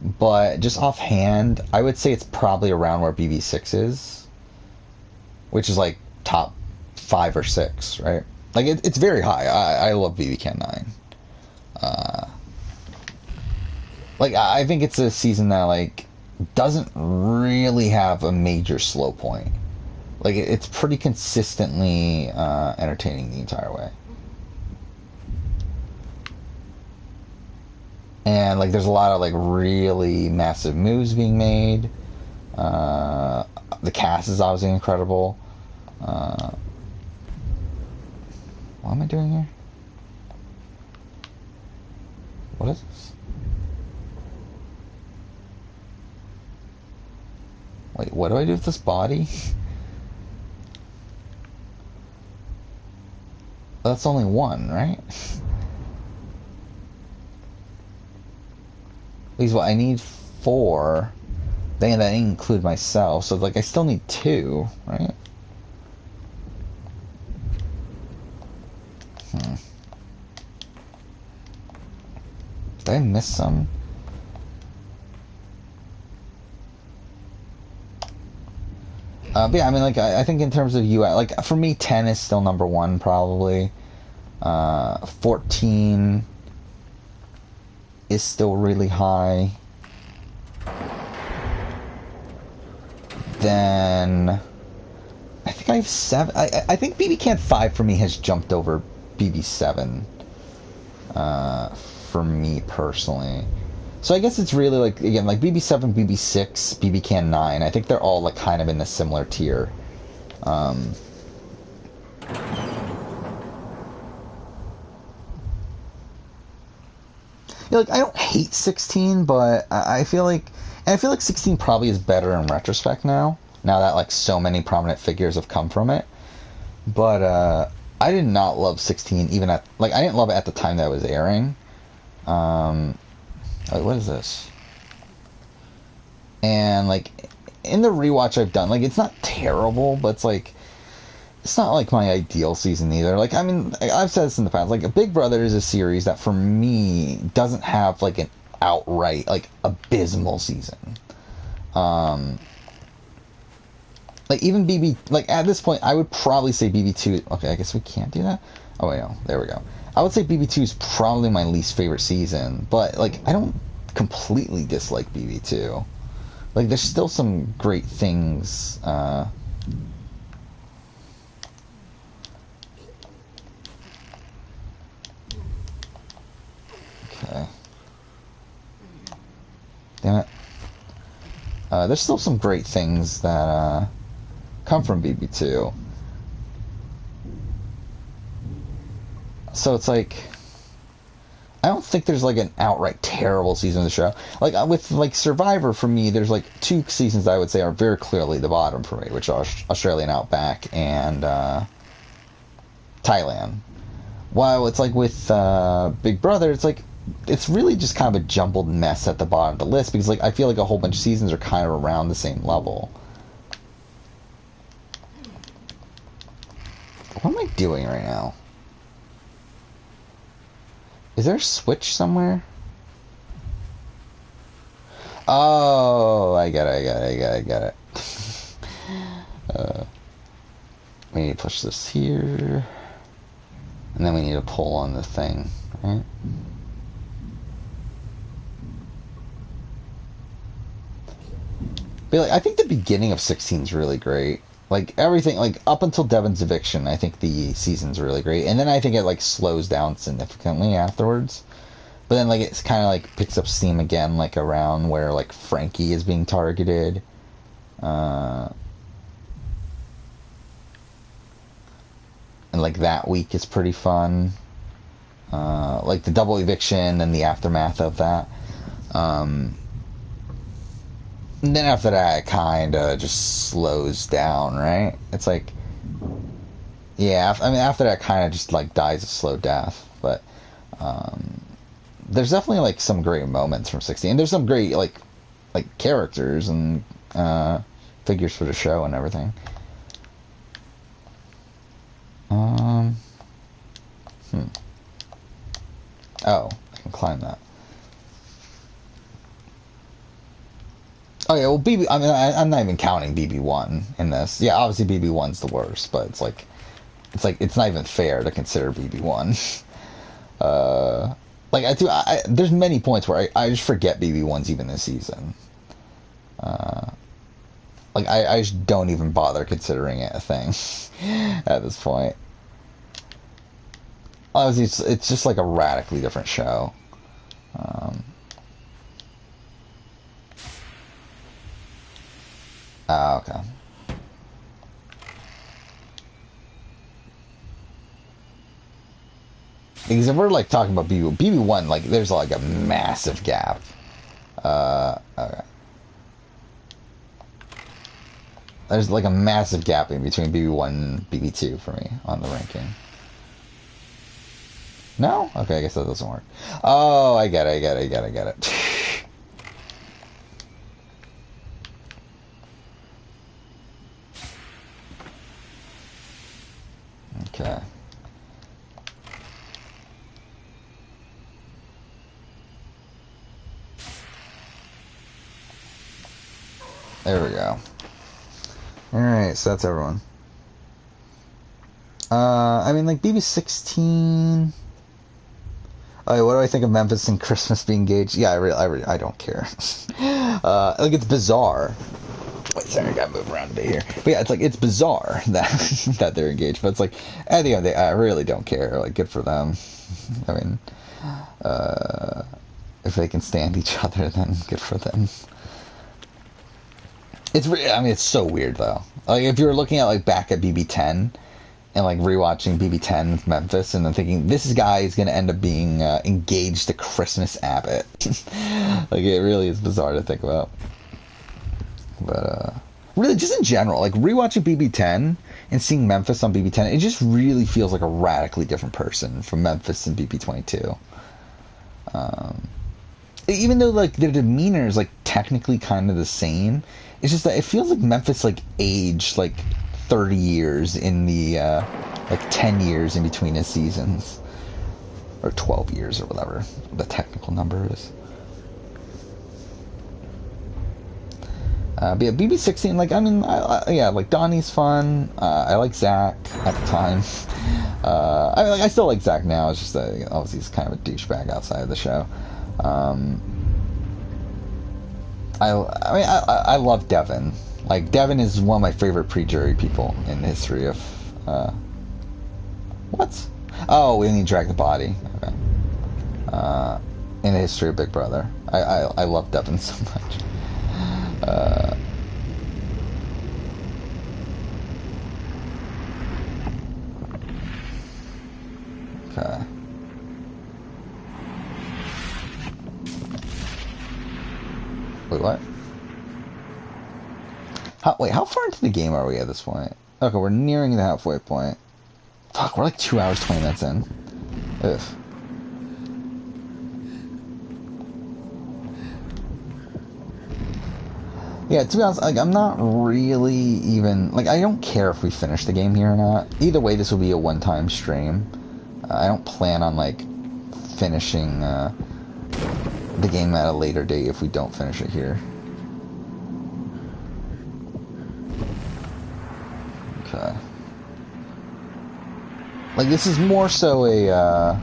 but just offhand, I would say it's probably around where BB6 is, which is like top 5 or 6, right? Like it's very high. I love BB Can 9. Like I think it's a season that like doesn't really have a major slow point. Like it's pretty consistently entertaining the entire way. And like there's a lot of like really massive moves being made. The cast is obviously incredible. What am I doing here? What is this? Wait, what do I do with this body? That's only one, right? Please, what I need 4. Then that didn't include myself, so like I still need 2, right? Did I miss some? But yeah, I mean, like, I think in terms of US, like, for me, 10 is still number 1, probably. 14 is still really high. Then, I think I have 7. I think BB Can 5 for me has jumped over BB 7. For me personally. So I guess it's really like, again, like BB 7, BB 6, BB Can 9. I think they're all like kind of in a similar tier. Like I don't hate 16, but I feel like, and I feel like 16 probably is better in retrospect now. Now that like so many prominent figures have come from it. But I did not love 16 even at, like, I didn't love it at the time that it was airing. What is this? And like in the rewatch I've done, like it's not terrible, but it's not like my ideal season either. Like I mean, I've said this in the past. Like Big Brother is a series that for me doesn't have like an outright like abysmal season. Like even BB, like at this point, I would probably say BB2. Okay, I guess we can't do that. Oh wait, no, there we go. I would say BB2 is probably my least favorite season, but like I don't completely dislike BB2. Like there's still some great things. Okay. Damn it. There's still some great things that come from BB2. So it's like, I don't think there's like an outright terrible season of the show. Like with like Survivor, for me, there's like 2 seasons that I would say are very clearly the bottom for me, which are Australian Outback and Thailand. while it's like with Big Brother, it's like it's really just kind of a jumbled mess at the bottom of the list because like I feel like a whole bunch of seasons are kind of around the same level. What am I doing right now? Is there a switch somewhere? Oh, I got it. We need to push this here. And then we need to pull on the thing, right? But like, I think the beginning of 16 is really great. Like everything, like up until Devin's eviction, I think the season's really great. And then I think it like slows down significantly afterwards. But then like it's kind of like picks up steam again, like around where like Frankie is being targeted. And like that week is pretty fun. Like the double eviction and the aftermath of that. And then after that, it kind of just slows down, right? It's like, yeah, I mean, after that, kind of just like dies a slow death. But there's definitely like some great moments from 16. And there's some great like characters and figures for the show and everything. Oh, I can climb that. Oh yeah, well BB. I mean, I'm not even counting BB1 in this. Yeah, obviously BB1's the worst, but it's it's not even fair to consider BB1. Like there's many points where I just forget BB1's even this season. Like I just don't even bother considering it a thing at this point. Obviously, it's just like a radically different show. Okay. Because if we're like talking about BB1, like there's like a massive gap. Okay. There's like a massive gap in between BB1 and BB2 for me on the ranking. No? Okay, I guess that doesn't work. Oh, I get it. Okay. There we go. Alright, so that's everyone. I mean, like, BB16... Oh, what do I think of Memphis and Christmas being engaged? Yeah, I don't care. Like, it's bizarre. Wait, sorry, I gotta move around a bit here. But yeah, it's bizarre that that they're engaged. But it's like, at the end of the day, I really don't care. Like, good for them. I mean, if they can stand each other, then good for them. I mean, it's so weird, though. Like, if you were looking at, like, back at BB10... and like rewatching BB10 with Memphis, and then thinking this guy is going to end up being engaged to Christmas Abbott. Like it really is bizarre to think about. But really, just in general, like rewatching BB10 and seeing Memphis on BB10, it just really feels like a radically different person from Memphis and BB22. Even though like their demeanor is like technically kind of the same, it's just that it feels like Memphis like aged like 30 years in the like 10 years in between his seasons, or 12 years or whatever the technical number is. But yeah, BB16, like I mean, yeah, like Donnie's fun. I like Zach at the time. I still like Zach now. It's just that obviously he's kind of a douchebag outside of the show. I love Devin. Like, Devin is one of my favorite pre-jury people in the history of, what? Oh, we need to drag the body. Okay. In the history of Big Brother. I love Devin so much. Okay. Wait, what? Wait, how far into the game are we at this point? Okay, we're nearing the halfway point. Fuck, we're like 2 hours, 20 minutes in. Ugh. Yeah, to be honest, like, I'm not really even... Like, I don't care if we finish the game here or not. Either way, this will be a one-time stream. I don't plan on, like, finishing the game at a later date if we don't finish it here. Okay. Like, this is more so a,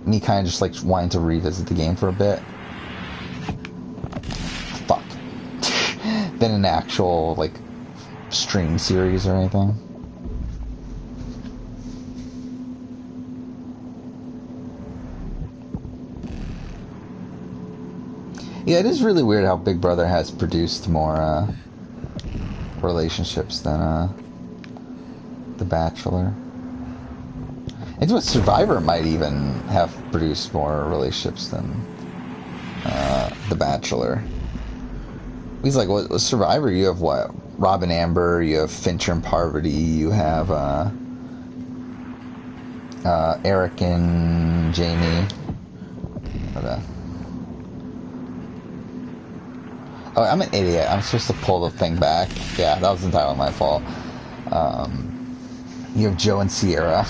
me kind of just, like, wanting to revisit the game for a bit. Fuck. Than an actual, like, stream series or anything. Yeah, it is really weird how Big Brother has produced more, relationships than, The Bachelor. It's what Survivor might even have produced more relationships than, The Bachelor. He's like, what Survivor? You have what? Rob and Amber. You have Fincher and Parvati. You have Eric and Jamie. Okay. Oh, I'm an idiot. I'm supposed to pull the thing back. Yeah, that was entirely my fault. You have Joe and Sierra.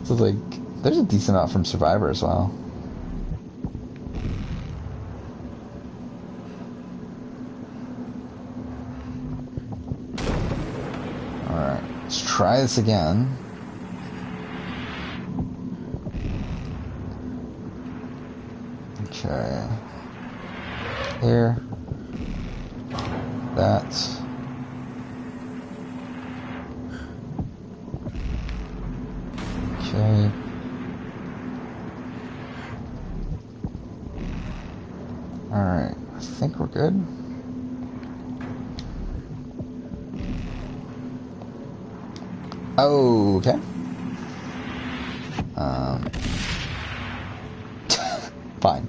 So like, there's a decent amount from Survivor as well. Alright, let's try this again. Okay. Here. That. Okay. Alright, I think we're good. Okay. Fine.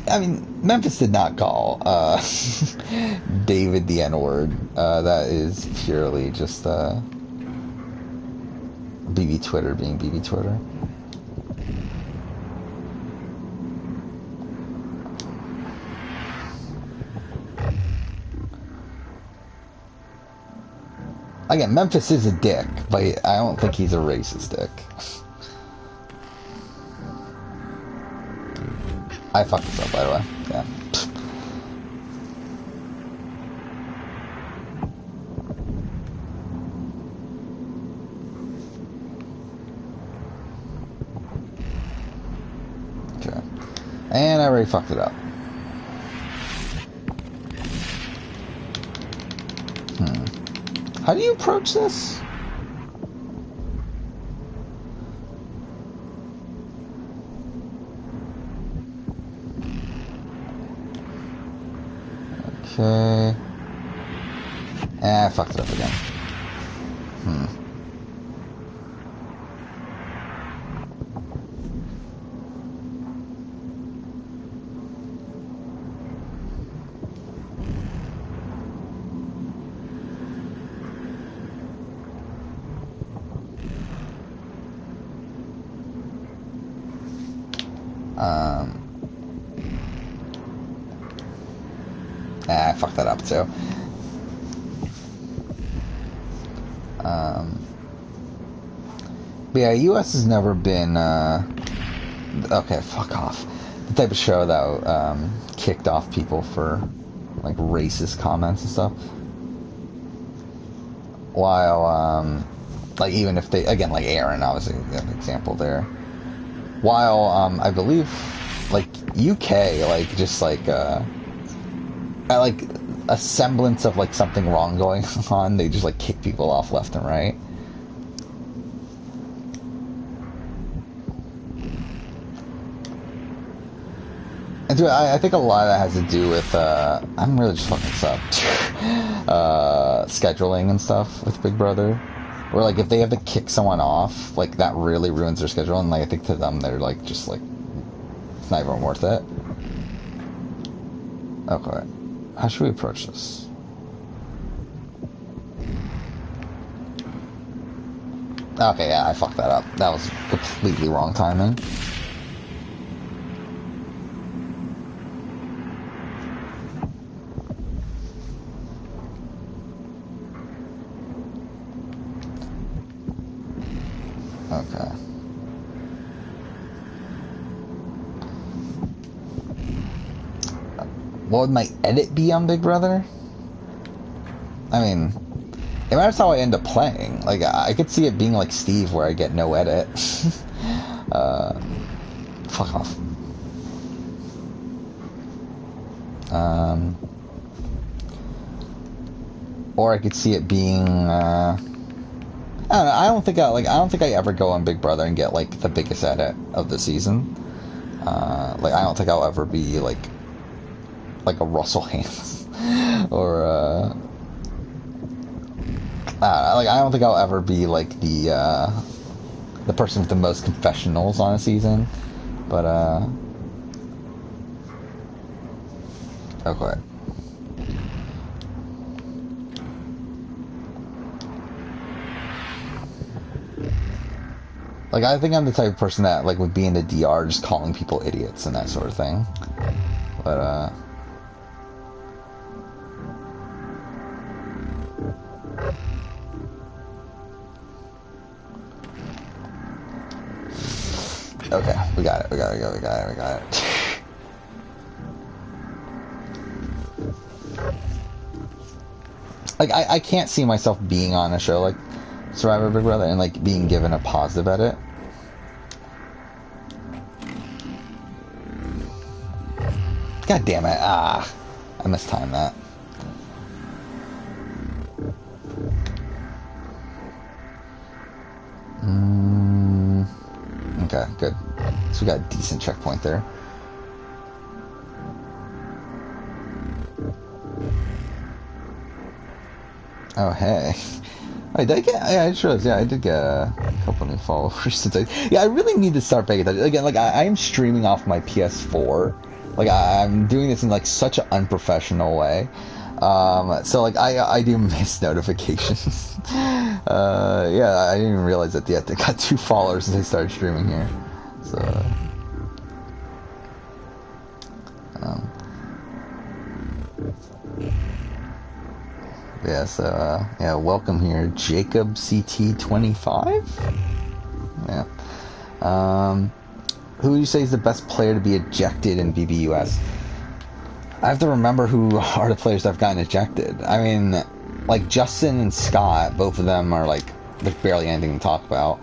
I mean, Memphis did not call David the N-word. That is purely just BB Twitter being BB Twitter. Again, Memphis is a dick, but I don't think he's a racist dick. I fucked this up, by the way. Yeah. Okay. And I already fucked it up. How do you approach this? Okay. I fucked it up again. I fucked that up too. But yeah, US has never been, okay, fuck off. The type of show that, kicked off people for, like, racist comments and stuff. While, like, even if they, again, like Aaron, obviously, an example there. While, I believe, like, UK, like, just, like, like, a semblance of, like, something wrong going on, they just, like, kick people off left and right. And dude, I think a lot of that has to do with, I'm really just fucking this up, scheduling and stuff with Big Brother. Where, like, if they have to kick someone off, like, that really ruins their schedule, and, like, I think to them, they're, like, just, like, it's not even worth it. Okay. How should we approach this? Okay, yeah, I fucked that up. That was completely wrong timing. Okay. What would my edit be on Big Brother? I mean, it matters how I end up playing. Like, I could see it being like Steve, where I get no edit. Fuck off. Or I could see it being. I don't know. I don't think I ever go on Big Brother and get like the biggest edit of the season. Like, I don't think I'll ever be like a Russell Haynes or like, I don't think I'll ever be like the person with the most confessionals on a season, but okay. Like, I think I'm the type of person that like would be in the DR just calling people idiots and that sort of thing, but okay, we got it. We got it. Like, I can't see myself being on a show like Survivor Big Brother and like being given a positive edit. God damn it. I mistimed that. Okay, good. So we got a decent checkpoint there. Oh, hey. Wait, did I get... Yeah, I just realized, yeah, I did get a couple new followers today. Yeah, I really need to start paying attention. Again, like, I am streaming off my PS4. Like, I'm doing this in, like, such an unprofessional way. So, like, I do miss notifications. Yeah, I didn't even realize that yet. They got 2 followers since I started streaming here. So... yeah, so, yeah, welcome here, Jacob CT25? Yeah. Who would you say is the best player to be ejected in BBUS? I have to remember who are the players that have gotten ejected. I mean, like, Justin and Scott, both of them are, like, there's barely anything to talk about.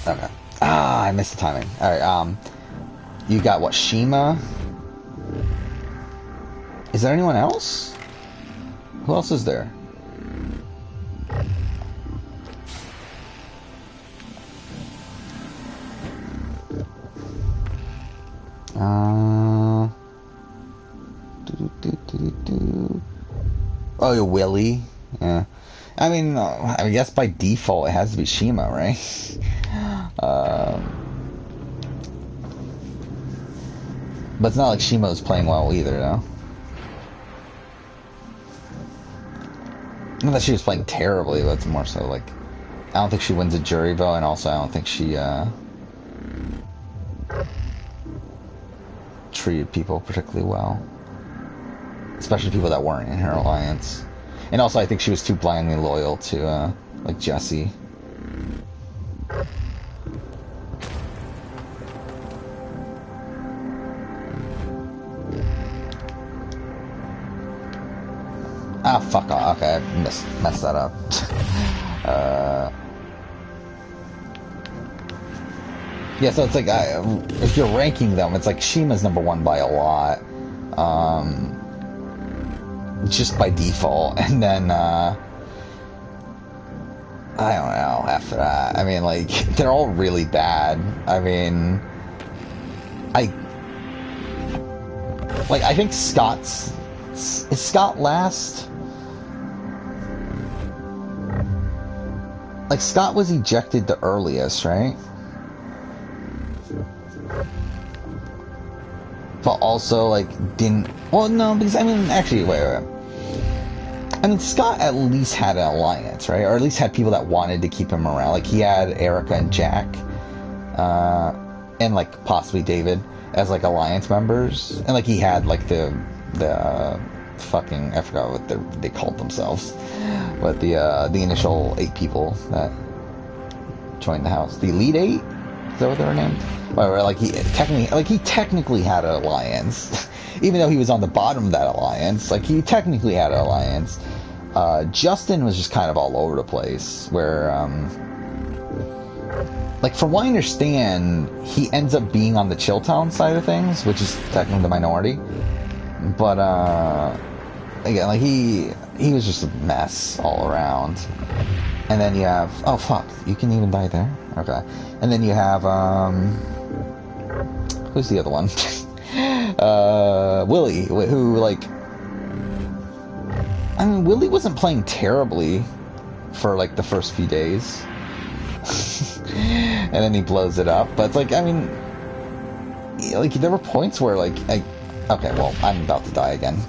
Okay. I missed the timing. Alright, you got, what, Shima? Is there anyone else? Who else is there? Oh, yeah, Willie. Yeah. I mean, I guess by default it has to be Shima, right? But it's not like Shima's playing well either, though. Not that she was playing terribly, but it's more so like, I don't think she wins a jury vote, and also I don't think she treated people particularly well, especially people that weren't in her alliance. And also, I think she was too blindly loyal to like Jesse. Ah, fuck off. Okay, I messed that up. Yeah, so it's like, if you're ranking them, it's like Shima's number 1 by a lot. Just by default. And then, I don't know, after that. I mean, like, they're all really bad. I mean, I think Scott's... Is Scott last? Like, Scott was ejected the earliest, right? but also like didn't. Well, no, because I mean, actually, wait. I mean, Scott at least had an alliance, right? Or at least had people that wanted to keep him around. Like he had Erica and Jack, and like possibly David as like alliance members, and like he had like the fucking, I forgot what they called themselves, but the initial 8 people that joined the house, the Elite 8, is that what they were named? Where like he technically had an alliance, even though he was on the bottom of that alliance. Like he technically had an alliance. Justin was just kind of all over the place, where like from what I understand, he ends up being on the Chilltown side of things, which is technically the minority. But again, like he was just a mess all around. And then you have, oh fuck, you can even die there. Okay. And then you have who's the other one? Willie, who like, I mean, Willie wasn't playing terribly for like the first few days. And then he blows it up. But like, I mean, like there were points where like okay, well, I'm about to die again.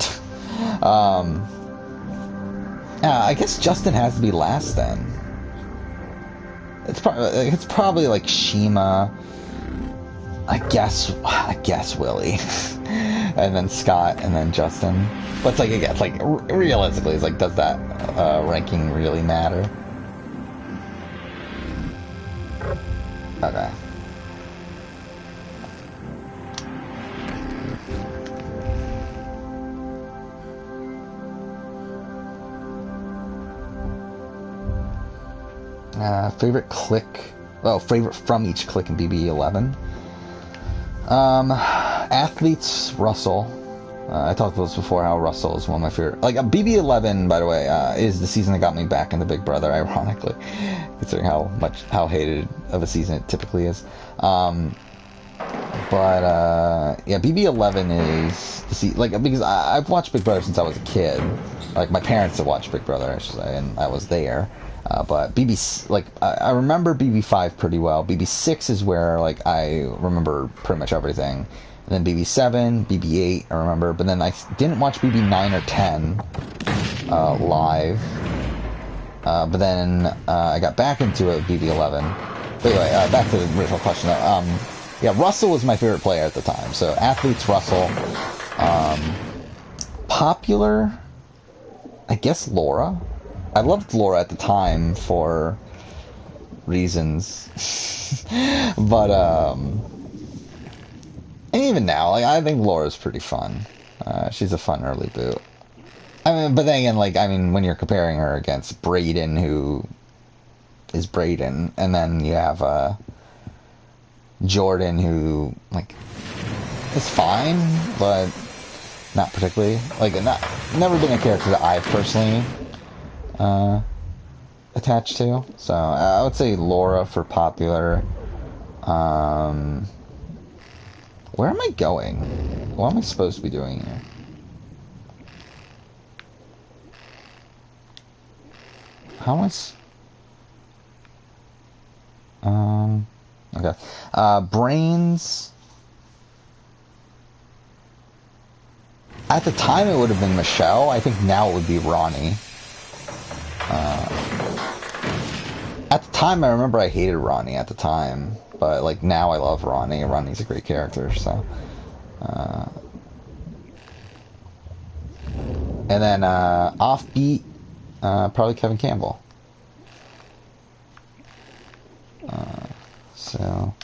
I guess Justin has to be last then. It's probably like Shima. I guess Willie, and then Scott, and then Justin. But it's like, again, it's like realistically, it's like, does that ranking really matter? Okay. Favorite click. Well, favorite from each click in BB11. Athletes, Russell. I talked about this before, how Russell is one of my favorite. Like, BB11, by the way, is the season that got me back into Big Brother, ironically, considering how hated of a season it typically is. Yeah, BB11 is because I've watched Big Brother since I was a kid. Like, my parents have watched Big Brother, I should say, and I was there. But I remember BB5 pretty well. BB6 is where, like, I remember pretty much everything. And then BB7, BB8, I remember. But then I didn't watch BB9 or 10 live. But then I got back into it with BB11. But anyway, back to the original question. Yeah, Russell was my favorite player at the time. So, athletes, Russell. Popular, I guess Laura. I loved Laura at the time for reasons. But, and even now, like, I think Laura's pretty fun. She's a fun early boot. I mean, but then again, like, I mean, when you're comparing her against Brayden, who is Brayden, and then you have, Jordan, who, like, is fine, but not particularly. Like, never been a character that I've personally attached to. So I would say Laura for popular. Where am I going? What am I supposed to be doing here? How am I? Okay. Brains. At the time, it would have been Michelle. I think now it would be Ronnie. At the time, I remember I hated Ronnie at the time, but like now I love Ronnie. Ronnie's a great character, so. And then offbeat, probably Kevin Campbell. So,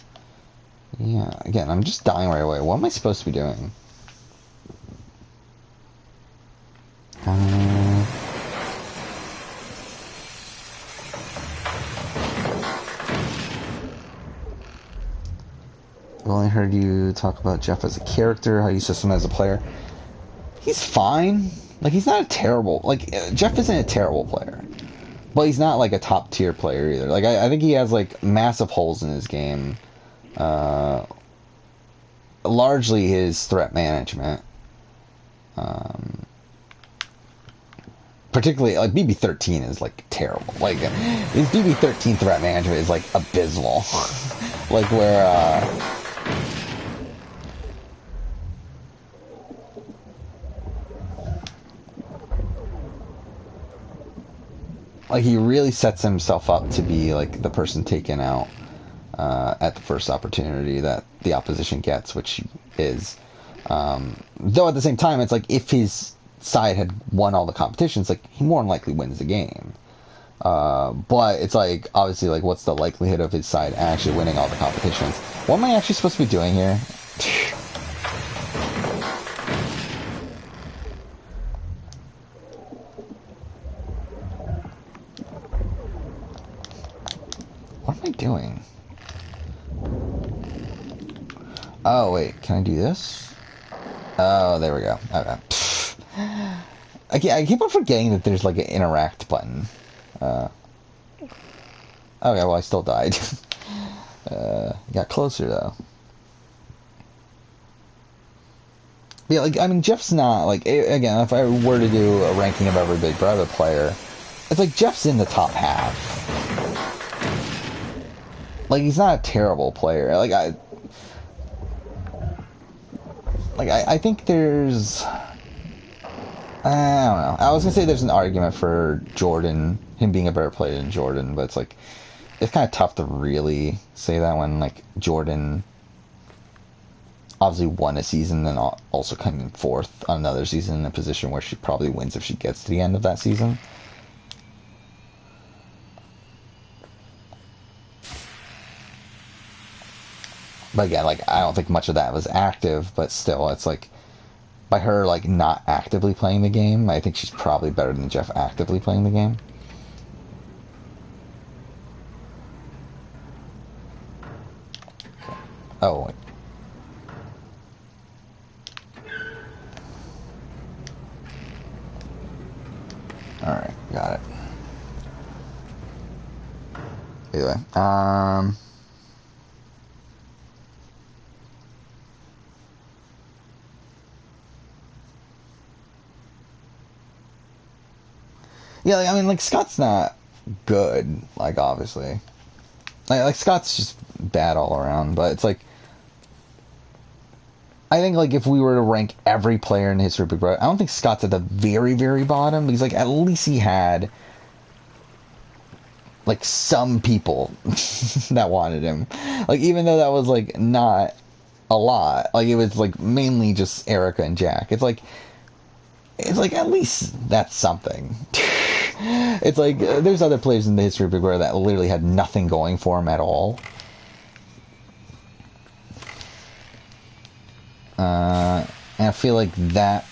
yeah. Again, I'm just dying right away. What am I supposed to be doing? I've only heard you talk about Jeff as a character, how you assess him as a player. He's fine. Like, he's not a terrible... Like, Jeff isn't a terrible player. But he's not, like, a top-tier player either. Like, I think he has, like, massive holes in his game. Largely his threat management. Particularly, like, BB13 is, like, terrible. Like, his BB13 threat management is, like, abysmal. Like, where, like he really sets himself up to be like the person taken out at the first opportunity that the opposition gets, which he is. Though at the same time, it's like if his side had won all the competitions, like he more than likely wins the game. But it's like obviously like what's the likelihood of his side actually winning all the competitions? What am I actually supposed to be doing here? What am I doing? Oh wait, can I do this? Oh, there we go. Okay. I keep on forgetting that there's like an interact button. Okay, well I still died. Got closer though. Yeah, like I mean, Jeff's not like again. If I were to do a ranking of every Big Brother player, it's like Jeff's in the top half. Like he's not a terrible player. I think there's. I don't know. I was gonna say there's an argument for Jordan, him being a better player than Jordan, but it's like it's kind of tough to really say that when like Jordan obviously won a season and also came in fourth on another season in a position where she probably wins if she gets to the end of that season. But again, like I don't think much of that was active, but still, it's like by her like not actively playing the game, I think she's probably better than Jeff actively playing the game. Oh, wait. Alright, got it. Anyway, yeah, like, I mean, like, Scott's not good, like, obviously. Like, Scott's just bad all around, but it's like, I think, like, if we were to rank every player in the history of Big Brother, I don't think Scott's at the very, very bottom, because, like, at least he had like some people that wanted him. Like even though that was like not a lot, like it was like mainly just Erica and Jack. It's like at least that's something. It's like there's other players in the history of Big Brother that literally had nothing going for him at all. And I feel like that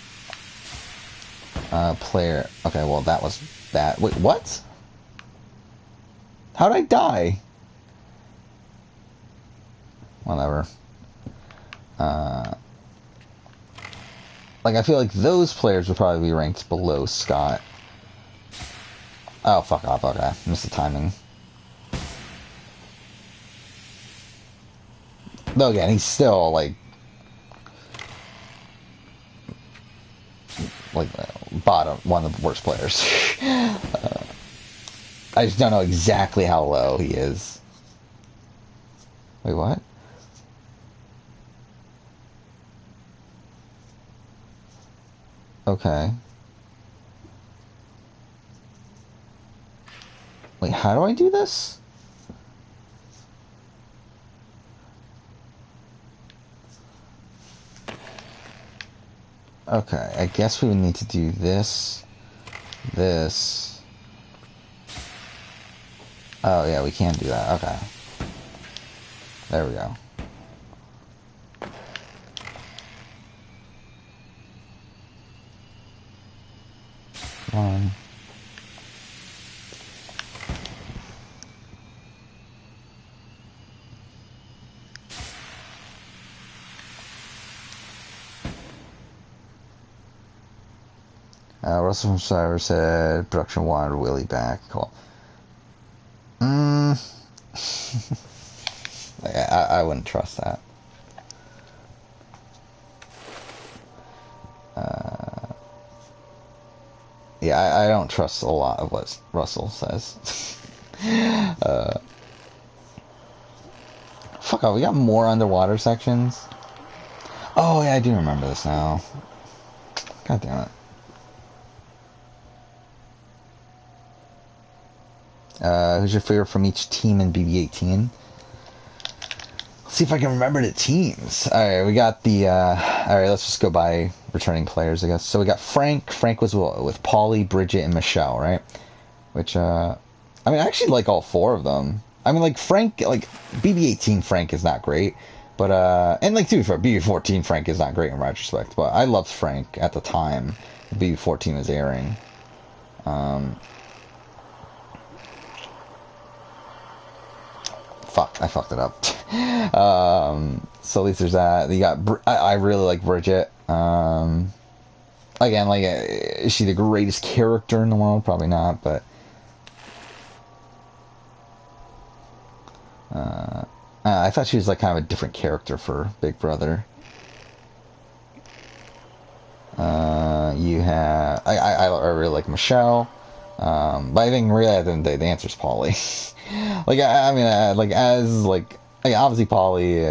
player. Okay, well that was bad. Wait, what? How'd I die? Whatever. Like, I feel like those players would probably be ranked below Scott. Oh, fuck off. Okay. Missed the timing. Though, again, he's still, like bottom, one of the worst players. I just don't know exactly how low he is. Wait, what? Okay. Wait, how do I do this? Okay, I guess we would need to do this. This. Oh, yeah, we can do that. Okay. There we go. One. Russell from Cyber said production wanted Willie back. Cool. I wouldn't trust that. Yeah, I don't trust a lot of what Russell says. Fuck off, we got more underwater sections? Oh, yeah, I do remember this now. God damn it. Who's your favorite from each team in BB-18? Let's see if I can remember the teams. Alright, we got the... Alright, let's just go by returning players, I guess. So we got Frank. Frank was with Polly, Bridget, and Michelle, right? Which, I mean, I actually like all four of them. I mean, like, Frank... Like, BB-18 Frank is not great. But, and, like, to be fair, BB-14 Frank is not great in retrospect. But I loved Frank at the time BB-14 was airing. Fuck, I fucked it up. So at least there's that. You got, I really like Bridget. Again, like, is she the greatest character in the world? Probably not, but I thought she was like kind of a different character for Big Brother. You have, I really like Michelle. But I think really at the end of the day, the answer's Polly. Like, I mean, like, as, like, obviously Polly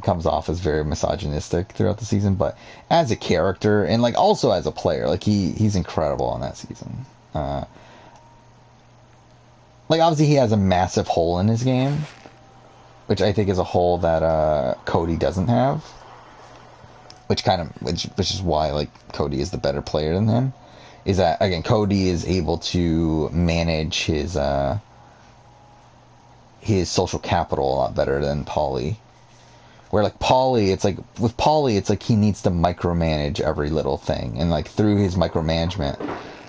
comes off as very misogynistic throughout the season, but as a character, and, like, also as a player, like, he's incredible on that season. Like, obviously he has a massive hole in his game, which I think is a hole that Cody doesn't have. Which is why, like, Cody is the better player than him. Is that, again, Cody is able to manage his social capital a lot better than Paulie. Where, like, Paulie, it's like, with Paulie, it's like he needs to micromanage every little thing. And, like, through his micromanagement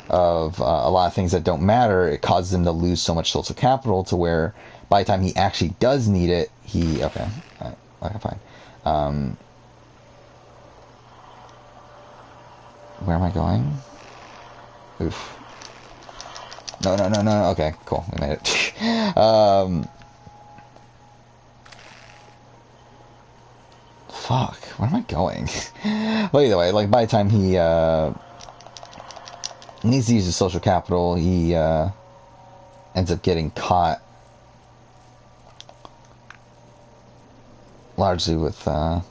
of a lot of things that don't matter, it causes him to lose so much social capital to where by the time he actually does need it, okay, fine. Where am I going? Oof. No. Okay, cool. We made it. Fuck. Where am I going? Well, either way, like, by the time he needs to use his social capital, he ends up getting caught. Largely with that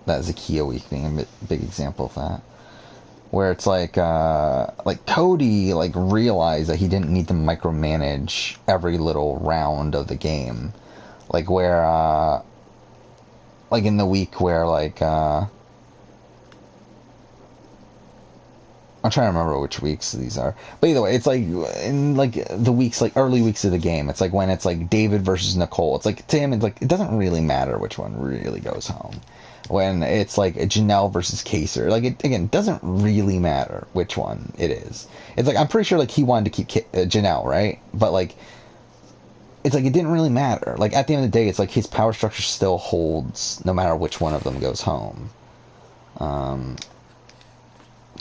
Zakiya week being a big example of that. Where it's like Cody, like, realized that he didn't need to micromanage every little round of the game. Like, where, like, in the week where, like, I'm trying to remember which weeks these are. But either way, it's like, in, like, the weeks, like, early weeks of the game, it's like when it's, like, David versus Nicole. It's like, to him, it's like, it doesn't really matter which one really goes home. When it's like Janelle versus Kaser, like, it again doesn't really matter which one it is. It's like, I'm pretty sure, like, he wanted to keep Janelle, right? But, like, it's like it didn't really matter. Like, at the end of the day, it's like his power structure still holds no matter which one of them goes home. So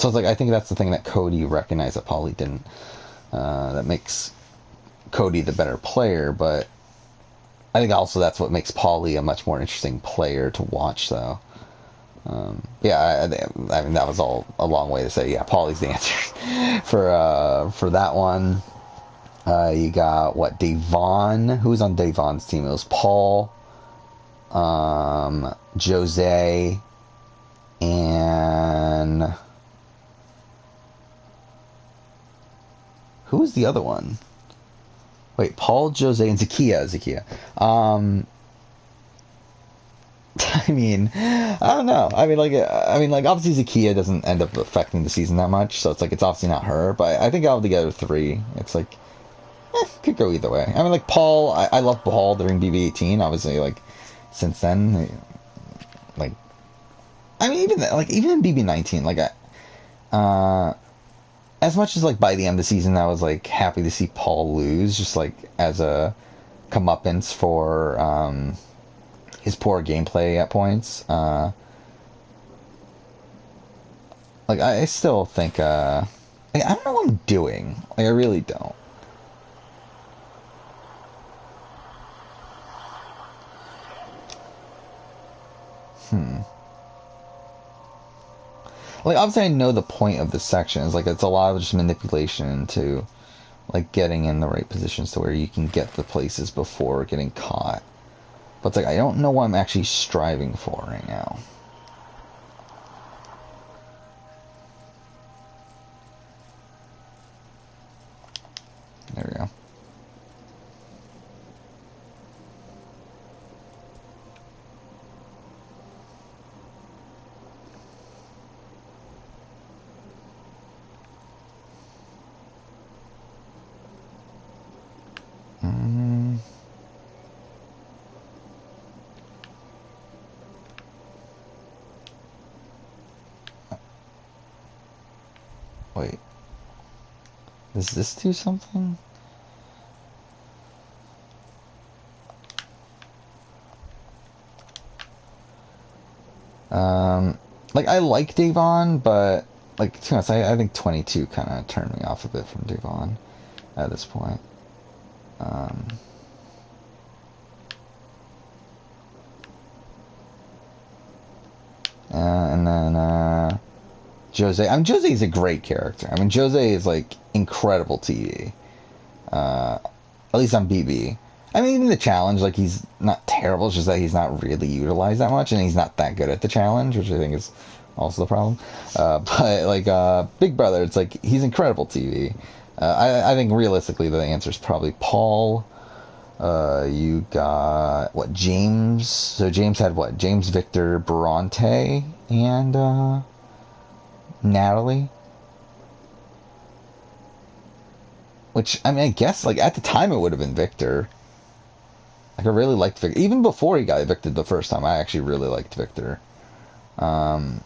it's like, I think that's the thing that Cody recognized that Paulie didn't. That makes Cody the better player, but I think also that's what makes Paulie a much more interesting player to watch, though. Yeah, I mean, that was all a long way to say, yeah, Paulie's the answer for that one. You got, what, Devon? Who was on Devon's team? It was Paul, Jose, and who was the other one? Wait, Paul, Jose, and Zakiya. I mean, I don't know. I mean, like, obviously Zakiya doesn't end up affecting the season that much, so it's like, it's obviously not her, but I think out of the other three, it's like, could go either way. I mean, like, Paul, I love Paul during BB-18, obviously, like, since then, like, I mean, even in BB-19, like, as much as, like, by the end of the season, I was, like, happy to see Paul lose, just, like, as a comeuppance for, his poor gameplay at points. Like, I still think, like, I don't know what I'm doing. Like, I really don't. Like, obviously I know the point of this section is, like, it's a lot of just manipulation to, like, getting in the right positions to where you can get the places before getting caught. But it's like, I don't know what I'm actually striving for right now. There we go. Wait. Does this do something? Like, I like Davon, but, like, to be honest, I think 22 kind of turned me off a bit from Davon at this point. And then, Jose. I mean, Jose is a great character. I mean, Jose is, like, incredible TV. At least on BB. I mean, even the challenge, like, he's not terrible, it's just that he's not really utilized that much, and he's not that good at the challenge, which I think is also the problem. But, like, Big Brother, it's like, he's incredible TV. I think realistically the answer is probably Paul. You got, what, James? So James had, what, James, Victor, Bronte, and, Natalie? Which, I mean, I guess, like, at the time it would have been Victor. Like, I really liked Victor. Even before he got evicted the first time, I actually really liked Victor. Even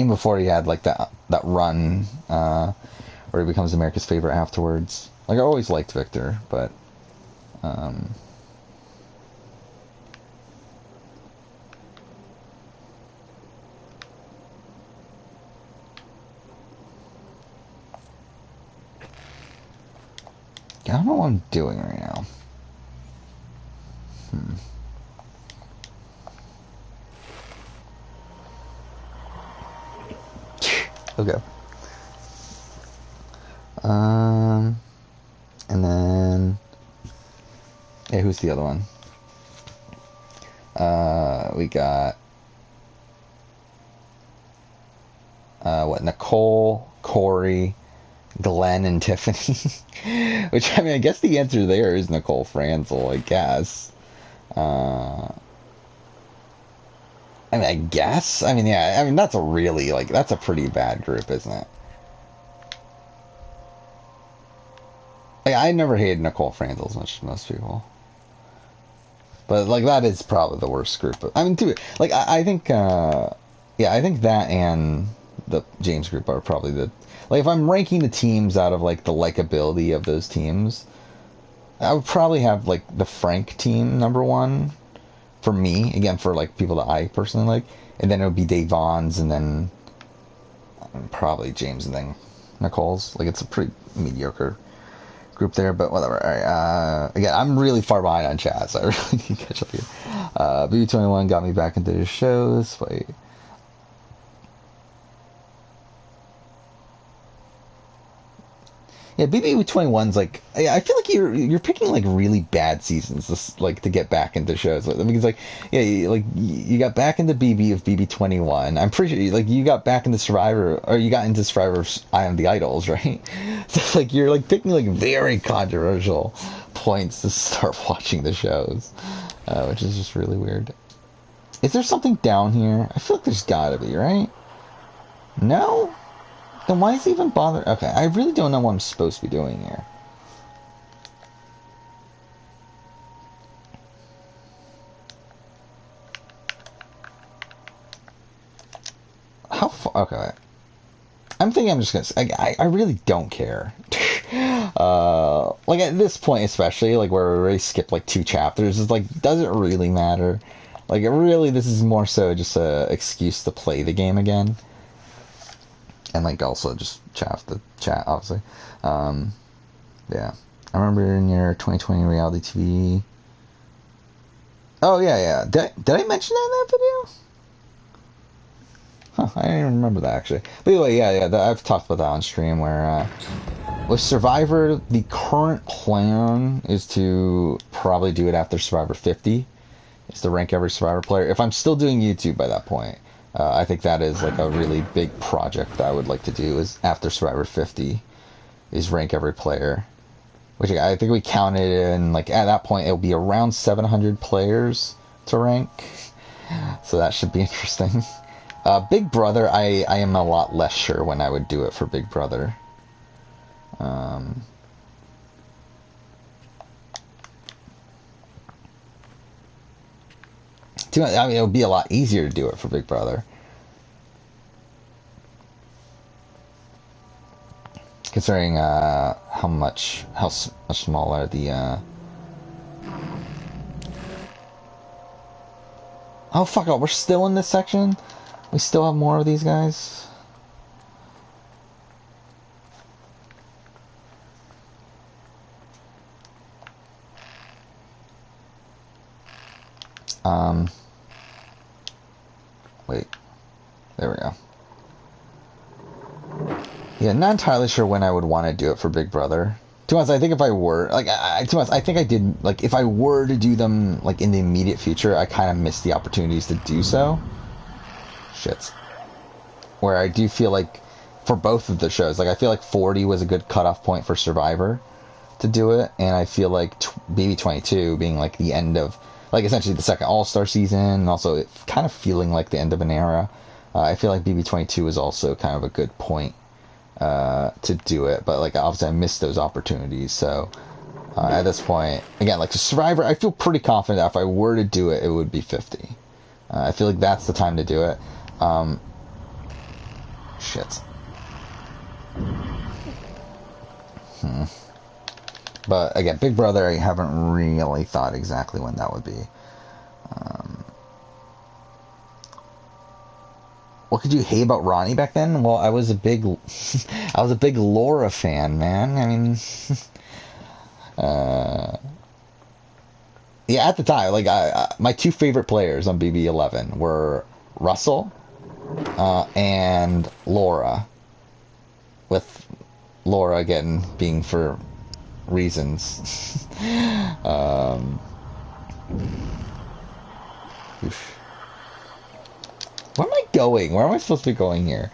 before he had, like, that run, where he becomes America's favorite afterwards. Like, I always liked Victor, but, I don't know what I'm doing right now. Okay. And then, yeah, who's the other one? We got, what, Nicole, Corey, Glenn, and Tiffany. Which, I mean, I guess the answer there is Nicole Franzel, I guess. I mean, I guess. I mean, yeah. I mean, that's a really, like, that's a pretty bad group, isn't it? Like, I never hated Nicole Franzel as much as most people, but like that is probably the worst group. I mean, too. Like, I think, yeah, I think that and the James group are probably the, like, if I'm ranking the teams out of like the likability of those teams, I would probably have like the Frank team number one for me. Again, for like people that I personally like, and then it would be Dave Vaughn's, and then probably James, and then Nicole's. Like, it's a pretty mediocre group there, but whatever. All right. Again, I'm really far behind on chat, so I really need to catch up here. BB21 got me back into the shows. Wait. Yeah, BB21's like, I feel like you're picking like really bad seasons, just, like, to get back into shows. I mean, it's like, yeah, you got back into BB of BB21. I'm pretty sure like you got back into Survivor, or you got into Survivor's I Am the Idols, right? So like you're like picking like very controversial points to start watching the shows, which is just really weird. Is there something down here? I feel like there's gotta be, right? No? Then why is he even bother? Okay, I really don't know what I'm supposed to be doing here. How far? Okay. I'm thinking I'm just gonna. I really don't care. Like, at this point, especially, like, where we already skipped like 2 chapters, it's like, does it really matter? Like, it really, this is more so just a excuse to play the game again. And, like, also just chaff the chat, obviously. Yeah. I remember in your 2020 reality TV. Oh, yeah. Did I mention that in that video? Huh, I didn't even remember that, actually. But anyway, yeah, I've talked about that on stream, where, with Survivor, the current plan is to probably do it after Survivor 50. Is to rank every Survivor player. If I'm still doing YouTube by that point, I think that is like a really big project that I would like to do, is after Survivor 50, is rank every player. Which I think we counted in, like, at that point, it'll be around 700 players to rank. So that should be interesting. Big Brother, I am a lot less sure when I would do it for Big Brother. I mean, it would be a lot easier to do it for Big Brother. considering how much smaller the. Oh fuck! We're still in this section. We still have more of these guys. Wait. There we go. Yeah, not entirely sure when I would want to do it for Big Brother. To be honest, I think if I were like, to be honest, I think I did like if I were to do them like in the immediate future, I kind of missed the opportunities to do so. Shit. Where I do feel like for both of the shows, like I feel like 40 was a good cutoff point for Survivor to do it, and I feel like BB22 being like the end of like essentially the second All-Star season, and also it kind of feeling like the end of an era. I feel like BB22 is also kind of a good point to do it, but like obviously I missed those opportunities. So at this point, again, like Survivor, I feel pretty confident that if I were to do it, it would be 50. I feel like that's the time to do it. Shit. But again, Big Brother, I haven't really thought exactly when that would be. What could you hate about Ronnie back then? Well, I was a big Laura fan, man. I mean, yeah, at the time, like my two favorite players on BB11 were Russell and Laura, with Laura again being for reasons. Where am I going? Where am I supposed to be going here?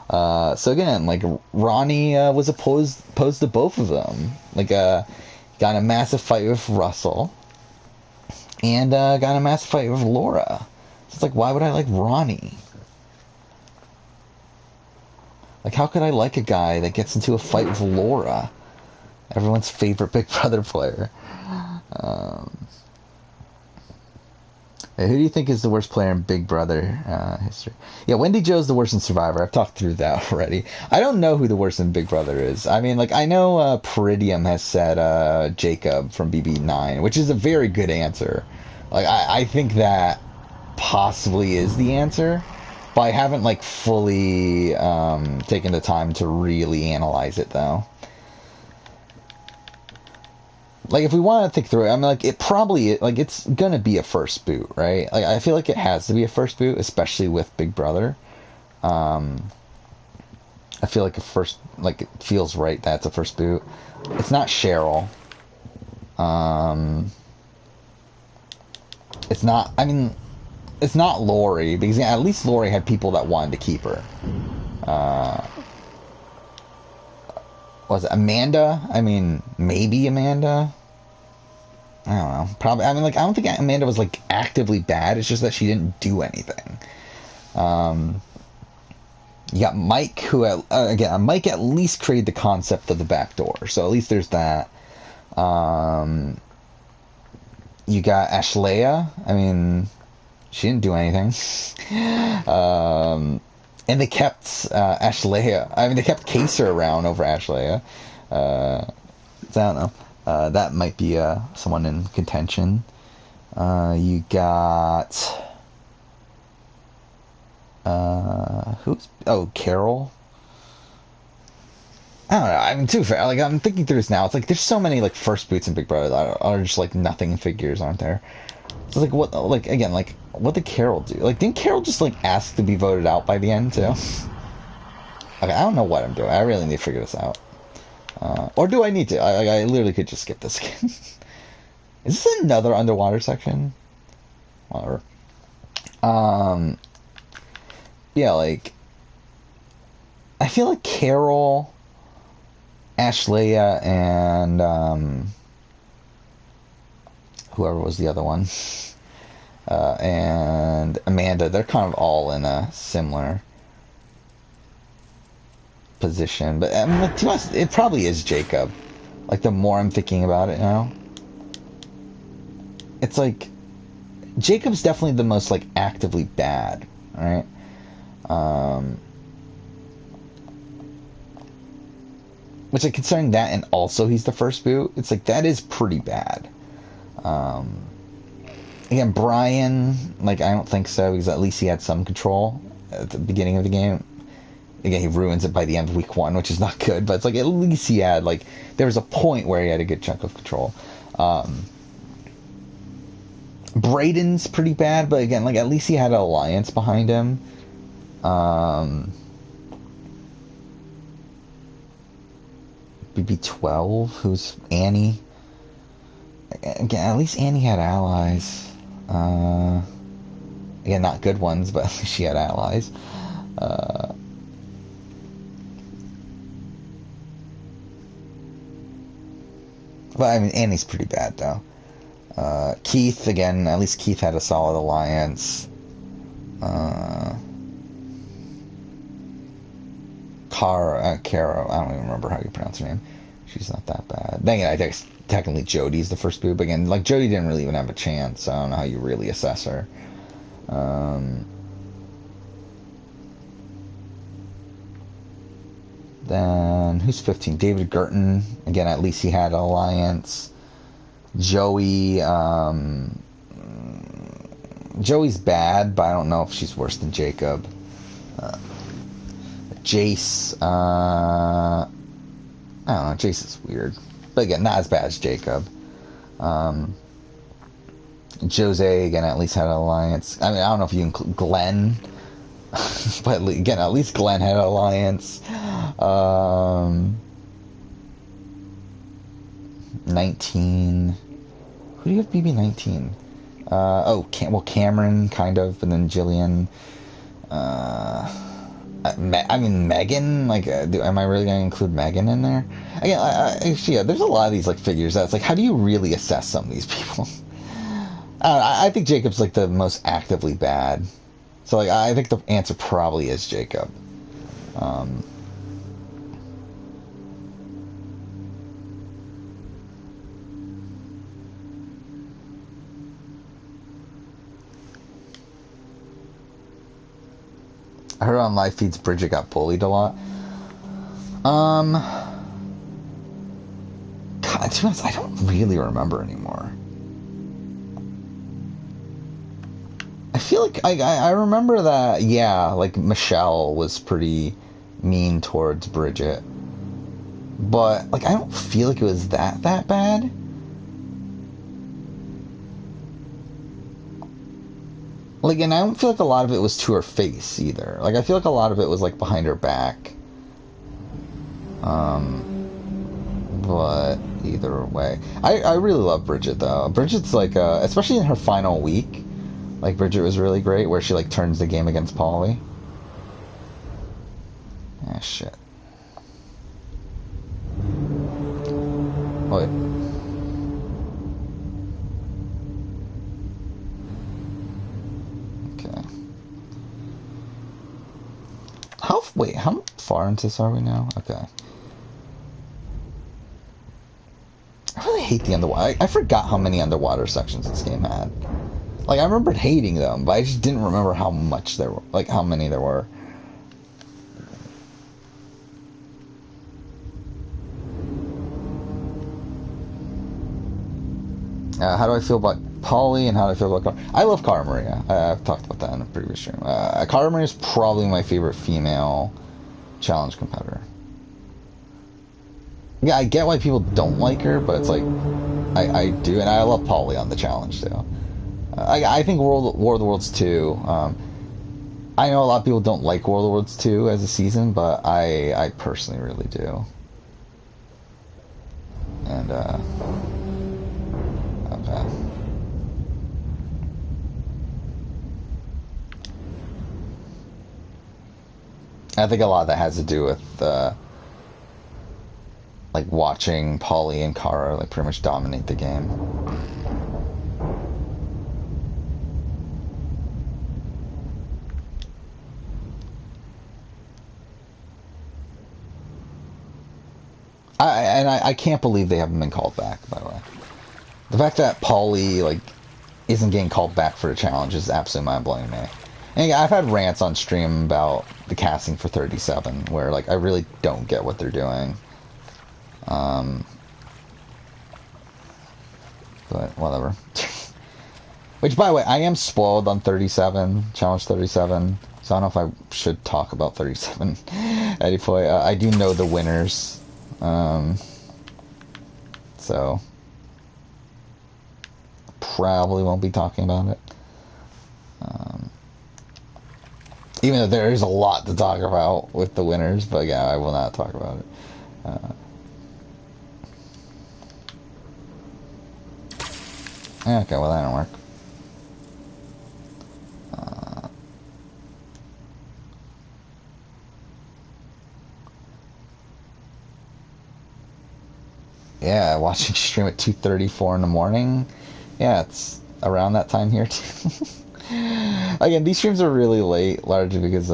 So again, like Ronnie was opposed to both of them. Like got in a massive fight with Russell, and got in a massive fight with Laura. So it's like, why would I like Ronnie? Like, how could I like a guy that gets into a fight with Laura, everyone's favorite Big Brother player? Who do you think is the worst player in Big Brother history? Yeah, Wendy Jo's the worst in Survivor. I've talked through that already. I don't know who the worst in Big Brother is. I mean, like, I know Peridium has said Jacob from BB9, which is a very good answer. Like, I think that possibly is the answer, but I haven't, like, fully taken the time to really analyze it, though. Like, if we want to think through it, I mean, like, it probably, like, it's gonna be a first boot, right? Like, I feel like it has to be a first boot, especially with Big Brother. I feel like it feels right that it's a first boot. It's not Cheryl. It's not, I mean, it's not Lori, because at least Lori had people that wanted to keep her. Was it Amanda? I mean, maybe Amanda? I don't know. Probably. I mean, like, I don't think Amanda was, like, actively bad. It's just that she didn't do anything. You got Mike, who, again, Mike at least created the concept of the back door. So at least there's that. You got Ashlea. I mean, she didn't do anything. And they kept Ashlea. I mean, they kept Kaser around over Ashlea. So I don't know. That might be someone in contention. You got who's? Oh, Carol. I don't know. I mean, too fair. Like, I'm thinking through this now. It's like there's so many like first boots in Big Brother that are just like nothing figures, aren't there? So like what? Like again, like what did Carol do? Like didn't Carol just like ask to be voted out by the end too? Okay, I don't know what I'm doing. I really need to figure this out. Or do I need to? I literally could just skip this again. Is this another underwater section? Whatever. Yeah, like I feel like Carol, Ashlea, and whoever was the other one, and Amanda, they're kind of all in a similar position. But I mean, like, to be honest, it probably is Jacob. Like, the more I'm thinking about it now, it's like Jacob's definitely the most like actively bad, right? Which, like, considering that and also he's the first boot, it's like, that is pretty bad. Again, Brian, like, I don't think so, because at least he had some control at the beginning of the game. Again, he ruins it by the end of week 1, which is not good, but it's like, at least he had, like, there was a point where he had a good chunk of control. Braden's pretty bad, but again, like, at least he had an alliance behind him. BB12, who's Annie. Again, at least Annie had allies. Again, not good ones, but at least she had allies. But I mean, Annie's pretty bad though. Keith, again, at least Keith had a solid alliance. Caro, I don't even remember how you pronounce her name. She's not that bad. Then again, I think technically Jodie's the first boot, but again, like, Jodie didn't really even have a chance, so I don't know how you really assess her. Then, who's 15? David Gurton. Again, at least he had an alliance. Joey, Joey's bad, but I don't know if she's worse than Jacob. Jace, I don't know, Jace is weird. But again, not as bad as Jacob. Jose, again, at least had an alliance. I mean, I don't know if you include Glenn, but again, at least Glenn had an alliance. 19. Who do you have BB19? Cameron, kind of, and then Jillian. I mean, Megan, like, am I really going to include Megan in there? Again, actually, yeah, there's a lot of these, like, figures that's like, how do you really assess some of these people? I think Jacob's, like, the most actively bad. So, like, I think the answer probably is Jacob. I heard on live feeds Bridget got bullied a lot. God, to be honest, I don't really remember anymore. I feel like I remember that, yeah, like, Michelle was pretty mean towards Bridget. But, like, I don't feel like it was that bad. Like, and I don't feel like a lot of it was to her face, either. Like, I feel like a lot of it was, like, behind her back. But either way. I really love Bridget, though. Bridget's, like, especially in her final week, like, Bridget was really great, where she, like, turns the game against Polly. Ah, shit. Wait. How far into this are we now? Okay. I really hate the underwater. I forgot how many underwater sections this game had. Like, I remembered hating them, but I just didn't remember how much there were, like, how many there were. How do I feel about Polly, and how do I feel about Cara? I love Cara Maria. I've talked about that in a previous stream. Cara Maria is probably my favorite female challenge competitor. Yeah, I get why people don't like her, but it's like, I do, and I love Polly on the challenge too. I think War of the Worlds 2, I know a lot of people don't like War of the Worlds 2 as a season, but I personally really do. And, okay. I think a lot of that has to do with, like, watching Polly and Cara, like, pretty much dominate the game. I can't believe they haven't been called back, by the way. The fact that Polly, like, isn't getting called back for a challenge is absolutely mind-blowing to me. And yeah, I've had rants on stream about the casting for 37, where, like, I really don't get what they're doing. But whatever. Which, by the way, I am spoiled on 37, Challenge 37, so I don't know if I should talk about 37 at any point. I do know the winners, so probably won't be talking about it. Even though there is a lot to talk about with the winners, but yeah, I will not talk about it. Okay, well that didn't work. Yeah, watching stream at 2:34 in the morning. Yeah, it's around that time here too. Again, these streams are really late, largely because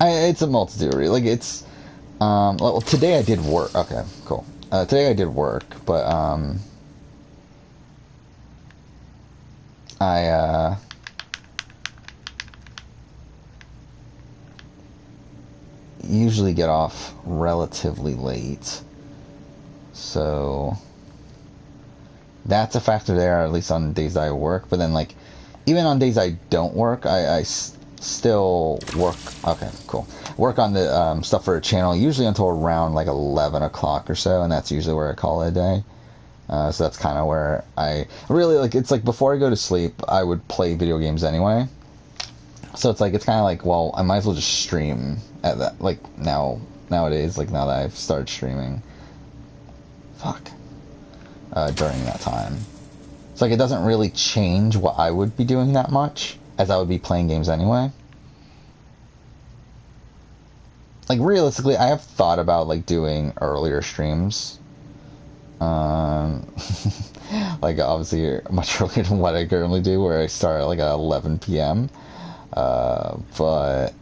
it's a multitude. Like it's well, today I did work. Okay, cool. Today I did work, but I usually get off relatively late, so that's a factor there, at least on days I work. But then, like, even on days I don't work, I still work. Okay, cool. Work on the stuff for a channel, usually until around like 11 o'clock or so, and that's usually where I call it a day. So that's kind of where I really like. It's like before I go to sleep, I would play video games anyway. So it's like it's kind of like, well, I might as well just stream at that. Like nowadays, like now that I've started streaming, fuck. During that time, it's like it doesn't really change what I would be doing that much, as I would be playing games anyway. Like realistically, I have thought about like doing earlier streams. Like obviously much earlier than what I currently do, where I start at like at 11 p.m. But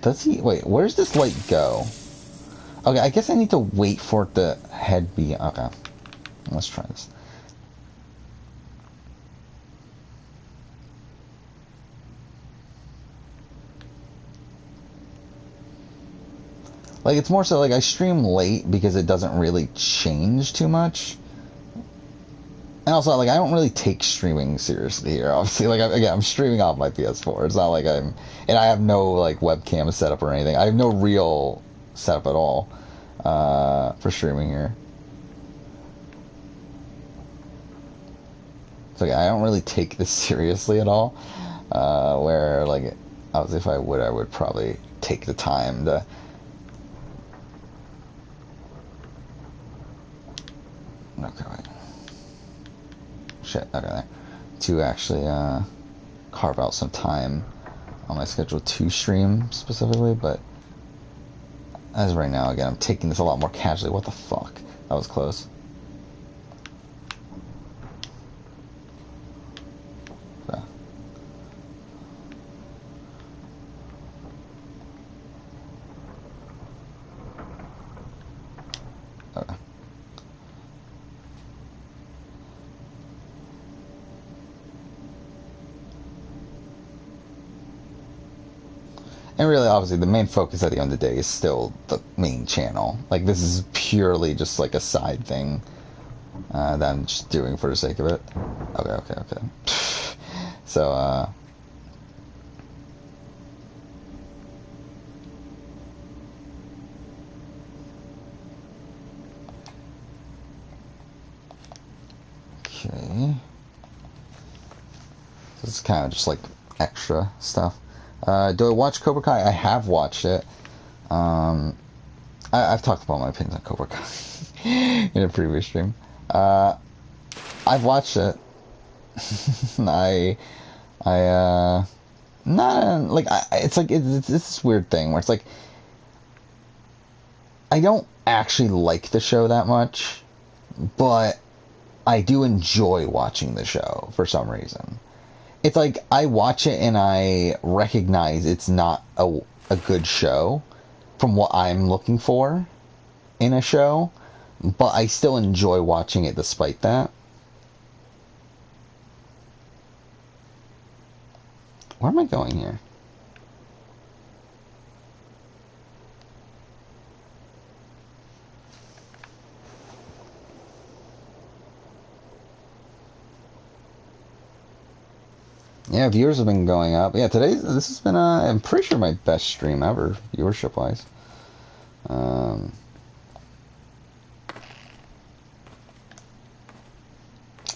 does he wait? Where's this light go? Okay, I guess I need to wait for it to head be okay. Let's try this. Like, it's more so, like, I stream late because it doesn't really change too much. And also, like, I don't really take streaming seriously here, obviously. Like, again, I'm streaming off my PS4. It's not like I'm... And I have no, like, webcam setup or anything. I have no real setup at all for streaming here. So, yeah, I don't really take this seriously at all. Where, like, obviously, if I would probably take the time to... Okay, wait. Shit, okay, there. To actually carve out some time on my schedule to stream specifically, but as of right now, again, I'm taking this a lot more casually. What the fuck? That was close. So. Okay. And really, obviously, the main focus at the end of the day is still the main channel. Like, this is purely just like a side thing that I'm just doing for the sake of it. Okay. So, okay. This is kind of just like extra stuff. Do I watch Cobra Kai? I have watched it. I've talked about my opinions on Cobra Kai in a previous stream. I've watched it. Not like it's like it's this weird thing where it's like I don't actually like the show that much, but I do enjoy watching the show for some reason. It's like I watch it and I recognize it's not a good show from what I'm looking for in a show, but I still enjoy watching it despite that. Where am I going here? Yeah, viewers have been going up. Yeah, this has been I'm pretty sure my best stream ever, viewership wise.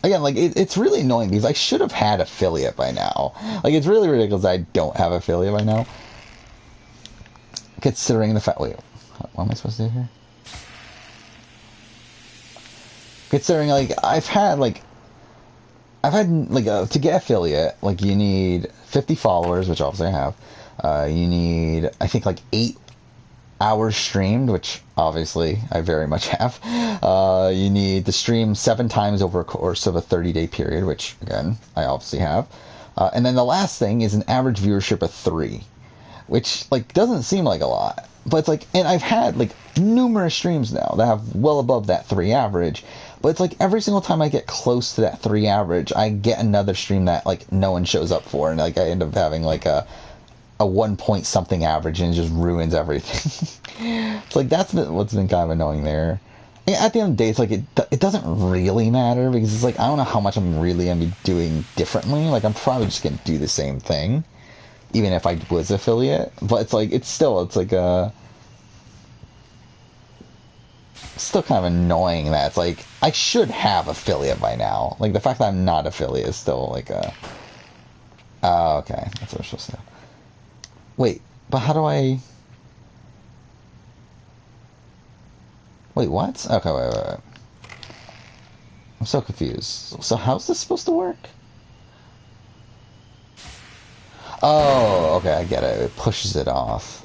Again, like it's really annoying because I should have had affiliate by now. Like it's really ridiculous I don't have affiliate by now. Considering the fact, wait, what am I supposed to do here? Considering like I've had like to get affiliate, like you need 50 followers, which obviously I have. You need, I think, like 8 hours streamed, which obviously I very much have. You need to stream 7 times over a course of a 30-day period, which again I obviously have. And then the last thing is an average viewership of 3, which like doesn't seem like a lot, but it's like, and I've had like numerous streams now that have well above that 3 average. But it's like every single time I get close to that 3 average, I get another stream that like no one shows up for, and like I end up having like a 1 point something average, and it just ruins everything. It's like what's been kind of annoying there. And at the end of the day, it's like it doesn't really matter because it's like I don't know how much I'm really gonna be doing differently. Like I'm probably just gonna do the same thing, even if I was affiliate. But it's like it's like still kind of annoying that it's like I should have affiliate by now. Like the fact that I'm not affiliate is still like oh, okay, that's what we're supposed to do. Wait, but how do I? Wait, what? Okay, wait. I'm so confused. So how's this supposed to work? Oh, okay, I get it. It pushes it off.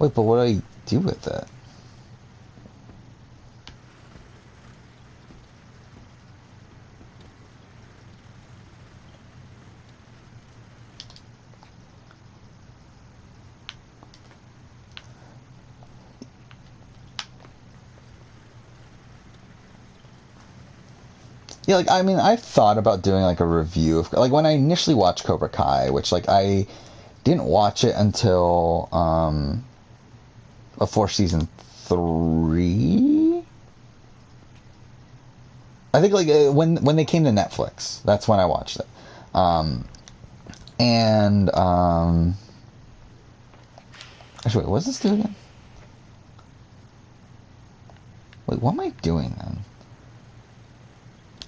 Wait, but what do I do with it? Yeah, like, I mean, I've thought about doing, like, a review of, like, when I initially watched Cobra Kai, which, like, I didn't watch it until, before season 3? I think, like, when they came to Netflix, that's when I watched it. Actually, wait, what does this do again? Wait, what am I doing, then?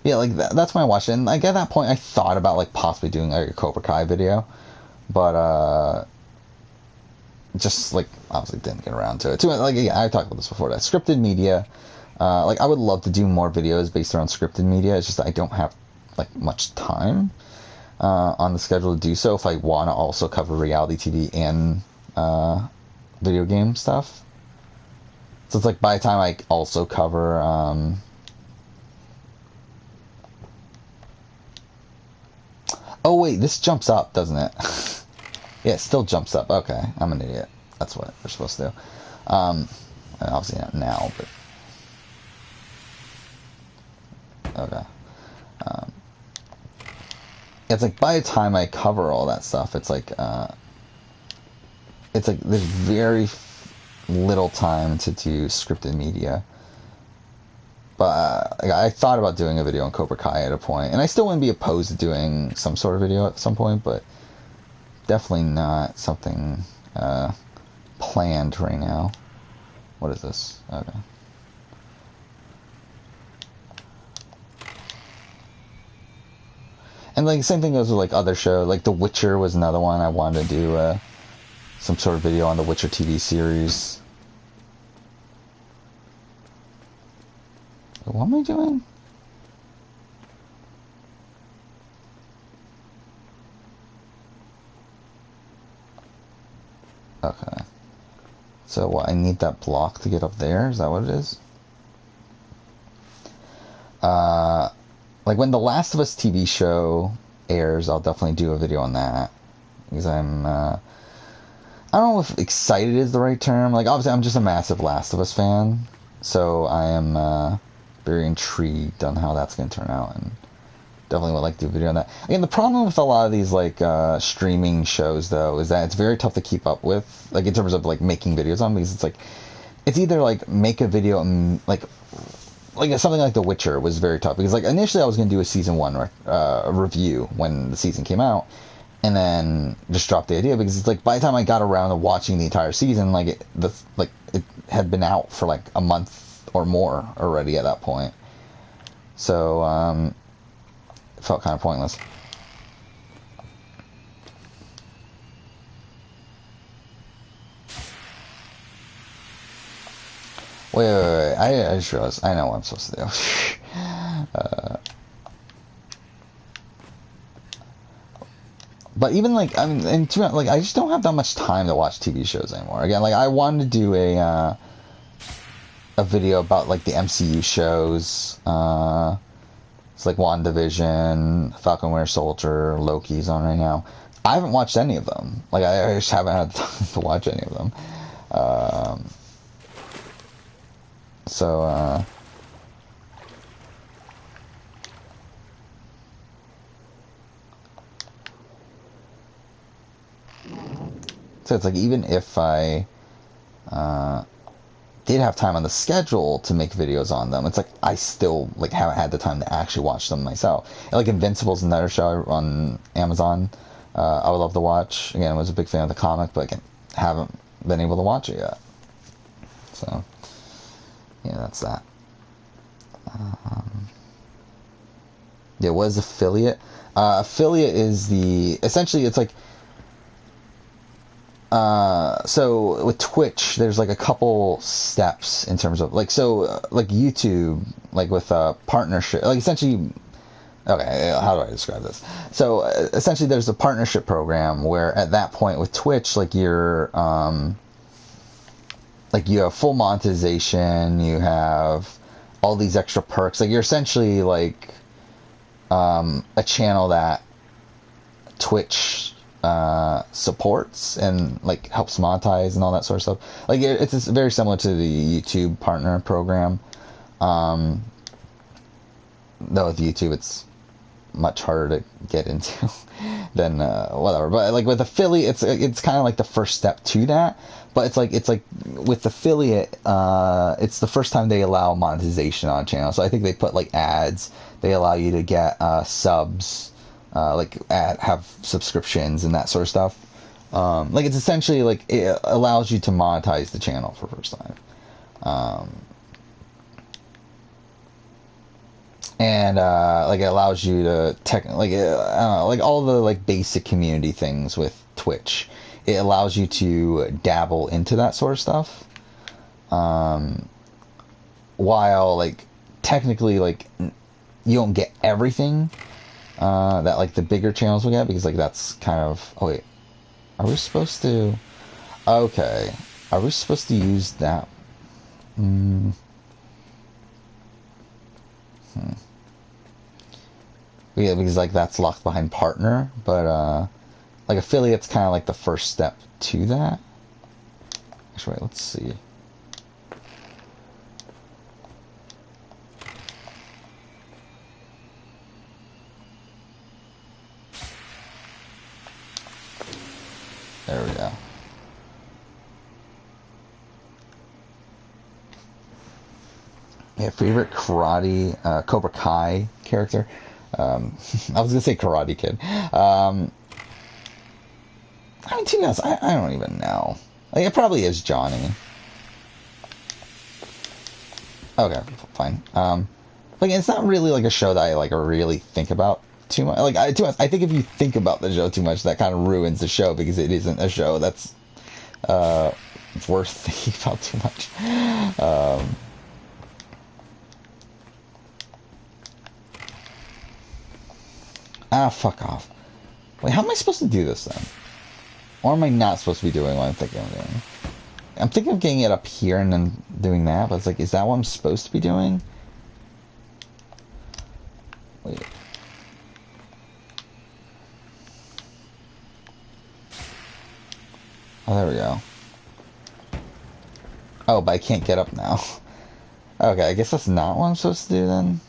Yeah, like that's when I watched it, and like at that point, I thought about like possibly doing like a Cobra Kai video, but just like obviously didn't get around to it. Too, like yeah, I talked about this before. That scripted media, like I would love to do more videos based around scripted media. It's just that I don't have like much time on the schedule to do so. If I want to also cover reality TV and video game stuff, so it's like by the time I also cover. Oh wait, this jumps up, doesn't it? Yeah, it still jumps up. Okay, I'm an idiot. That's what we're supposed to do. Obviously not now, but okay. It's like by the time I cover all that stuff, it's like there's very little time to do scripted media. But I thought about doing a video on Cobra Kai at a point, and I still wouldn't be opposed to doing some sort of video at some point, but definitely not something planned right now. What is this? Okay. And like same thing goes with like other shows. Like The Witcher was another one I wanted to do some sort of video on the Witcher TV series. What am I doing? Okay. So what, I need that block to get up there? Is that what it is? Like when the Last of Us TV show airs, I'll definitely do a video on that. Because I'm, I don't know if excited is the right term. Like obviously I'm just a massive Last of Us fan. So I am, very intrigued on how that's going to turn out, and definitely would like to do a video on that. Again, the problem with a lot of these like streaming shows though is that it's very tough to keep up with, like in terms of like making videos on, because it's like it's either like make a video and like something like The Witcher was very tough because like initially I was going to do a season 1 review when the season came out, and then just dropped the idea because it's like by the time I got around to watching the entire season, like it had been out for like a month or more already at that point. So it felt kind of pointless. Wait. I just realized I know what I'm supposed to do. But even like I mean, and like I just don't have that much time to watch TV shows anymore. Again, like I wanted to do a video about like the MCU shows. It's like WandaVision, Falcon Winter Soldier, Loki's on right now. I haven't watched any of them. Like I just haven't had time to watch any of them. So it's like even if I did have time on the schedule to make videos on them, it's like I still like haven't had the time to actually watch them myself. And, like Invincible's another show on Amazon. I would love to watch. Again, I was a big fan of the comic, but again, haven't been able to watch it yet. So yeah, that's that. Yeah, what is affiliate? Affiliate is essentially it's like so with Twitch, there's like a couple steps in terms of like like YouTube, like with a partnership, like essentially. Okay, how do I describe this? So essentially, there's a partnership program where at that point with Twitch, like you're like you have full monetization, you have all these extra perks. Like you're essentially like a channel that Twitch supports and like helps monetize and all that sort of stuff. Like it's very similar to the YouTube partner program. Though with YouTube, it's much harder to get into than whatever. But like with affiliate, it's kind of like the first step to that. But it's like with affiliate, it's the first time they allow monetization on a channel. So I think they put like ads. They allow you to get subs, have subscriptions and that sort of stuff. Like it's essentially like it allows you to monetize the channel for the first time. And like it allows you to I don't know, like all the like basic community things with Twitch. It allows you to dabble into that sort of stuff. While like technically like you don't get everything that like the bigger channels will get, because like that's kind of are we supposed to are we supposed to use that? Yeah, because like that's locked behind partner, but like affiliate's kind of like the first step to that. Actually, wait, let's see. There we go. Yeah, favorite karate, Cobra Kai character. I was gonna say Karate Kid. I mean, to be honest, I don't even know. Like, it probably is Johnny. Okay, fine. Like, it's not really like a show that I like really think about too much. Like, to be honest, I think if you think about the show too much, that kind of ruins the show because it isn't a show that's worth thinking about too much. Fuck off. Wait, how am I supposed to do this then? Or am I not supposed to be doing what I'm thinking of doing? I'm thinking of getting it up here and then doing that, but it's like, is that what I'm supposed to be doing? Wait. Oh, there we go. Oh, but I can't get up now. Okay, I guess that's not what I'm supposed to do then.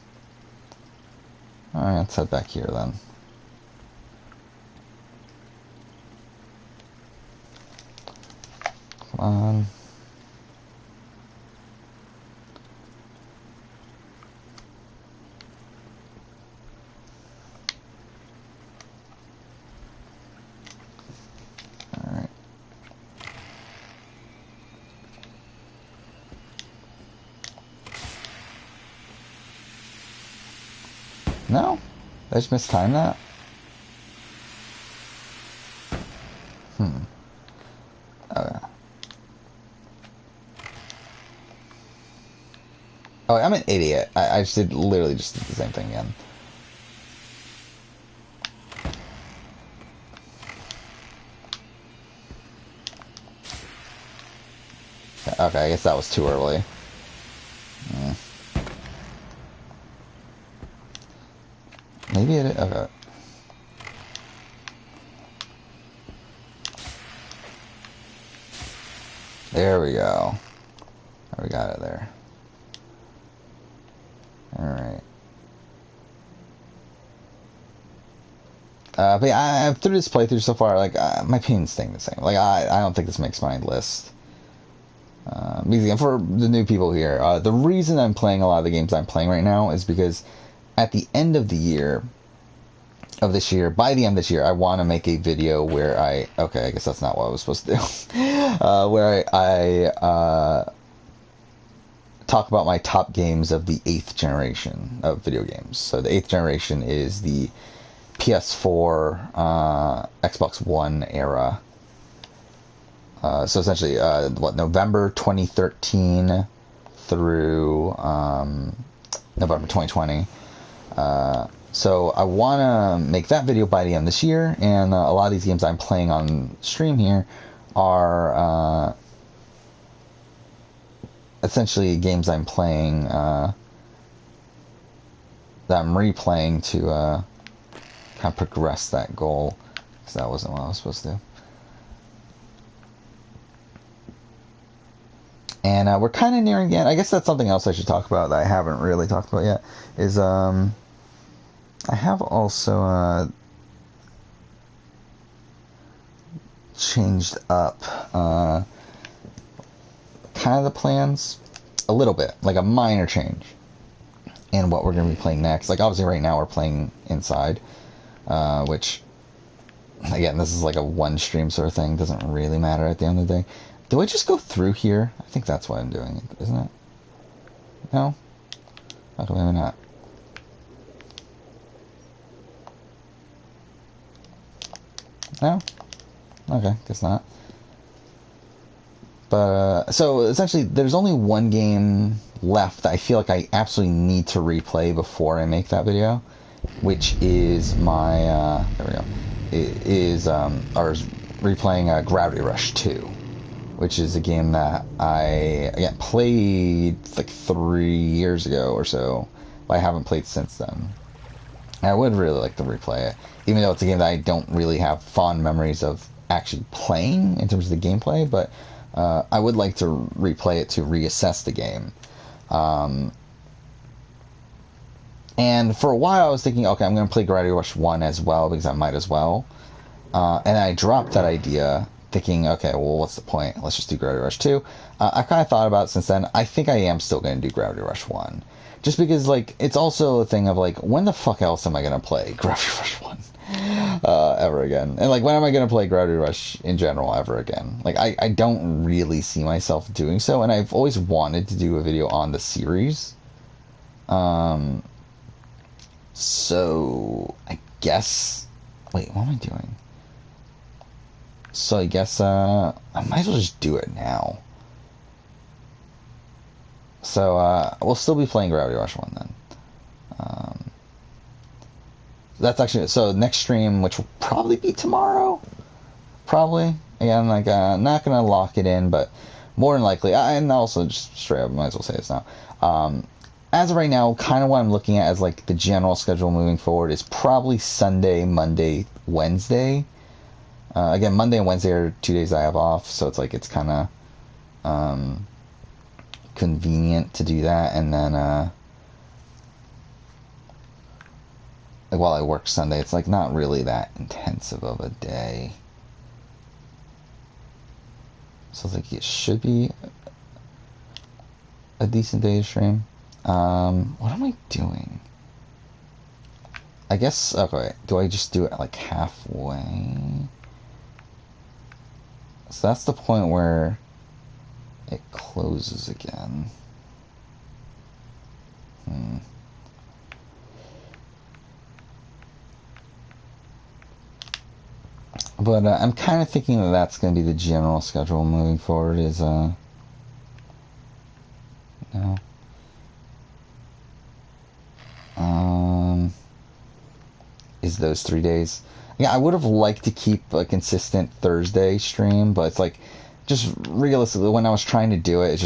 Alright, let's head back here then. Come on. No? I just mistimed that? Okay. Oh, I'm an idiot. I just did literally just did the same thing again. Okay, I guess that was too early. Maybe it... Okay. There we go. We got it there. Alright. But yeah, through this playthrough so far, like, my opinion's staying the same. Like, I don't think this makes my list. Because for the new people here, the reason I'm playing a lot of the games I'm playing right now is because at the end of the year, of this year, by the end of this year, I want to make a video where okay, I guess that's not what I was supposed to do, where I talk about my top games of the 8th generation of video games. So the 8th generation is the PS4, Xbox One era. So essentially, November 2013 through November 2020. So I want to make that video by the end of this year, and a lot of these games I'm playing on stream here are essentially games I'm playing that I'm replaying to kind of progress that goal, because that wasn't what I was supposed to do. And we're kind of nearing the end. I guess that's something else I should talk about that I haven't really talked about yet, is I have also changed up kind of the plans a little bit, like a minor change in what we're going to be playing next. Like, obviously right now we're playing Inside, which, again, this is like a one stream sort of thing. Doesn't really matter at the end of the day. Do I just go through here? I think that's what I'm doing, isn't it? No? Okay, maybe not. No? Okay, guess not. But, so, essentially, there's only one game left that I feel like I absolutely need to replay before I make that video, which is my, there we go, replaying Gravity Rush 2, which is a game that I, again, played like 3 years ago or so, but I haven't played since then. And I would really like to replay it, even though it's a game that I don't really have fond memories of actually playing in terms of the gameplay, but I would like to replay it to reassess the game. And for a while I was thinking, okay, I'm going to play Gravity Rush 1 as well, because I might as well. And I dropped that idea, thinking, okay, well, what's the point? Let's just do Gravity Rush 2. I kind of thought about it since then. I think I am still going to do Gravity Rush 1. Just because, like, it's also a thing of, like, when the fuck else am I going to play Gravity Rush 1 ever again? And, like, when am I going to play Gravity Rush in general ever again? Like, I don't really see myself doing so, and I've always wanted to do a video on the series. So, I guess... Wait, what am I doing? So I guess I might as well just do it now. So we'll still be playing Gravity Rush 1 then. That's actually, so next stream, which will probably be tomorrow, probably. Again, like, not gonna lock it in, but more than likely, and also just straight up, might as well say this now. As of right now, kind of what I'm looking at as like the general schedule moving forward is probably Sunday, Monday, Wednesday. Again, Monday and Wednesday are 2 days I have off, so it's like, it's kind of convenient to do that. And then like, while I work Sunday, it's like not really that intensive of a day, so it's like it should be a decent day to stream. What am I doing? I guess, okay, do I just do it like halfway? So that's the point where it closes again. But I'm kind of thinking that that's going to be the general schedule moving forward. Is no, um, is those 3 days. Yeah, I would have liked to keep a consistent Thursday stream, but it's like, just realistically, when I was trying to do it,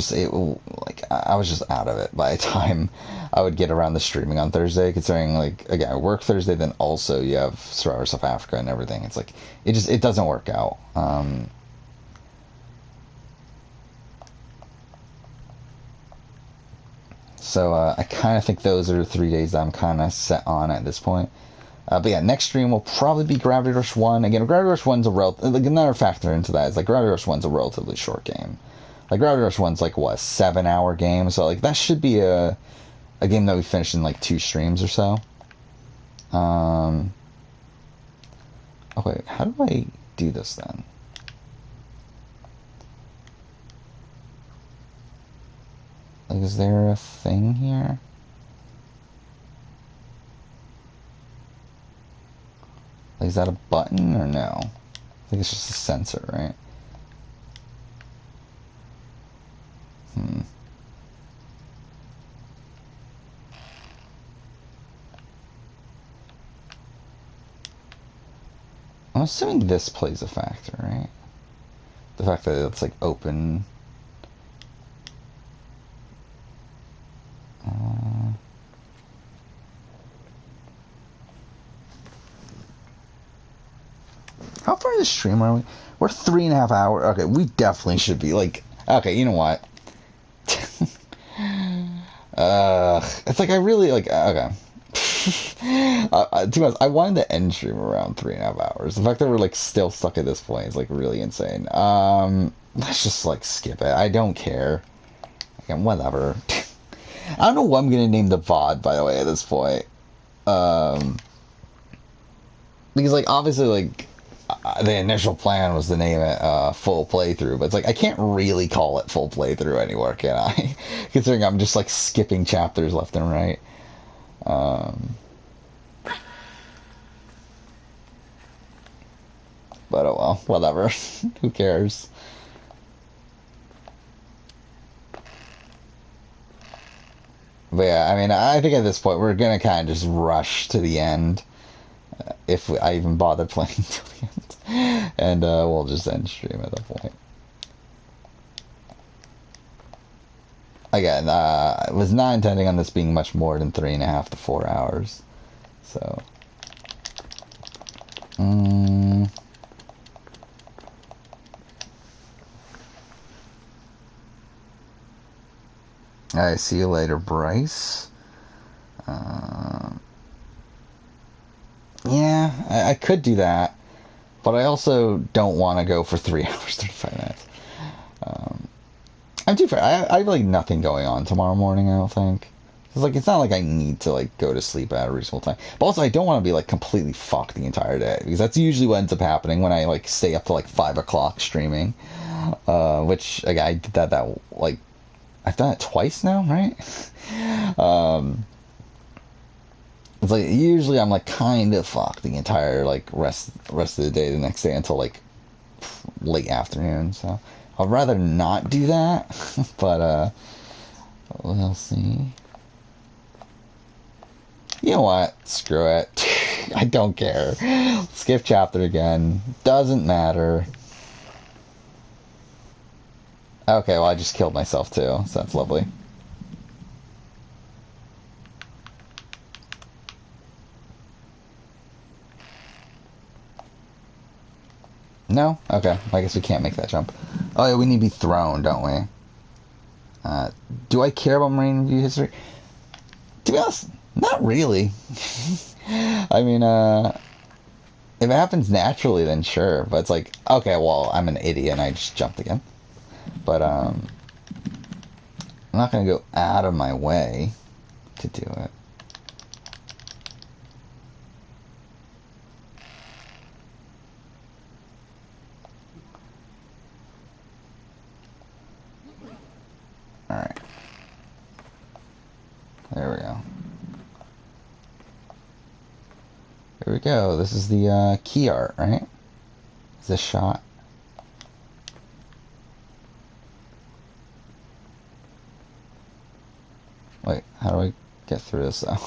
like I was just out of it by the time I would get around the streaming on Thursday. Considering, like, again, I work Thursday, then also you have Survivor South Africa and everything. It's like it doesn't work out. So I kind of think those are the 3 days that I'm kind of set on at this point. But yeah, next stream will probably be Gravity Rush 1. Again, Gravity Rush 1's like, another factor into that is, like, Gravity Rush 1's a relatively short game. Like, Gravity Rush 1's like, what, a 7-hour game? So, like, that should be a game that we finish in, like, 2 streams or so. Oh, wait, how do I do this then? Like, is there a thing here? Like, is that a button or no? I think it's just a sensor, right? I'm assuming this plays a factor, right? The fact that it's, like, open. How far in the stream are we? We're 3.5 hours. Okay, we definitely should be, like... Okay, you know what? It's like I really, like... Okay. To be honest, I wanted to end stream around 3.5 hours. The fact that we're, like, still stuck at this point is, like, really insane. Let's just, like, skip it. I don't care. Again, whatever. I don't know what I'm gonna name the VOD, by the way, at this point. Because, like, obviously, like, the initial plan was to name it full playthrough, but it's like I can't really call it full playthrough anymore, can I? Considering I'm just, like, skipping chapters left and right. But oh well, whatever. Who cares? But yeah, I mean, I think at this point we're gonna kind of just rush to the end, if I even bother playing till the end, and we'll just end stream at that point. Again, I was not intending on this being much more than 3.5 to 4 hours, so. Alright, see you later, Bryce. Yeah, I could do that, but I also don't want to go for 3 hours, 35 minutes. I'm too fair. I have, like, nothing going on tomorrow morning, I don't think. It's not like I need to, like, go to sleep at a reasonable time. But also, I don't want to be, like, completely fucked the entire day, because that's usually what ends up happening when I, like, stay up to, like, 5 o'clock streaming. Which, again, I did that, like, I've done it twice now, right? It's like, usually I'm, like, kind of fucked the entire, like, rest of the day the next day until, like, late afternoon, so I'd rather not do that. But we'll see. You know what? Screw it. I don't care. Skip chapter again. Doesn't matter. Okay, well, I just killed myself too, so that's lovely. No? Okay, I guess we can't make that jump. Oh yeah, we need to be thrown, don't we? Do I care about Marine Review history? To be honest, not really. I mean, if it happens naturally, then sure. But it's like, okay, well, I'm an idiot and I just jumped again. But, I'm not gonna go out of my way to do it. Alright. There we go. There we go. This is the key art, right? Is this shot? Wait, how do I get through this though?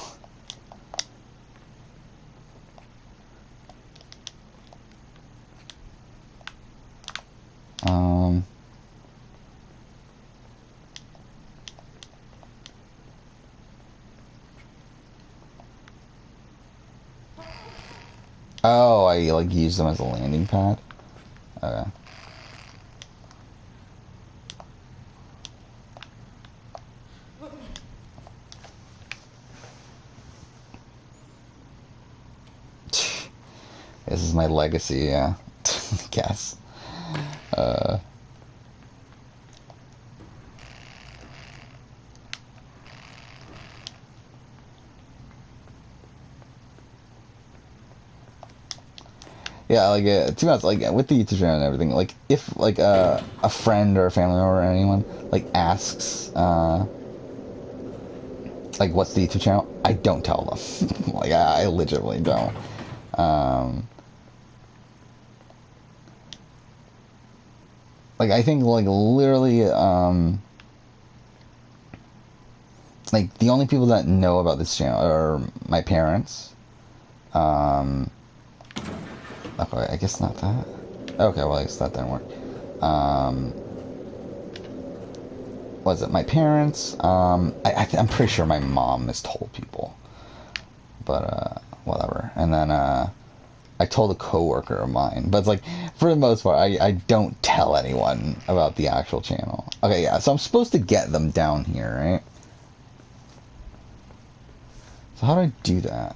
Oh, I like use them as a landing pad? Okay. This is my legacy, yeah. I guess. Yeah, like, to be honest, like, with the YouTube channel and everything, like, if, like, a friend or a family member or anyone, like, asks, like, what's the YouTube channel, I don't tell them. Like, I legitimately don't. Like, I think, like, literally, like, the only people that know about this channel are my parents. Okay, I guess not that. Okay, well, I guess that didn't work. Was it my parents? I'm pretty sure my mom has told people. But, whatever. And then, I told a coworker of mine. But it's like, for the most part, I don't tell anyone about the actual channel. Okay, yeah, so I'm supposed to get them down here, right? So how do I do that?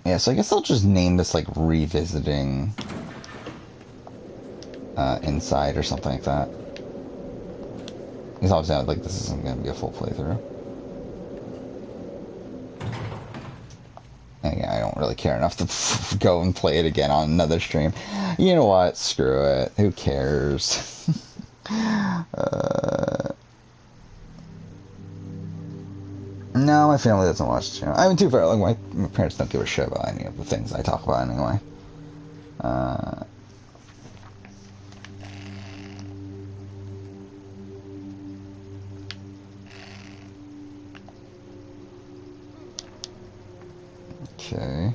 Yeah, so I guess I'll just name this, like, Revisiting Inside or something like that. Because obviously, like, this isn't going to be a full playthrough. And yeah, I don't really care enough to go and play it again on another stream. You know what? Screw it. Who cares? No, my family doesn't watch the channel. I mean, too far. Like, my parents don't give a shit about any of the things I talk about anyway. Okay.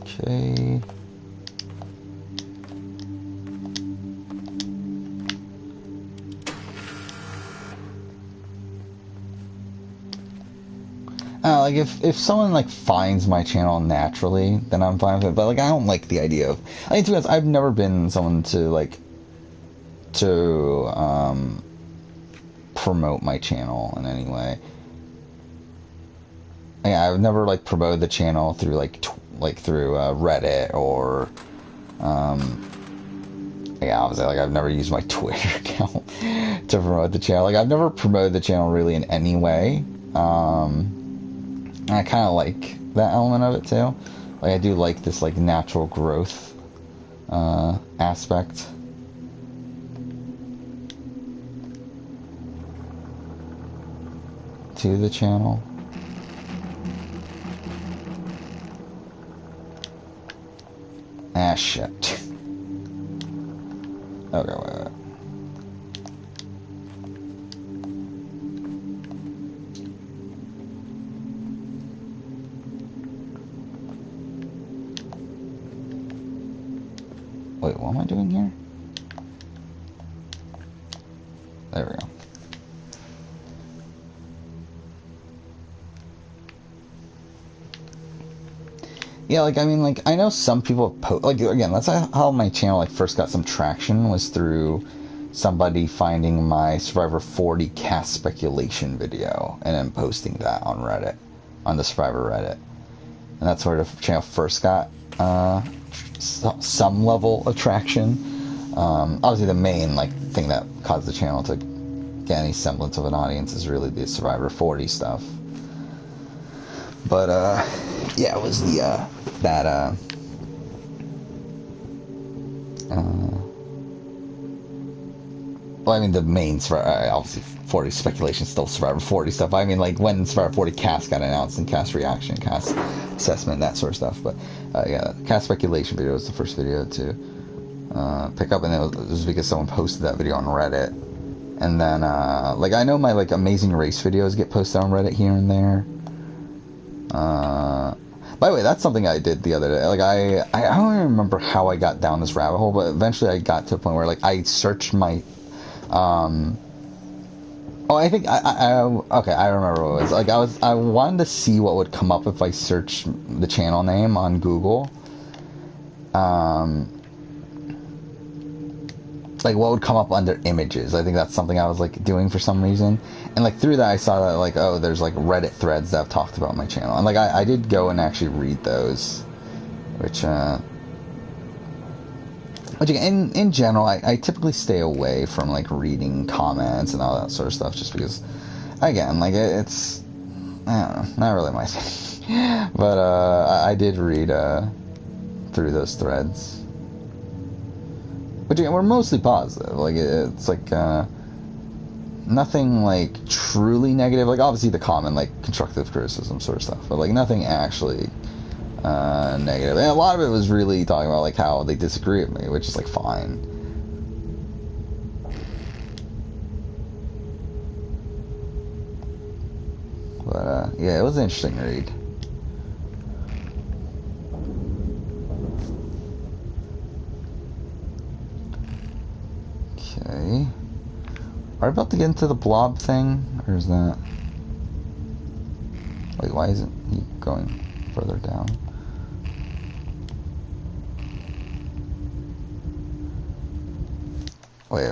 Okay. Like, if someone, like, finds my channel naturally, then I'm fine with it. But, like, I don't like the idea of... I mean, to be honest, I've never been someone to, like... promote my channel in any way. Yeah, I've never, like, promoted the channel through, like, through Reddit or... yeah, obviously, like, I've never used my Twitter account to promote the channel. Like, I've never promoted the channel really in any way. And I kind of like that element of it, too. Like, I do like this, like, natural growth aspect. To the channel. Ah, shit. Okay, wait. Wait, what am I doing here? There we go. Yeah, like, I mean, like, I know some people like, again, that's how my channel, like, first got some traction, was through somebody finding my Survivor 40 cast speculation video and then posting that on Reddit, on the Survivor Reddit. And that's where the channel first got some level of traction. Obviously, the main, like, thing that caused the channel to get any semblance of an audience is really the Survivor 40 stuff. But yeah, it was the well, I mean, the main Survivor, obviously 40 speculation, still Survivor 40 stuff. I mean, like when Survivor 40 cast got announced and cast reaction, cast assessment, that sort of stuff. But yeah, cast speculation video was the first video to pick up, and it was because someone posted that video on Reddit. And then, like, I know my like amazing race videos get posted on Reddit here and there. By the way, that's something I did the other day. Like, I don't even remember how I got down this rabbit hole, but eventually I got to a point where, like, I searched my, oh, I think, okay, I remember what it was. Like, I wanted to see what would come up if I searched the channel name on Google. Like, what would come up under images. I think that's something I was, like, doing for some reason. And, like, through that, I saw that, like, oh, there's, like, Reddit threads that have talked about my channel. And, like, I did go and actually read those. Which in general, I typically stay away from, like, reading comments and all that sort of stuff. Just because, again, like, it's, I don't know, not really my thing. But, I did read, through those threads. Which, again, were mostly positive. Like, it's like, nothing, like, truly negative. Like, obviously the common, like, constructive criticism sort of stuff. But, like, nothing actually, negative. And a lot of it was really talking about, like, how they disagree with me, which is, like, fine. But, yeah, it was an interesting read. Okay. Are we about to get into the blob thing? Or is that... Wait, why isn't he going further down? Wait.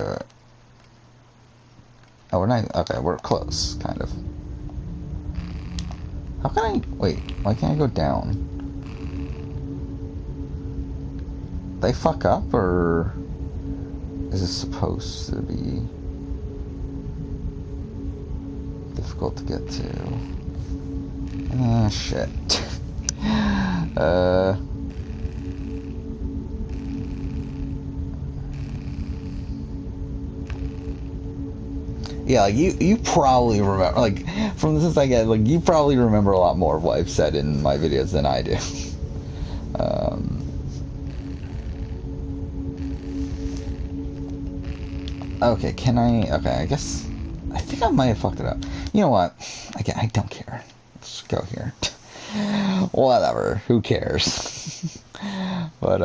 Oh, we're not... Okay, we're close, kind of. How can I... Wait, why can't I go down? Did they fuck up, or... Is this supposed to be difficult to get to? Ah, shit. Yeah, like you probably remember, like, from the sense I get, like, you probably remember a lot more of what I've said in my videos than I do. Okay, can I... Okay, I guess... I think I might have fucked it up. You know what? Again, I don't care. Let's go here. Whatever. Who cares? But,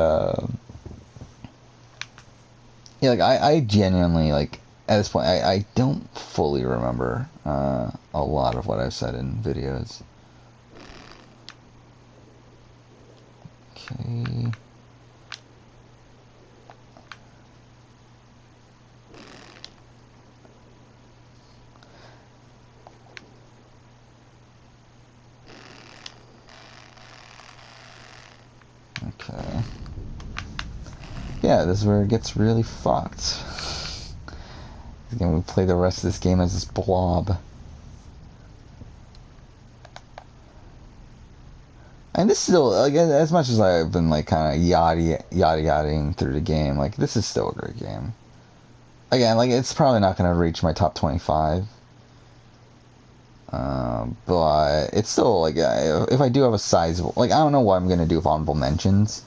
yeah, like, I genuinely, like, at this point, I don't fully remember, a lot of what I've said in videos. Okay... Okay. Yeah, this is where it gets really fucked. Again, we play the rest of this game as this blob. And this is still, like, as much as I've been, like, kind of yada-yadaing through the game, like, this is still a great game. Again, like, it's probably not going to reach my top 25. But it's still, like, if I do have a sizable... Like, I don't know what I'm going to do with honorable mentions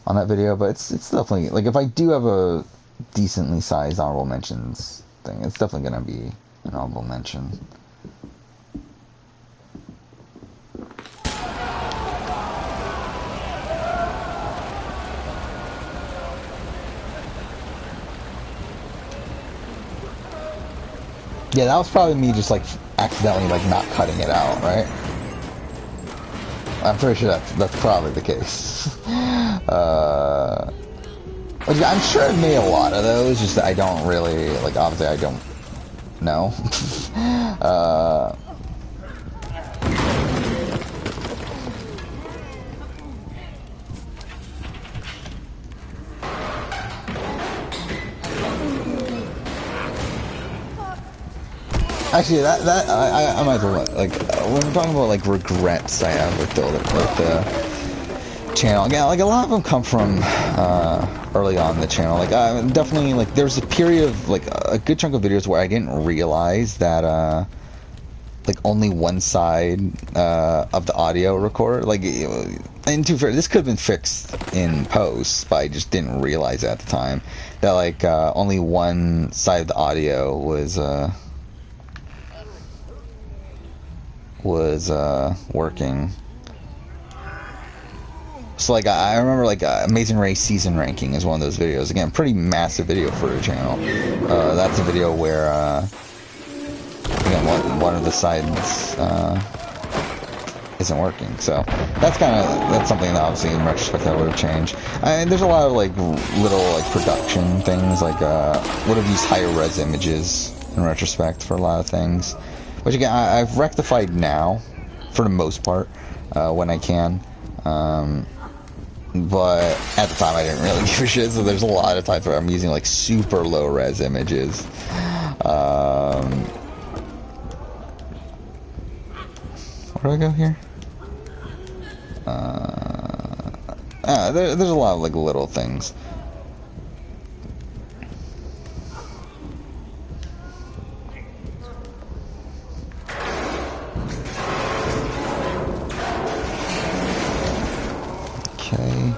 on that video, but it's definitely... Like, if I do have a decently sized honorable mentions thing, it's definitely going to be an honorable mention. Yeah, that was probably me just, like, accidentally, like, not cutting it out, right? I'm pretty sure that's probably the case. I'm sure I've made a lot of those, just that I don't really, like, obviously I don't know. Actually, I might as well, like, when we're talking about, like, regrets I have with the channel, again, like, a lot of them come from, early on in the channel. Like, definitely, like, there's a period of, like, a good chunk of videos where I didn't realize that, like, only one side, of the audio record, like, and to be fair, this could have been fixed in post, but I just didn't realize at the time that, like, only one side of the audio was working. So, like, I remember, like, Amazing Race season ranking is one of those videos. Again, pretty massive video for a channel. That's a video where, again, one of the sides, isn't working. So, that's something that obviously in retrospect I would have changed. There's a lot of, like, little, like, production things, like, would have used higher res images in retrospect for a lot of things. Which, again, I've rectified now, for the most part, when I can. But at the time I didn't really give a shit, so there's a lot of times where I'm using, like, super low res images. Where do I go here? There's a lot of, like, little things. Okay.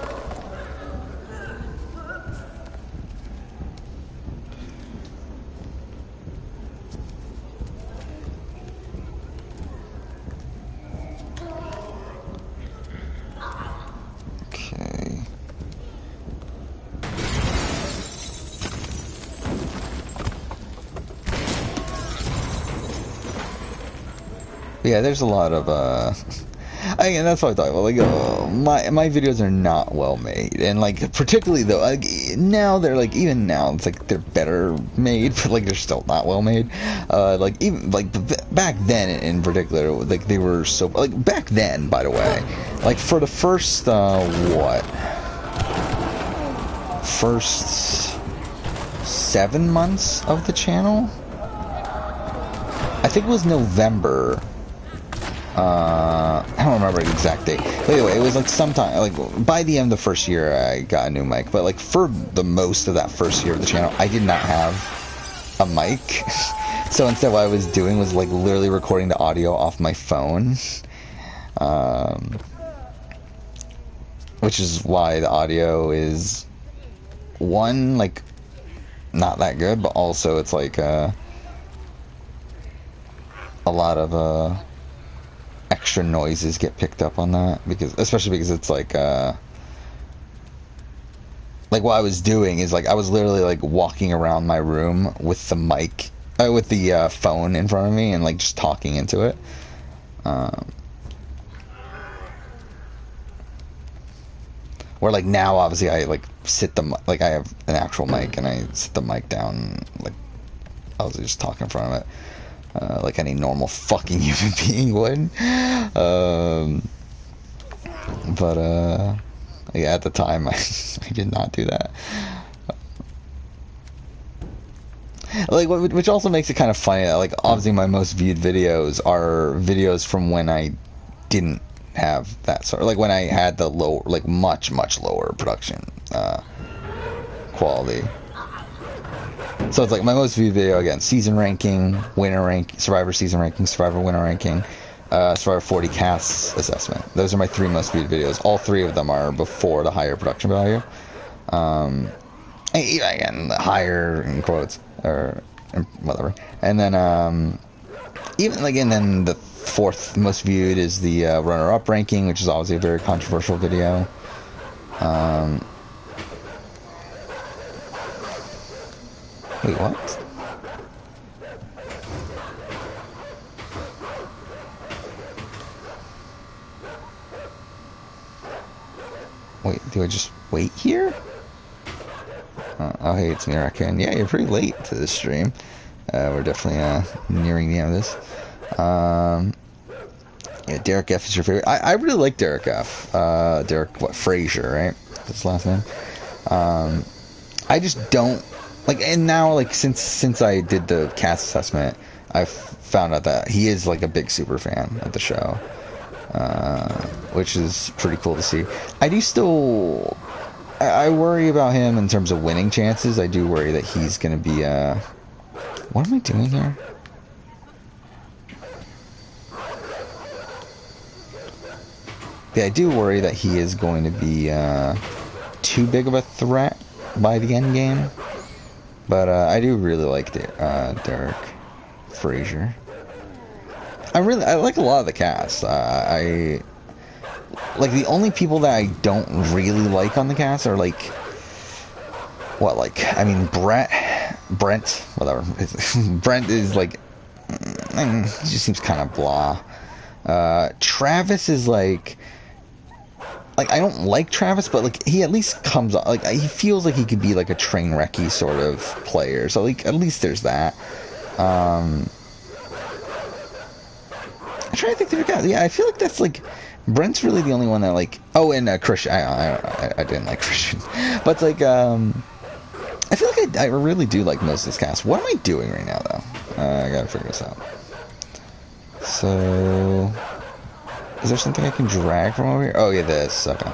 Okay. Yeah, there's a lot of, and that's what I thought about, like, my videos are not well made, and, like, particularly, though, like, now they're, like, even now, it's, like, they're better made, but, like, they're still not well made, like, even, like, back then, in particular, like, they were so, like, back then, by the way, like, for the first, first 7 months of the channel, I think it was November. I don't remember the exact date. But anyway, it was like sometime, like, by the end of the first year, I got a new mic. But, like, for the most of that first year of the channel, I did not have a mic. So instead, what I was doing was, like, literally recording the audio off my phone. Which is why the audio is, one, like, not that good, but also it's, like, a lot of, extra noises get picked up on that, especially because it's like what I was doing is, like, I was literally, like, walking around my room with the mic, with the phone in front of me, and, like, just talking into it. Where, like, now obviously I, like, I have an actual mic and I sit the mic down, like, I was just talking in front of it. Like any normal fucking human being would. But yeah, at the time, I did not do that. Like, which also makes it kind of funny that, like, obviously my most viewed videos are videos from when I didn't have that sort of, like, when I had the low, like, much lower production quality. So it's like my most viewed video, again, season ranking, winner rank, Survivor season ranking, Survivor winner ranking, Survivor 40 cast assessment. Those are my 3 most viewed videos. All 3 of them are before the higher production value. Again, the higher in quotes, or whatever. And then, even, like, and then the 4th most viewed is the runner-up ranking, which is obviously a very controversial video. Wait, what? Wait, do I just wait here? Oh, hey, it's me, Raccoon. Yeah, you're pretty late to this stream. We're definitely nearing the end of this. Yeah, Derek F is your favorite. I really like Derek F. Derek, Frazier, right? That's his last name. I just don't, like, and now, like, since I did the cast assessment, I found out that he is like a big super fan of the show, which is pretty cool to see. I do still, I worry about him in terms of winning chances. I do worry that he's going to be, what am I doing here? Yeah, I do worry that he is going to be too big of a threat by the end game. But I do really like Derek Frazier. I like a lot of the cast. I like the only people that I don't really like on the cast are like what, like, I mean, Brent, whatever. Brent is like, he just seems kind of blah. Travis is like I don't like Travis, but like he at least comes on, like he feels like he could be like a train wrecky sort of player. So like at least there's that. I'm trying to think through guys. Yeah, I feel like that's like Brent's really the only one that like. Oh, and Christian. I didn't like Christian, but like I feel like I really do like most of this cast. What am I doing right now though? I gotta figure this out. So. Is there something I can drag from over here? Oh, yeah, this. Okay.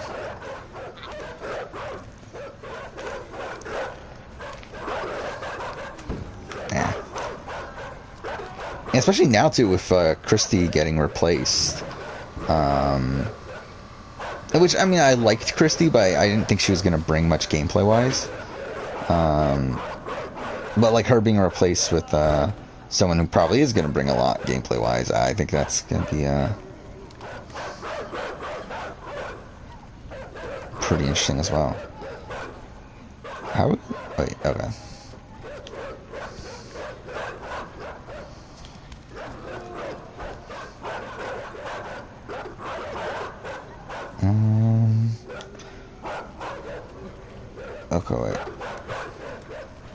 Yeah. And especially now, too, with Christy getting replaced. Which, I mean, I liked Christy, but I didn't think she was going to bring much gameplay-wise. But, like, her being replaced with someone who probably is going to bring a lot gameplay-wise, I think that's going to be... pretty interesting as well. How? Wait, okay. Okay, wait.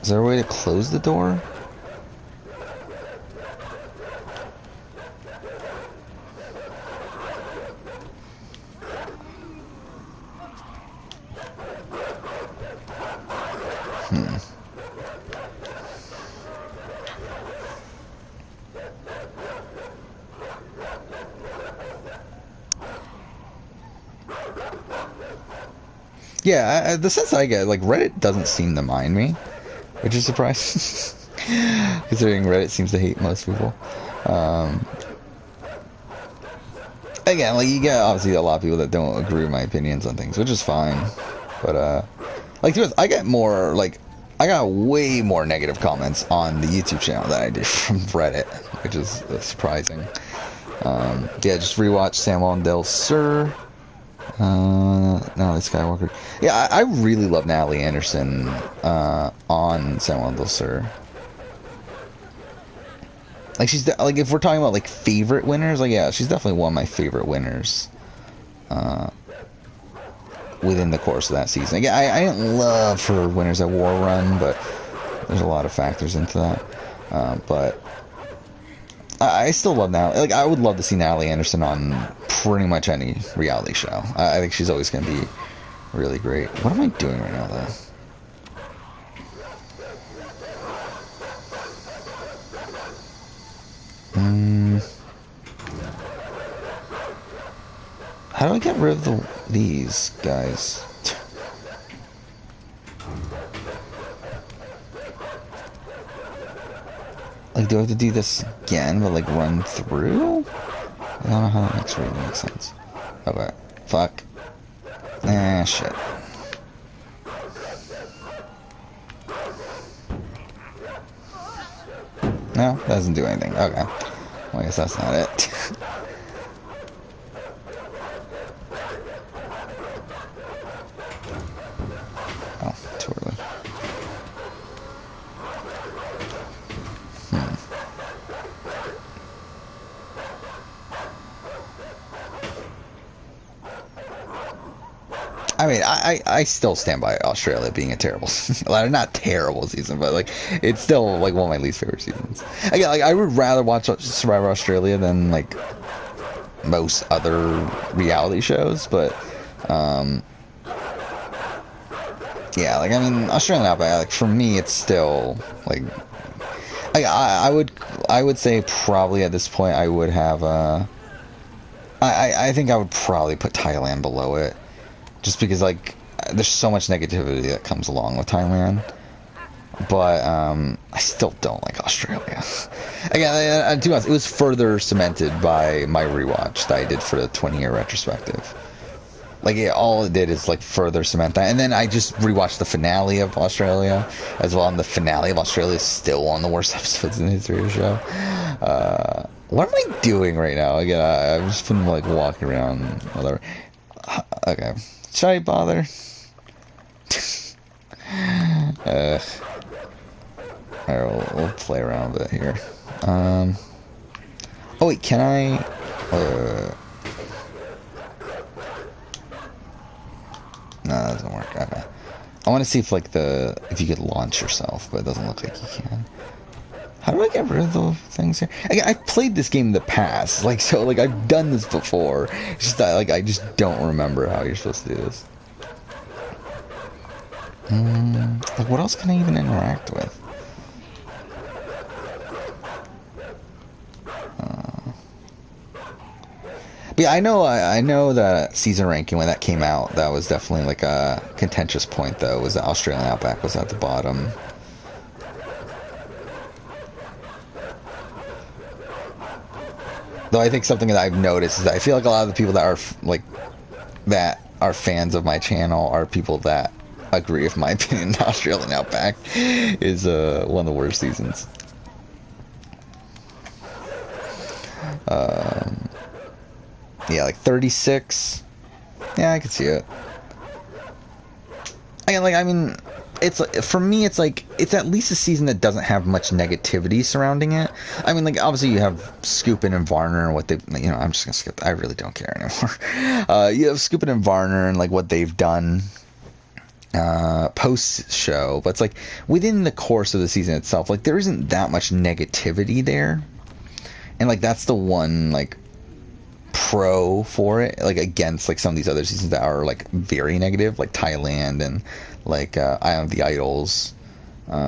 Is there a way to close the door? Yeah, the sense I get, like, Reddit doesn't seem to mind me, which is surprising, considering Reddit seems to hate most people. Again, like, you get, obviously, a lot of people that don't agree with my opinions on things, which is fine, but, like, I get more, like, I got way more negative comments on the YouTube channel than I did from Reddit, which is surprising. Yeah, just rewatch Samuel Del Sur. No, this Skywalker. Yeah, I really love Natalie Anderson on Samuel Del Sur. Like, she's like, if we're talking about like favorite winners, like, yeah, she's definitely one of my favorite winners within the course of that season. Again, I didn't love her winners at War Run, but there's a lot of factors into that. But I still love Natalie. Like, I would love to see Natalie Anderson on pretty much any reality show. I think she's always going to be really great. What am I doing right now, though? How do I get rid of these guys? Like, do I have to do this again, but like run through? I don't know how that makes really make sense. Okay. Fuck. Ah, shit. No, that doesn't do anything. Okay. Well, I guess that's not it. Oh, too early. I mean, I still stand by Australia being a terrible season. Well, not terrible season, but like, it's still like one of my least favorite seasons. Again, like, I would rather watch Survivor Australia than like most other reality shows, but yeah, like, I mean, Australian Outback, like, for me, it's still like, I would say probably at this point I would have I think I would probably put Thailand below it, just because like there's so much negativity that comes along with Thailand. But I still don't like Australia. Again, to be honest, it was further cemented by my rewatch that I did for the 20-year retrospective. Like, all it did is, like, further cement that. And then I just rewatched the finale of Australia as well, and the finale of Australia is still one of the worst episodes in the history of the show. What am I doing right now? Again, I've just been, like, walking around, whatever. Okay. Should I bother? Alright, we'll play around a bit here. Oh, wait, can I... No, that doesn't work. Okay. I want to see if like if you could launch yourself, but it doesn't look like you can. How do I get rid of those things here? Again, I've played this game in the past, like so, like I've done this before. It's just that, like I just don't remember how you're supposed to do this. Like what else can I even interact with? But yeah, I know that season ranking when that came out, that was definitely like a contentious point. Though was that Australian Outback was at the bottom. Though I think something that I've noticed is that I feel like a lot of the people that are fans of my channel are people that agree with my opinion. Australian Outback is one of the worst seasons. Yeah, like 36. Yeah, I could see it. I mean, it's for me, it's like it's at least a season that doesn't have much negativity surrounding it. I mean, like obviously you have Skupin and Varner and what they, I'm just gonna skip. I really don't care anymore. You have Skupin and Varner and like what they've done post show, but it's like within the course of the season itself, like there isn't that much negativity there, and like that's the one like pro for it, like against like some of these other seasons that are like very negative, like Thailand and like Eye of the Idols. What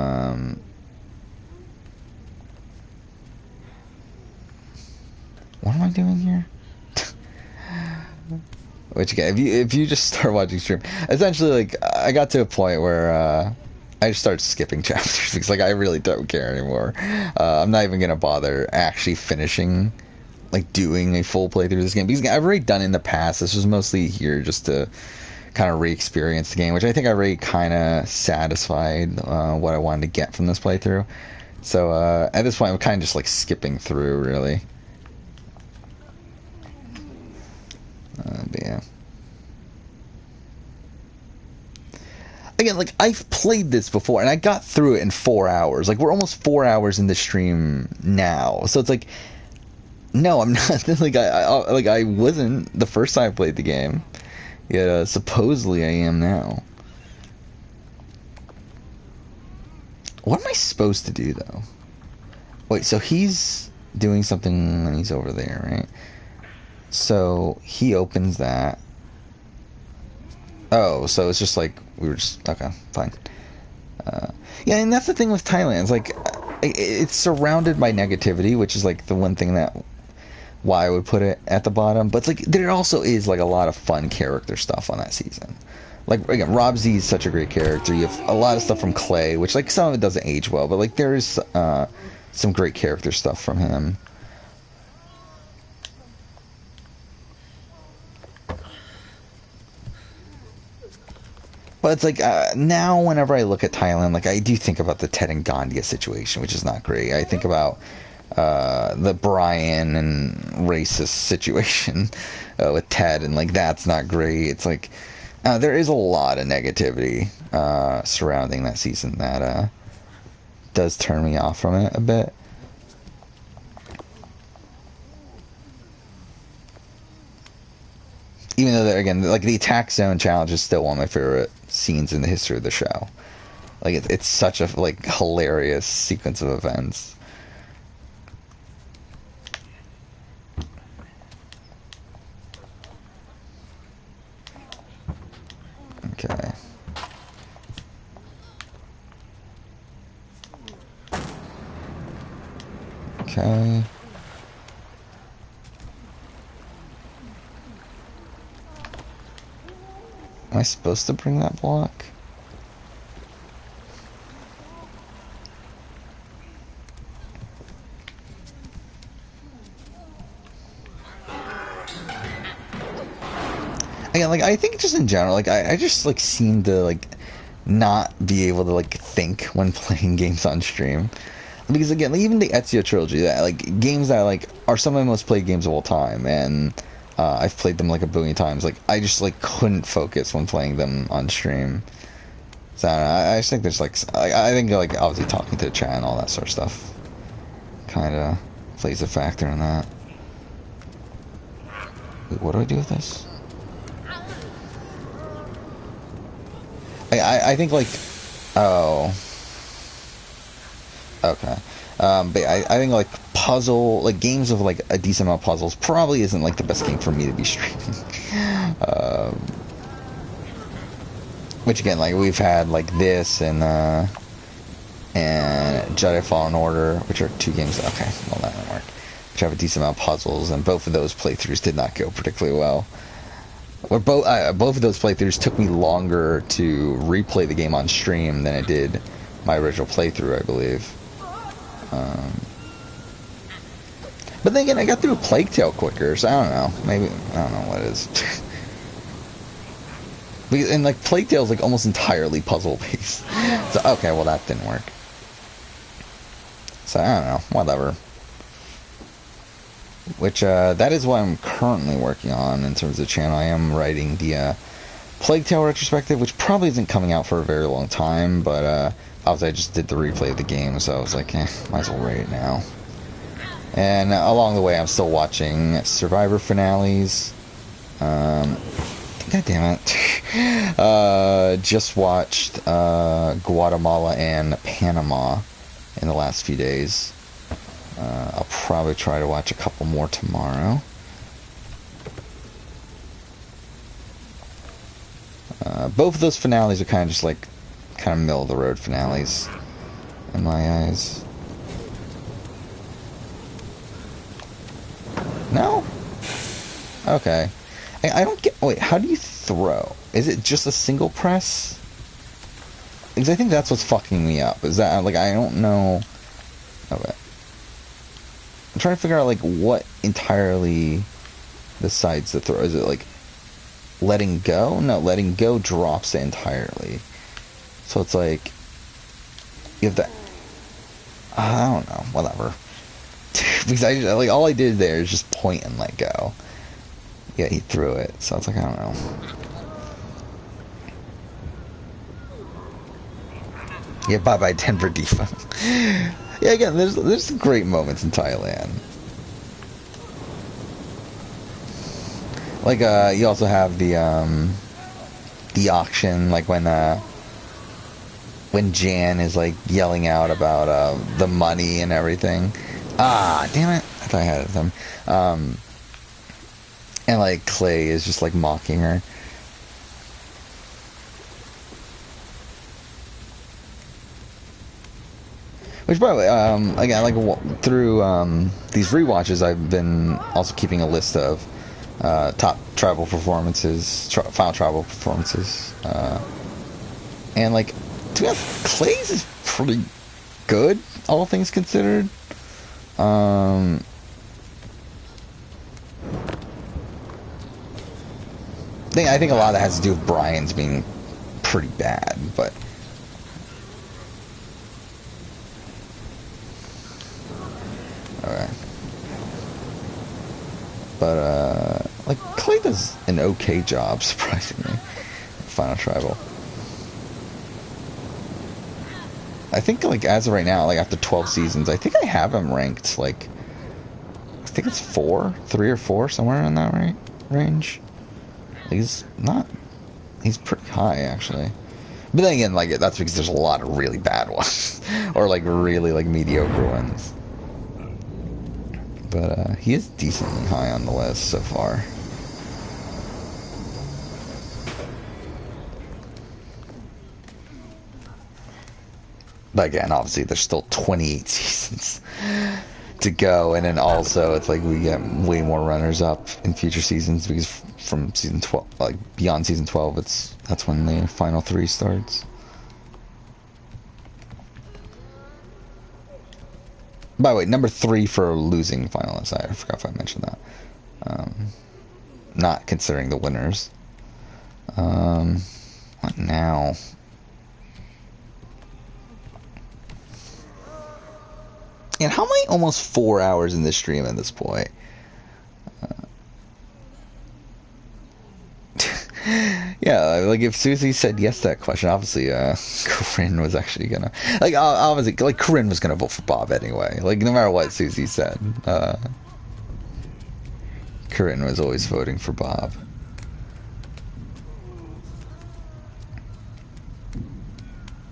am I doing here? Which again, if you just start watching stream, essentially like I got to a point where I just started skipping chapters because like I really don't care anymore. I'm not even gonna bother actually finishing, like doing a full playthrough of this game, because I've already done it in the past. This was mostly here just to kind of re-experience the game, which I think I already kind of satisfied what I wanted to get from this playthrough. So at this point I'm kind of just like skipping through really. But yeah, again, like I've played this before and I got through it in 4 hours. Like we're almost 4 hours in the stream now, so it's like, no, I'm not. Like I wasn't the first time I played the game. Yet supposedly I am now. What am I supposed to do though? Wait, so he's doing something when he's over there, right? So he opens that. Oh, so it's just like we were just okay, fine. Yeah, and that's the thing with Thailand. It's like it's surrounded by negativity, which is like the one thing that why I would put it at the bottom. But it's like there also is like a lot of fun character stuff on that season. Like again, Rob Z is such a great character. You have a lot of stuff from Clay, which like some of it doesn't age well, but like there is some great character stuff from him. But it's like now whenever I look at Thailand, like I do think about the Ted and Gandia situation, which is not great. I think about the Brian and racist situation with Ted, and like that's not great. It's like there is a lot of negativity surrounding that season that does turn me off from it a bit. Even though, again, like the attack zone challenge is still one of my favorite scenes in the history of the show. Like it's such a like hilarious sequence of events. Okay. Okay. Am I supposed to bring that block? Again, like, I think just in general, like, I just, like, seem to, like, not be able to, like, think when playing games on stream. Because, again, like, even the Ezio trilogy, that, like, games that, like, are some of my most played games of all time, and I've played them, like, a billion times, like, I just, like, couldn't focus when playing them on stream. So, I just think there's, like, I think, like, obviously talking to the chat and all that sort of stuff kind of plays a factor in that. Wait, what do I do with this? I think, like, oh, okay. But I think, like, puzzle, like, games of, like, a decent amount of puzzles probably isn't, like, the best game for me to be streaming. Which, again, like, we've had, like, this and Jedi Fallen Order, which are two games, okay, well, that won't work, which have a decent amount of puzzles, and both of those playthroughs did not go particularly well. Or both of those playthroughs took me longer to replay the game on stream than it did my original playthrough, I believe. But then again, I got through Plague Tale quicker, so I don't know. Maybe, I don't know what it is. And, like, Plague Tale is, like, almost entirely puzzle-based. So, okay, well, that didn't work. So, I don't know. Whatever. Which, that is what I'm currently working on in terms of the channel. I am writing the, Plague Tale retrospective, which probably isn't coming out for a very long time, but, obviously I just did the replay of the game, so I was like, might as well write it now. And along the way, I'm still watching Survivor finales. God damn it. Just watched, Guatemala and Panama in the last few days. I'll probably try to watch a couple more tomorrow. Both of those finales are kind of just like, kind of middle-of-the-road finales in my eyes. No? Okay. I don't get... Wait, how do you throw? Is it just a single press? Because I think that's what's fucking me up. Is that, like, I don't know... Okay. I'm trying to figure out, like, what entirely decides the throw. Is it, like, letting go? No, letting go drops it entirely. So it's like... You have to... I don't know. Whatever. Because like, all I did there is just point and let go. Yeah, he threw it. So it's like, I don't know. Yeah, bye-bye Denver Defa. Yeah, again, there's great moments in Thailand. Like, you also have the auction, like when Jan is, like, yelling out about, the money and everything. Ah, damn it. I thought I had it with him. And, like, Clay is just, like, mocking her. Which, by the way, again, like, through these rewatches, I've been also keeping a list of top tribal performances, final tribal performances. And, like, to be honest, Clay's is pretty good, all things considered. I think a lot of that has to do with Brian's being pretty bad, but... Alright. But, like, Clay does an okay job, surprisingly. Final Tribal. I think, like, as of right now, like, after 12 seasons, I think I have him ranked, like... I think it's 3 or 4, somewhere in that range. He's not... He's pretty high, actually. But then again, like, that's because there's a lot of really bad ones. Or, like, really, like, mediocre ones. But, he is decently high on the list so far. But again, obviously, there's still 28 seasons to go, and then also it's like we get way more runners up in future seasons because from season 12, like beyond season 12, that's when the final 3 starts. By the way, number 3 for losing finalists. I forgot if I mentioned that. Not considering the winners. What now? And how am I almost 4 hours in this stream at this point? Yeah, like if Susie said yes to that question, obviously, Corinne was actually gonna, like, obviously, like Corinne was gonna vote for Bob anyway. Like no matter what Susie said, Corinne was always voting for Bob.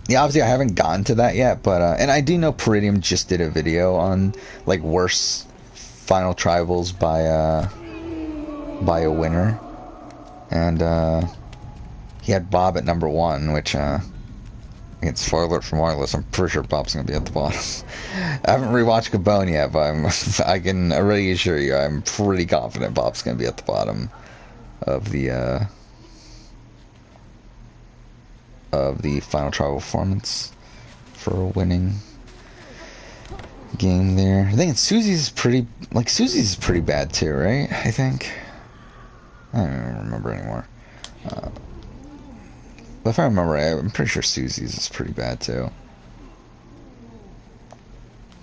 Yeah, obviously I haven't gotten to that yet, but and I do know Peridium just did a video on like worst final tribals by a winner, and he had Bob at number 1, which it's spoiler from Wireless. I'm pretty sure Bob's gonna be at the bottom. I haven't rewatched Gabon yet, but I can already assure you I'm pretty confident Bob's gonna be at the bottom of the final tribal performance for a winning game there. I think Susie's pretty bad too, right? I think. I don't even remember anymore. But if I remember right, I'm pretty sure Susie's is pretty bad too.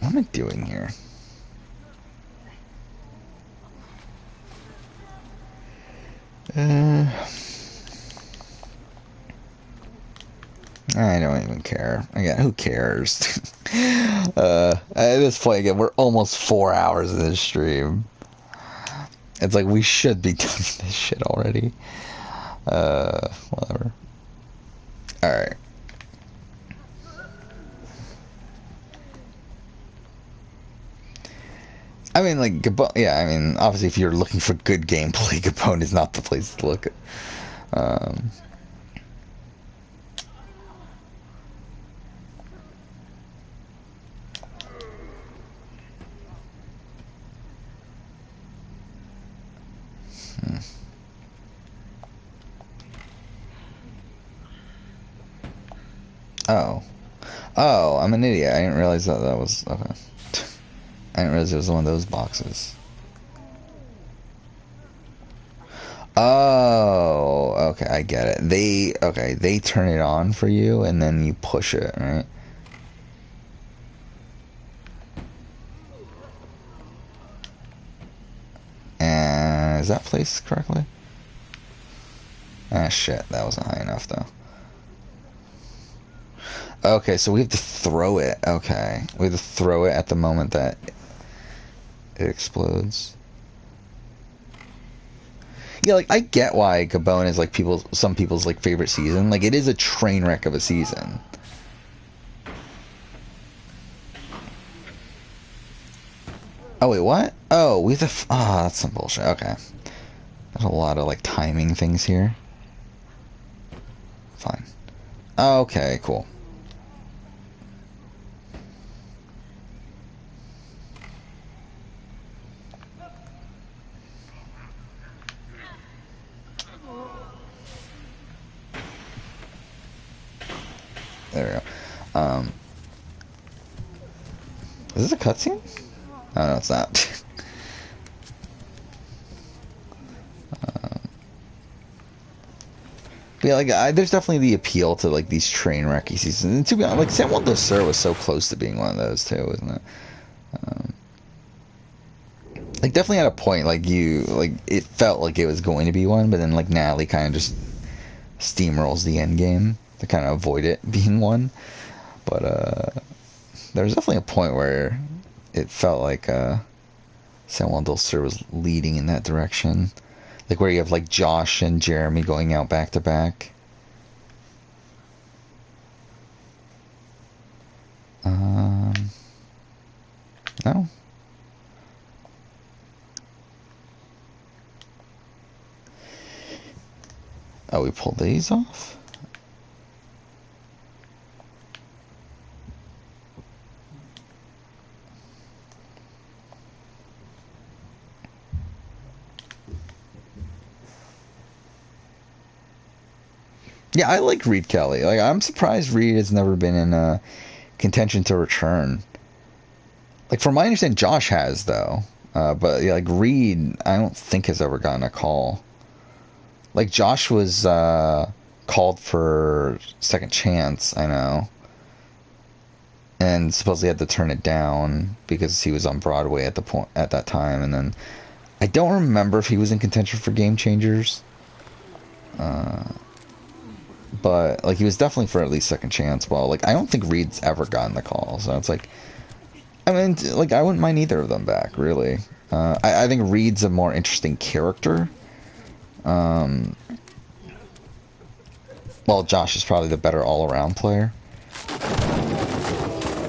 What am I doing here? I don't even care. Again, who cares? At this point, again, we're almost 4 hours in this stream. It's like we should be done with this shit already. Whatever. Alright. I mean, like, Gabon, yeah, I mean, obviously if you're looking for good gameplay, Gabon is not the place to look. Oh, I'm an idiot. I didn't realize that was... Okay. I didn't realize it was one of those boxes. Oh, okay, I get it. They turn it on for you, and then you push it, right? And is that placed correctly? Ah, shit, that wasn't high enough, though. Okay, so we have to throw it. Okay. We have to throw it at the moment that it explodes. Yeah, like, I get why Gabon is, like, some people's, like, favorite season. Like, it is a train wreck of a season. Oh, wait, what? Oh, we have to... Ah, that's some bullshit. Okay. There's a lot of, like, timing things here. Fine. Okay, cool. There we go. Is this a cutscene? Oh, no, it's not. Yeah, like, there's definitely the appeal to, like, these train wrecky seasons. And to be honest, like, San Juan del Sur was so close to being one of those, too, wasn't it? Like, definitely at a point, like, it felt like it was going to be one, but then, like, Natalie kind of just steamrolls the end game to kind of avoid it being one. But, there was definitely a point where it felt like, San Juan del Sur was leading in that direction. Like, where you have, like, Josh and Jeremy going out back to back. No? Oh, we pulled these off? Yeah, I like Reed Kelly. Like, I'm surprised Reed has never been in contention to return. Like, from my understanding, Josh has, though. But, yeah, like, Reed, I don't think has ever gotten a call. Like, Josh was called for second chance, I know. And supposedly had to turn it down because he was on Broadway at that time. And then I don't remember if he was in contention for Game Changers. But, like, he was definitely for at least second chance. Well, like, I don't think Reed's ever gotten the call. So it's like, I mean, like, I wouldn't mind either of them back, really. I think Reed's a more interesting character. Well, Josh is probably the better all-around player.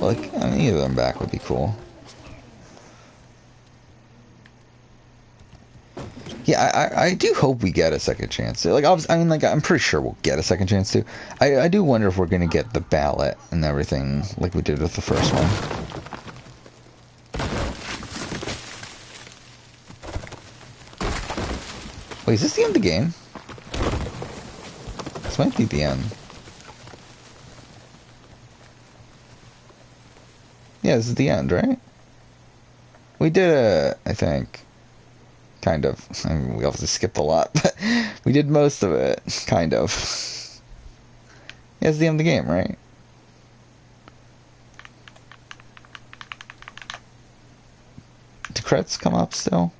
Like, I mean, either of them back would be cool. Yeah, I do hope we get a second chance. Like, I mean, like, I'm pretty sure we'll get a second chance too. I do wonder if we're gonna get the ballot and everything like we did with the first one. Wait, is this the end of the game? This might be the end. Yeah, this is the end, right? We did it, I think. Kind of. I mean, we obviously skipped a lot, but we did most of it. Kind of. Yeah, it's the end of the game, right? Do credits come up still?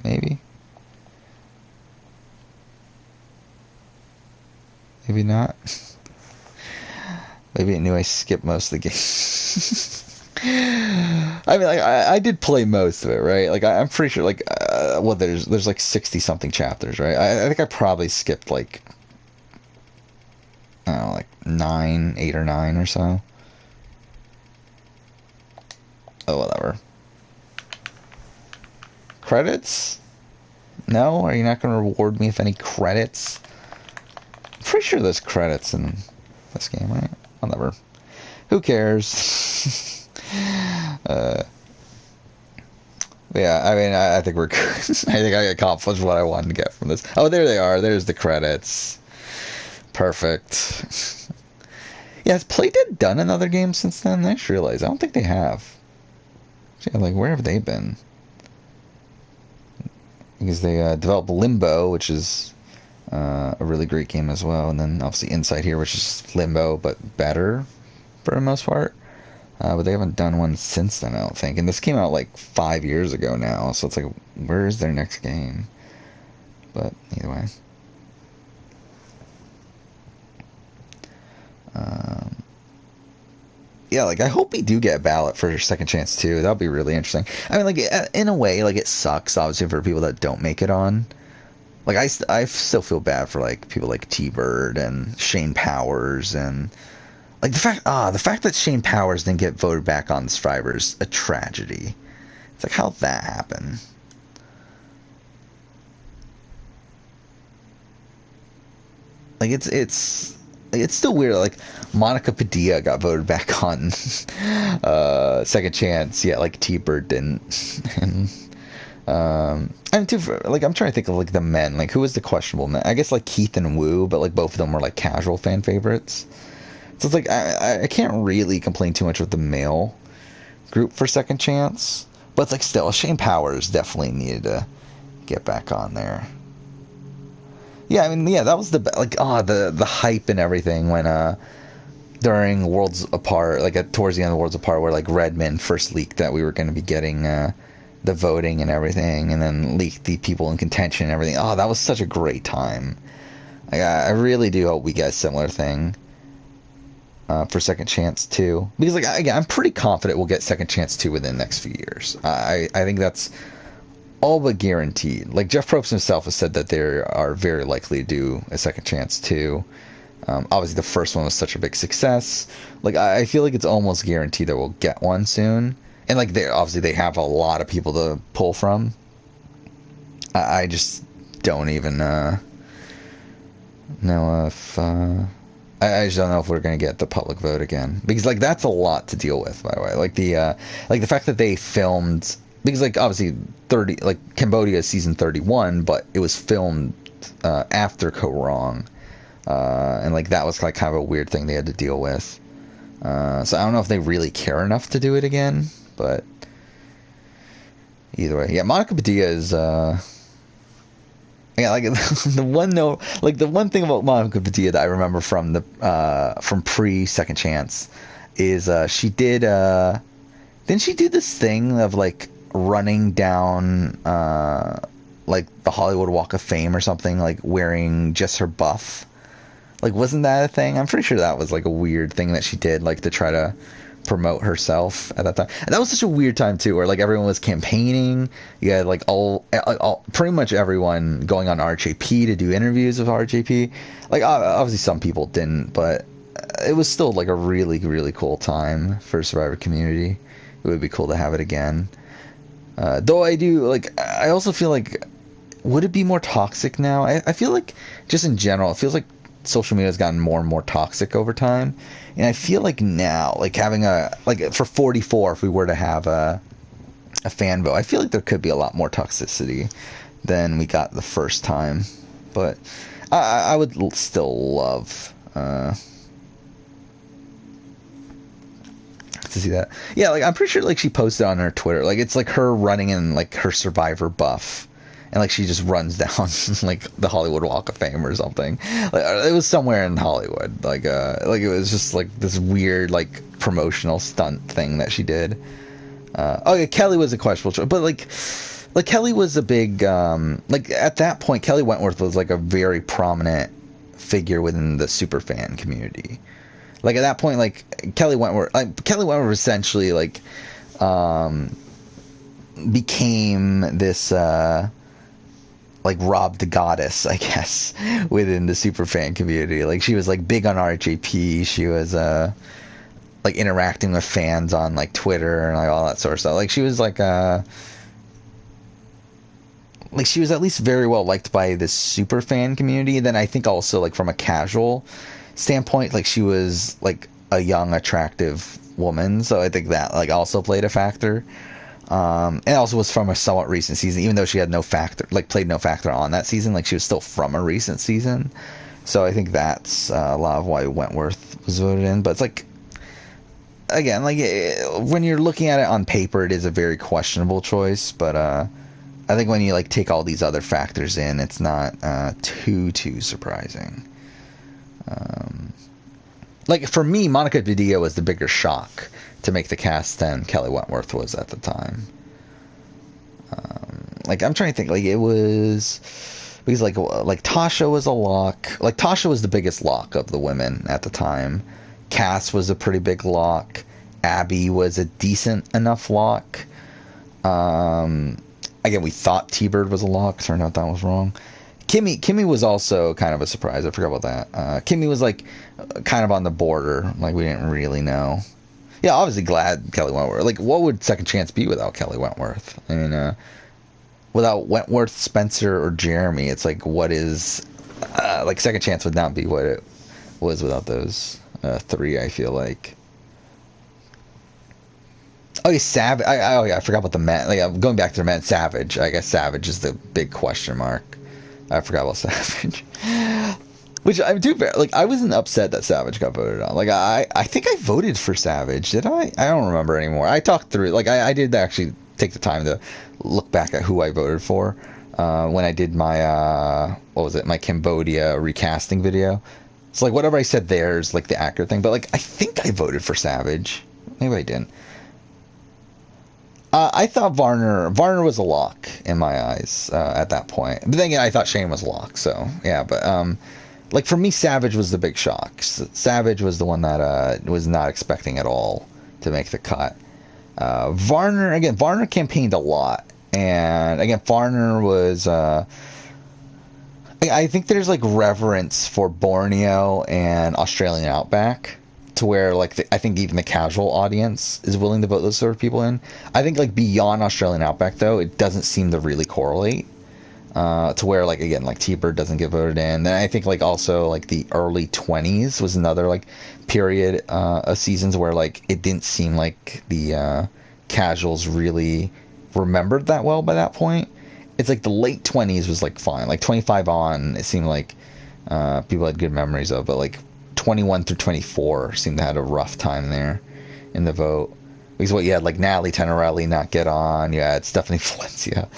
Maybe. Maybe not. Maybe it knew I skipped most of the game. I mean, like, I did play most of it, right? Like, I'm pretty sure, like, well, there's like 60-something chapters, right? I think I probably skipped, like, I don't know, like 8 or 9 or so. Oh, whatever. Credits? No? Are you not going to reward me with any credits? I'm pretty sure there's credits in this game, right? Whatever. Who cares? Yeah, I mean, I think we're good. I think I accomplished what I wanted to get from this. Oh, there they are. There's the credits. Perfect. Yeah, has Playdead done another game since then? I just realized. I don't think they have. Yeah, like, where have they been? Because they developed Limbo, which is a really great game as well. And then, obviously, Inside here, which is Limbo, but better for the most part. But they haven't done one since then, I don't think. And this came out like 5 years ago now, so it's like, where is their next game? But either way. Yeah, like, I hope we do get a ballot for Second Chance 2. That would be really interesting. I mean, like, in a way, like, it sucks, obviously, for people that don't make it on. Like, I still feel bad for, like, people like T-Bird and Shane Powers and... Like, the fact that Shane Powers didn't get voted back on Survivor is a tragedy. It's like, how'd that happen? Like, it's still weird. Like, Monica Padilla got voted back on Second Chance, yet, like, T-Bird didn't. And too, like, I'm trying to think of, like, the men. Like, who was the questionable men? I guess, like, Keith and Wu, but, like, both of them were, like, casual fan favorites. So it's like, I can't really complain too much with the male group for Second Chance. But it's like, still, Shane Powers definitely needed to get back on there. Yeah, I mean, yeah, that was the hype and everything when, during Worlds Apart, like, towards the end of Worlds Apart, where, like, Redmond first leaked that we were going to be getting, the voting and everything, and then leaked the people in contention and everything. Oh, that was such a great time. Like, I really do hope we get a similar thing. For Second Chance 2. Because, like, again, I'm pretty confident we'll get Second Chance 2 within the next few years. I think that's all but guaranteed. Like, Jeff Probst himself has said that they are very likely to do a Second Chance 2. Obviously, the first one was such a big success. Like, I feel like it's almost guaranteed that we'll get one soon. And, like, they have a lot of people to pull from. I just don't even know if... I just don't know if we're going to get the public vote again. Because, like, that's a lot to deal with, by the way. Like, the fact that they filmed because like obviously 30 like Cambodia is season 31, but it was filmed after Ko Rong, and like that was like kind of a weird thing they had to deal with. So I don't know if they really care enough to do it again, but either way, yeah, Monica Padilla is yeah, like the one thing about Monica Padilla that I remember from the from pre Second Chance is she did didn't she do this thing of like running down like the Hollywood Walk of Fame or something, like wearing just her buff? Like, wasn't that a thing? I'm pretty sure that was like a weird thing that she did, like to try to promote herself at that time. And that was such a weird time too, where like everyone was campaigning. You had like all pretty much everyone going on RJP to do interviews with RJP. Like obviously some people didn't, but it was still like a really, really cool time for Survivor community. It would be cool to have it again. Though I also feel like, would it be more toxic now? I feel like just in general, it feels like social media has gotten more and more toxic over time. And I feel like now, like having for 44, if we were to have a fan vote, I feel like there could be a lot more toxicity than we got the first time. But I would still love to see that. Yeah, like I'm pretty sure like she posted on her Twitter, like it's like her running in like her Survivor buff, and like she just runs down like the Hollywood Walk of Fame or something. Like it was somewhere in Hollywood, like it was just like this weird like promotional stunt thing that she did. Oh yeah, Kelly was a questionable choice, but like Kelly was a big like at that point Kelly Wentworth was like a very prominent figure within the superfan community. Like at that point, like Kelly Wentworth essentially like became this like Rob the Goddess, I guess, within the superfan community. Like she was like big on RJP. She was like interacting with fans on like Twitter and like all that sort of stuff. Like she was like she was at least very well liked by the superfan community. Then I think also like from a casual standpoint, like she was like a young, attractive woman, so I think that like also played a factor. And also was from a somewhat recent season, even though she had played no factor on that season. Like she was still from a recent season, so I think that's a lot of why Wentworth was voted in. But it's like, again, like when you're looking at it on paper, it is a very questionable choice. But I think when you like take all these other factors in, it's not too surprising. Like for me, Monica Padilla was the bigger shock to make the cast than Kelly Wentworth was at the time. Like I'm trying to think, like it was because like Tasha was a lock. Like Tasha was the biggest lock of the women at the time. Cass was a pretty big lock. Abby was a decent enough lock. Again, we thought T-Bird was a lock. Turned out that was wrong. Kimmy was also kind of a surprise. I forgot about that. Kimmy was like kind of on the border. Like we didn't really know. Yeah, obviously glad Kelly Wentworth. Like, what would Second Chance be without Kelly Wentworth? I mean, without Wentworth, Spencer, or Jeremy, it's like what is like Second Chance would not be what it was without those three. I feel like. Oh, yeah, Savage. I forgot about the men. Like, I'm going back to the men. Savage. I guess Savage is the big question mark. I forgot about Savage. Which I'm too bad. Like I wasn't upset that Savage got voted on. Like I think I voted for Savage. Did I? I don't remember anymore. I talked through. Like I did actually take the time to look back at who I voted for when I did my what was it? My Cambodia recasting video. It's like whatever I said there is like the accurate thing. But like I think I voted for Savage. Maybe I didn't. I thought Varner was a lock in my eyes at that point. But then again, I thought Shane was a lock. So yeah, but like for me, Savage was the big shock. Savage was the one that was not expecting at all to make the cut. Varner campaigned a lot, and again, Varner was. I think there's like reverence for Borneo and Australian Outback, to where like I think even the casual audience is willing to vote those sort of people in. I think like beyond Australian Outback though, it doesn't seem to really correlate. To where like again like T-Bird doesn't get voted in. Then I think like also like the early 20s was another like period of seasons where like it didn't seem like the casuals really remembered that well by that point. It's like the late 20s was like fine, like 25 on, it seemed like people had good memories of, but like 21 through 24 seemed to have a rough time there in the vote. Because what you had, like Natalie Tenorelli not get on, you had Stephanie Valencia,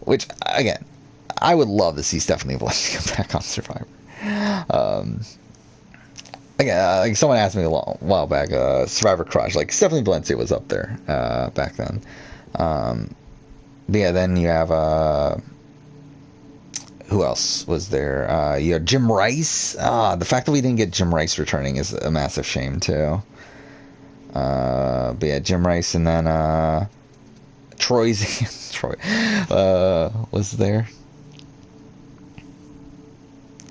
which again, I would love to see Stephanie Valencia back on Survivor. Again, like someone asked me a while back, Survivor Crush, like Stephanie Valencia was up there back then. But yeah, then you have who else was there? You had Jim Rice. The fact that we didn't get Jim Rice returning is a massive shame too. But yeah, Jim Rice, and then Troy was there.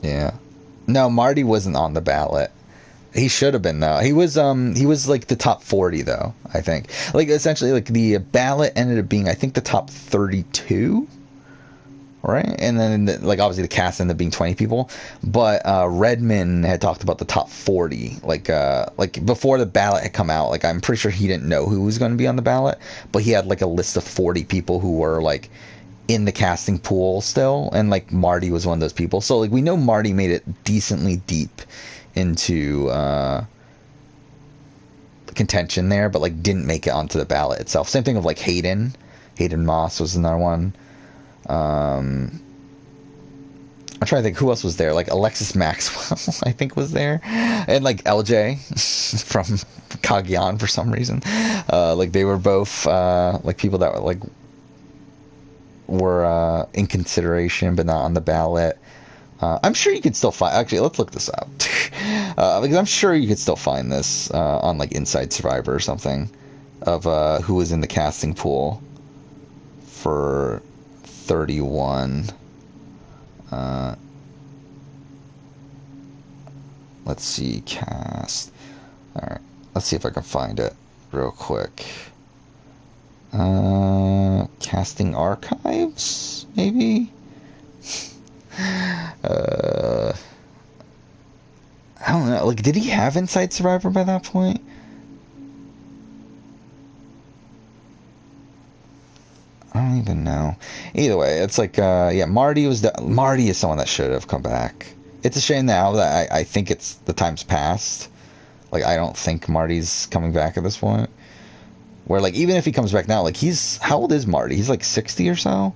Yeah, no, Marty wasn't on the ballot. He should have been though. He was like the top 40 though, I think. Like essentially like the ballot ended up being I think the top 32, right? And then like obviously the cast ended up being 20 people, but Redman had talked about the top 40 like before the ballot had come out. Like I'm pretty sure he didn't know who was going to be on the ballot, but he had like a list of 40 people who were like in the casting pool still, and like Marty was one of those people. So like we know Marty made it decently deep into contention there, but like didn't make it onto the ballot itself. Same thing of like Hayden Moss was another one. I'm trying to think who else was there. Like Alexis Maxwell I think was there, and like LJ from Cagayan for some reason. Like they were both like people that were in consideration but not on the ballot. I'm sure you could still find. Actually, let's look this up because I'm sure you could still find this on like Inside Survivor or something of who was in the casting pool for 31. Let's see, cast. All right, let's see if I can find it real quick. Casting archives, maybe. I don't know. Like, did he have Inside Survivor by that point? I don't even know. Either way, it's like, yeah, Marty is someone that should have come back. It's a shame now that I think it's the time's passed. Like, I don't think Marty's coming back at this point. Where, like, even if he comes back now, like, how old is Marty? He's like 60 or so?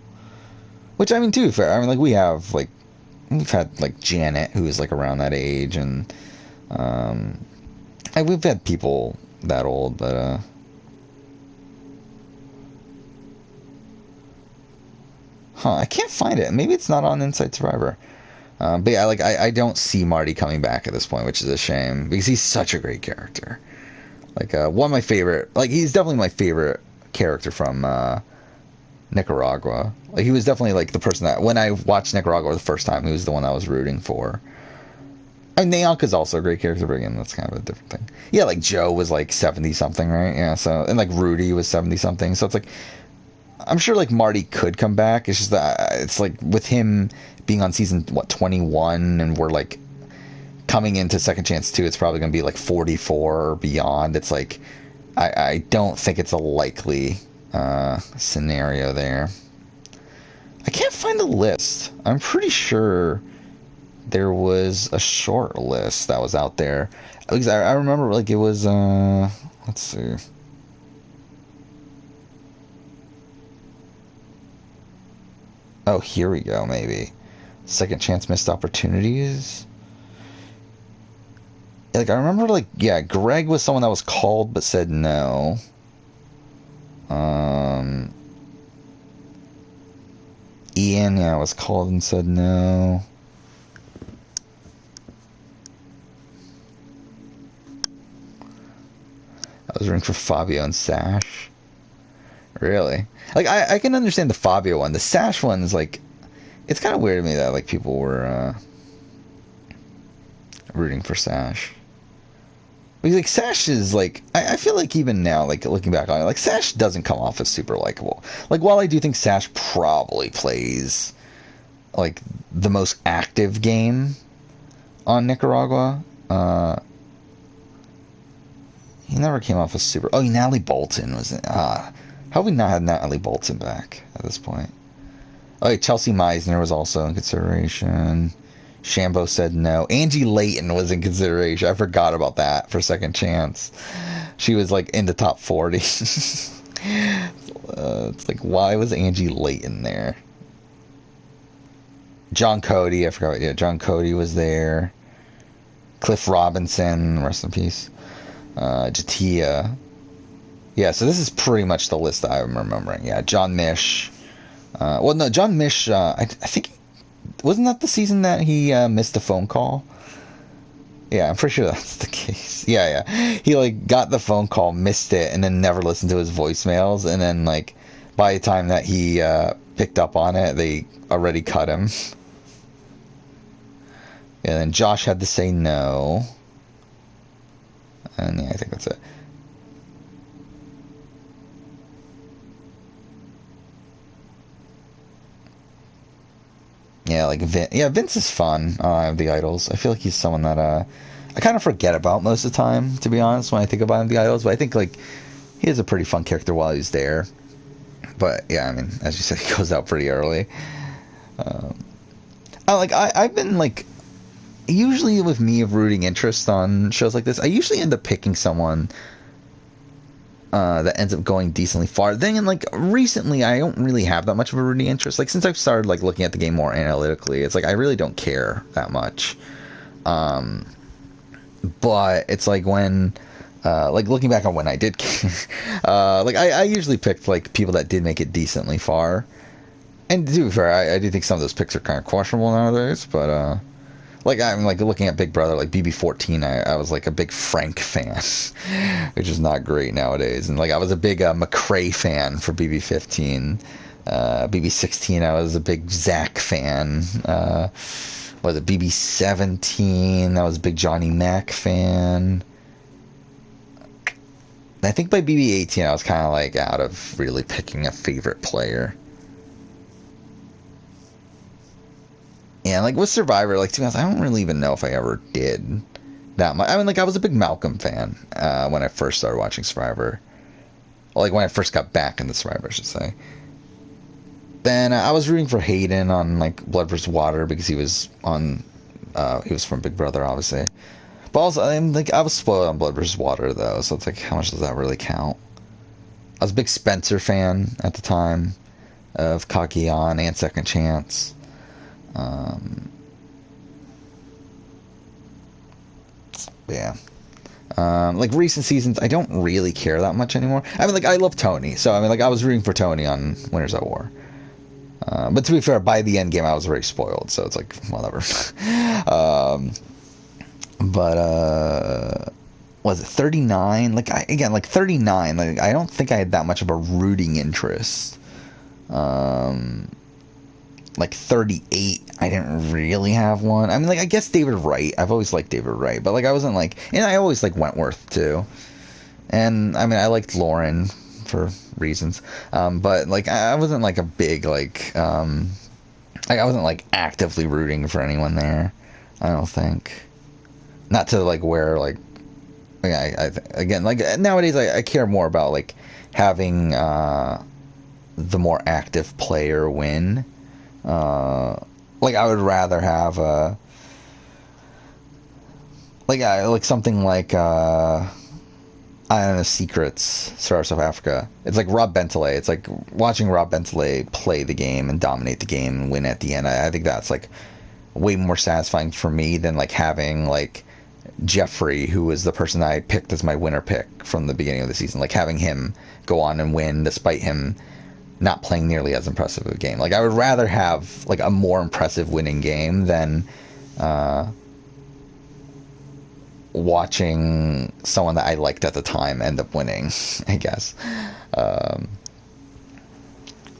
Which, I mean, to be fair, I mean, like, we've had, like, Janet, who is, like, around that age, and, we've had people that old, but, I can't find it. Maybe it's not on Inside Survivor. But yeah, like, I don't see Marty coming back at this point, which is a shame, because he's such a great character. Like, one of my favorite, like, he's definitely my favorite character from, Nicaragua. Like, he was definitely like the person that when I watched Nicaragua the first time, he was the one I was rooting for. I mean, Nayanka's also a great character, but again, that's kind of a different thing. Yeah, like Joe was like 70 something, right? Yeah, so, and like Rudy was 70 something. So it's like, I'm sure like Marty could come back. It's just that it's like with him being on season 21, and we're like coming into Second Chance 2, it's probably going to be like 44 or beyond. It's like I don't think it's a likely scenario there. I can't find the list. I'm pretty sure there was a short list that was out there. At least I remember like it was let's see. Oh, here we go, maybe. Second Chance Missed Opportunities. Like, I remember, like, yeah, Greg was someone that was called but said no. Ian, yeah, was called and said no. I was rooting for Fabio and Sash. Really? Like, I can understand the Fabio one. The Sash one is, like, it's kind of weird to me that, like, people were, rooting for Sash. Because, like, Sash is, like, I feel like even now, like, looking back on it, like, Sash doesn't come off as super likable. Like, while I do think Sash probably plays, like, the most active game on Nicaragua, he never came off as super... Oh, Natalie Bolton was... How have we not had Natalie Bolton back at this point? Oh, yeah, Chelsea Meisner was also in consideration. Shambo said no. Angie Layton was in consideration. I forgot about that for Second Chance. She was like in the top 40. It's like, why was Angie Layton there? John Cody, I forgot. Yeah, John Cody was there. Cliff Robinson, rest in peace. Jatia. Yeah, so this is pretty much the list that I'm remembering. Yeah, John Mish. Well, no, John Mish, I think, wasn't that the season that he missed a phone call? Yeah, I'm pretty sure that's the case. Yeah, yeah. He, like, got the phone call, missed it, and then never listened to his voicemails, and then, like, by the time that he picked up on it, they already cut him. And then Josh had to say no. And yeah, I think that's it. Yeah, like Vince is fun. The Idols. I feel like he's someone that I kind of forget about most of the time, to be honest, when I think about the Idols. But I think like he is a pretty fun character while he's there. But yeah, I mean, as you said, he goes out pretty early. I've been like, usually with me of rooting interest on shows like this, I usually end up picking someone that ends up going decently far. Then, like, recently, I don't really have that much of a rooting interest. Like, since I've started, like, looking at the game more analytically, it's like, I really don't care that much. But it's like when, like, looking back on when I did care, like, I usually picked, like, people that did make it decently far. And to be fair, I do think some of those picks are kind of questionable nowadays, but, like, I'm, like, looking at Big Brother, like, BB14, I was, like, a big Frank fan, which is not great nowadays. And, like, I was a big McCrae fan for BB15. BB16, I was a big Zach fan. Was it BB17? I was a big Johnny Mac fan. I think by BB18, I was kind of, like, out of really picking a favorite player. Yeah, like with Survivor, like to be honest, I don't really even know if I ever did that much. I mean, like I was a big Malcolm fan when I first started watching Survivor. Well, like when I first got back into Survivor, I should say. Then I was rooting for Hayden on like Blood vs. Water because he was on, he was from Big Brother, obviously. But also, I'm like I was spoiled on Blood vs. Water though, so it's like how much does that really count? I was a big Spencer fan at the time of Kakian and Second Chance. Yeah. Like recent seasons, I don't really care that much anymore. I mean, like I love Tony, so I mean, like I was rooting for Tony on Winners at War. But to be fair, by the end game, I was very spoiled, so it's like whatever. Was it 39? Like like 39. Like I don't think I had that much of a rooting interest. Like 38, I didn't really have one. I mean, like, I guess David Wright. I've always liked David Wright, but, like, I wasn't, like... And I always like Wentworth, too. And, I mean, I liked Lauren for reasons. But, like, I wasn't, like, a big, like I wasn't, like, actively rooting for anyone there. I don't think. Not to, like, where, like... Again, like, nowadays, I care more about, like, having the more active player win. Like I would rather have like something like I don't know, Secrets, Star of South Africa. It's like Rob Bentley. It's like watching Rob Bentley play the game and dominate the game and win at the end. I think that's like way more satisfying for me than like having like Jeffrey, who was the person I picked as my winner pick from the beginning of the season, like having him go on and win despite him not playing nearly as impressive of a game. Like I would rather have like a more impressive winning game than watching someone that I liked at the time end up winning, I guess. But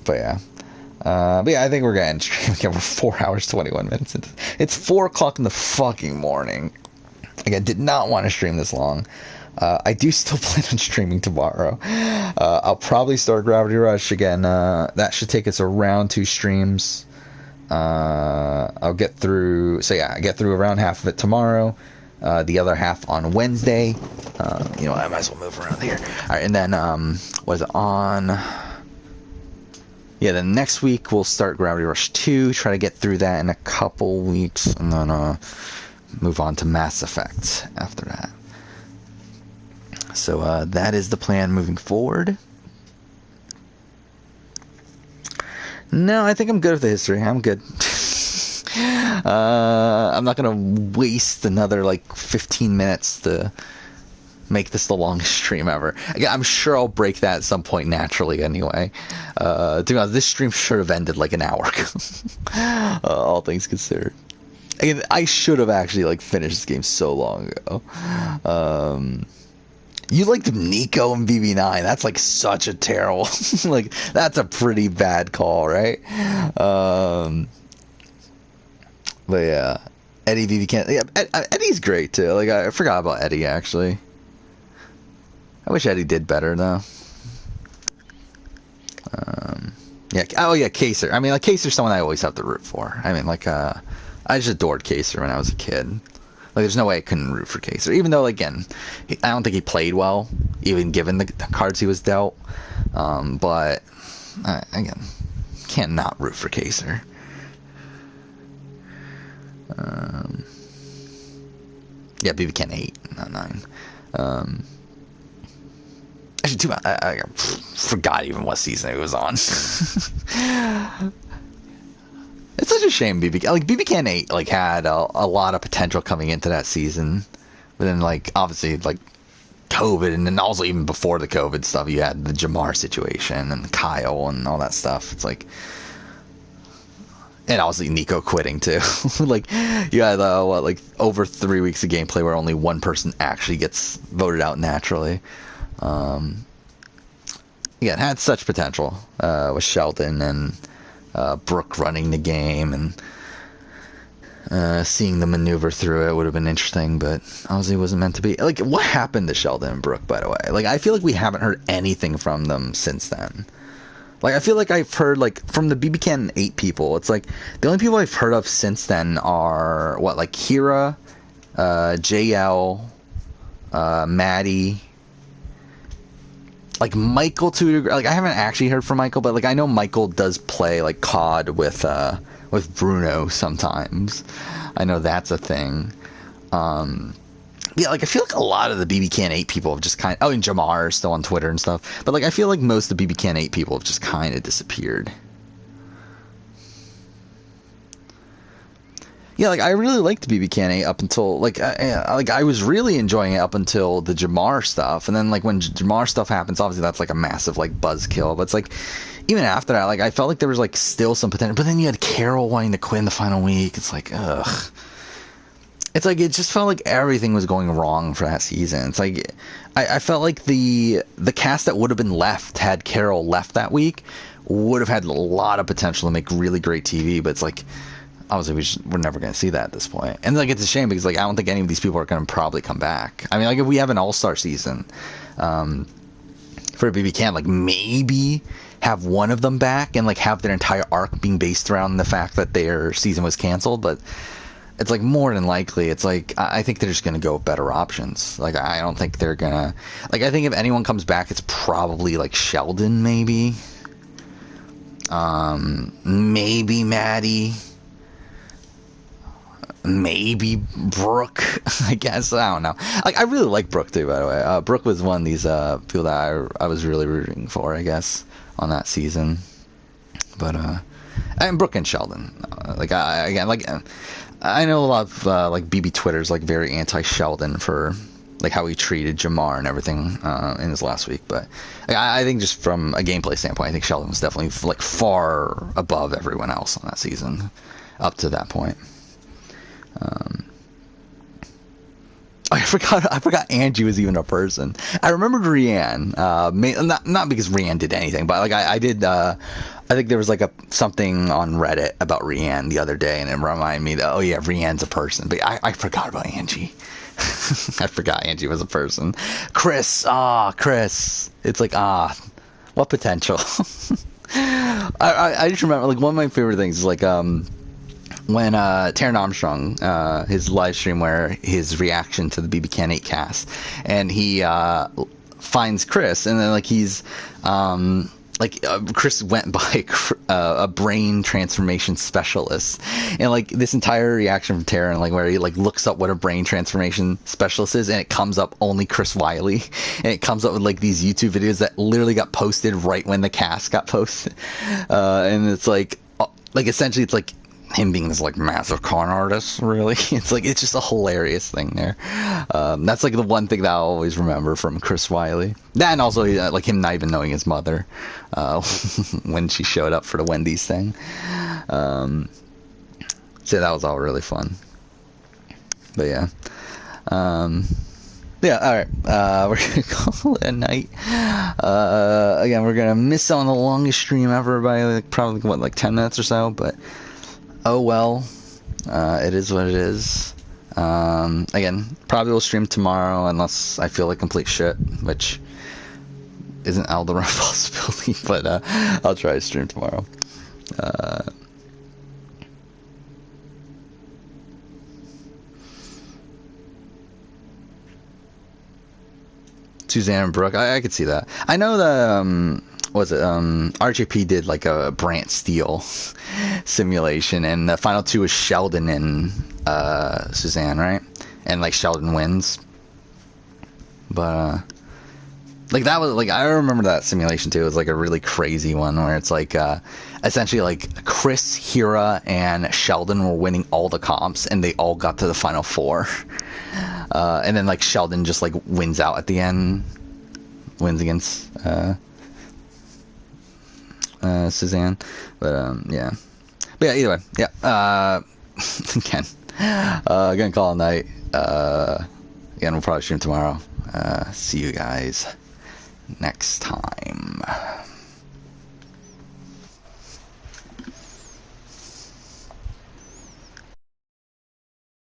yeah, I think we're getting streaming over 4 hours 21 minutes. It's 4 o'clock in the fucking morning. Like I did not want to stream this long. I do still plan on streaming tomorrow. I'll probably start Gravity Rush again. That should take us around 2 streams. I'll get through... So yeah, I get through around half of it tomorrow. the other half on Wednesday. I might as well move around here. All right, and then was it on? Yeah, then next week we'll start Gravity Rush 2. Try to get through that in a couple weeks, and then move on to Mass Effect after that. So that is the plan moving forward. No, I think I'm good with the history. I'm good. I'm not going to waste another 15 minutes to make this the longest stream ever. Again, I'm sure I'll break that at some point naturally anyway. To be honest, this stream should have ended an hour ago. All things considered. Again, I should have actually finished this game so long ago. You liked Nico and BB9. That's such a terrible that's a pretty bad call, right? But yeah, Eddie BB can't. Yeah, Eddie's great too. I forgot about Eddie actually. I wish Eddie did better though. Yeah. Oh yeah, Kaser. I mean, Kaser's someone I always have to root for. I mean, I just adored Kaser when I was a kid. There's no way I couldn't root for Kaser, even though again, I don't think he played well, even given the cards he was dealt. But again, can't not root for Kaser. Yeah, BB Can 8, not 9. Actually, too bad. I forgot even what season it was on. It's such a shame. BB Can 8 had a lot of potential coming into that season, but then obviously COVID, and then also even before the COVID stuff, you had the Jamar situation and Kyle and all that stuff. It's and obviously Nico quitting too. You had over 3 weeks of gameplay where only one person actually gets voted out naturally. Yeah, it had such potential with Sheldon and Brooke running the game, and seeing the maneuver through it would have been interesting, but obviously it wasn't meant to be. What happened to Sheldon and Brooke, by the way? I feel we haven't heard anything from them since then. I feel I've heard, from the BB Can 8 people, it's the only people I've heard of since then are, Kira, JL, Maddie, Michael to a degree. I haven't actually heard from Michael, but I know Michael does play COD with Bruno sometimes. I know that's a thing. Yeah, I feel a lot of the BB Can 8 people have just and Jamar is still on Twitter and stuff, but I feel most of the BB Can 8 people have just kind of disappeared. Yeah, I really liked BB Can 8 up until I was really enjoying it up until the Jamar stuff, and then when Jamar stuff happens, obviously that's a massive buzzkill. But it's even after that, I felt there was still some potential. But then you had Carol wanting to quit in the final week. It's ugh. It's it just felt everything was going wrong for that season. It's I felt the cast that would have been left had Carol left that week would have had a lot of potential to make really great TV, but it's obviously we're never going to see that at this point. And it's a shame because I don't think any of these people are going to probably come back. I mean, if we have an all-star season for BB Can, maybe have one of them back and have their entire arc being based around the fact that their season was canceled, but it's more than likely it's I think they're just going to go with better options. I don't think they're going to I think if anyone comes back, it's probably Sheldon, maybe Maddie, maybe Brooke, I guess. I don't know. I really like Brooke too, by the way. Brooke was one of these people that I was really rooting for, I guess, on that season. But and Brooke and Sheldon, I know a lot of BB Twitter's very anti-Sheldon for how he treated Jamar and everything in his last week, but I think just from a gameplay standpoint, I think Sheldon was definitely far above everyone else on that season up to that point. I forgot Angie was even a person. I remembered Rianne, not because Rianne did anything, but I did. I think there was something on Reddit about Rianne the other day, and it reminded me that, oh yeah, Rianne's a person. But I forgot about Angie. I forgot Angie was a person. Chris. It's what potential. I just remember one of my favorite things is when Taron Armstrong, his live stream where his reaction to the BB Can 8 cast, and he finds Chris, and then like he's Chris went by a brain transformation specialist, and like this entire reaction from Taron, like where he like looks up what a brain transformation specialist is, and it comes up only Chris Wiley, and it comes up with like these YouTube videos that literally got posted right when the cast got posted, and it's like essentially it's like him being this like massive con artist, really. It's just a hilarious thing there. That's like the one thing that I'll always remember from Chris Wiley. That, and also like him not even knowing his mother when she showed up for the Wendy's thing. So that was all really fun. But yeah. Yeah, alright. We're gonna call it a night. Again, we're gonna miss on the longest stream ever by like probably like 10 minutes or so, but oh well, it is what it is. Again, probably will stream tomorrow unless I feel like complete shit, which isn't out of the realm of possibility, but I'll try to stream tomorrow. Suzanne and Brooke, I could see that. I know that RJP did like a Brant Steele simulation, and the final two was Sheldon and Suzanne, right? And like Sheldon wins, but like that was like, I remember that simulation too. It was like a really crazy one where it's like essentially like Chris, Hira, and Sheldon were winning all the comps, and they all got to the final four, and then like Sheldon just like wins out at the end, wins against Suzanne, but yeah, either way, yeah. Again, gonna call it a night. Again, we'll probably stream tomorrow. See you guys next time.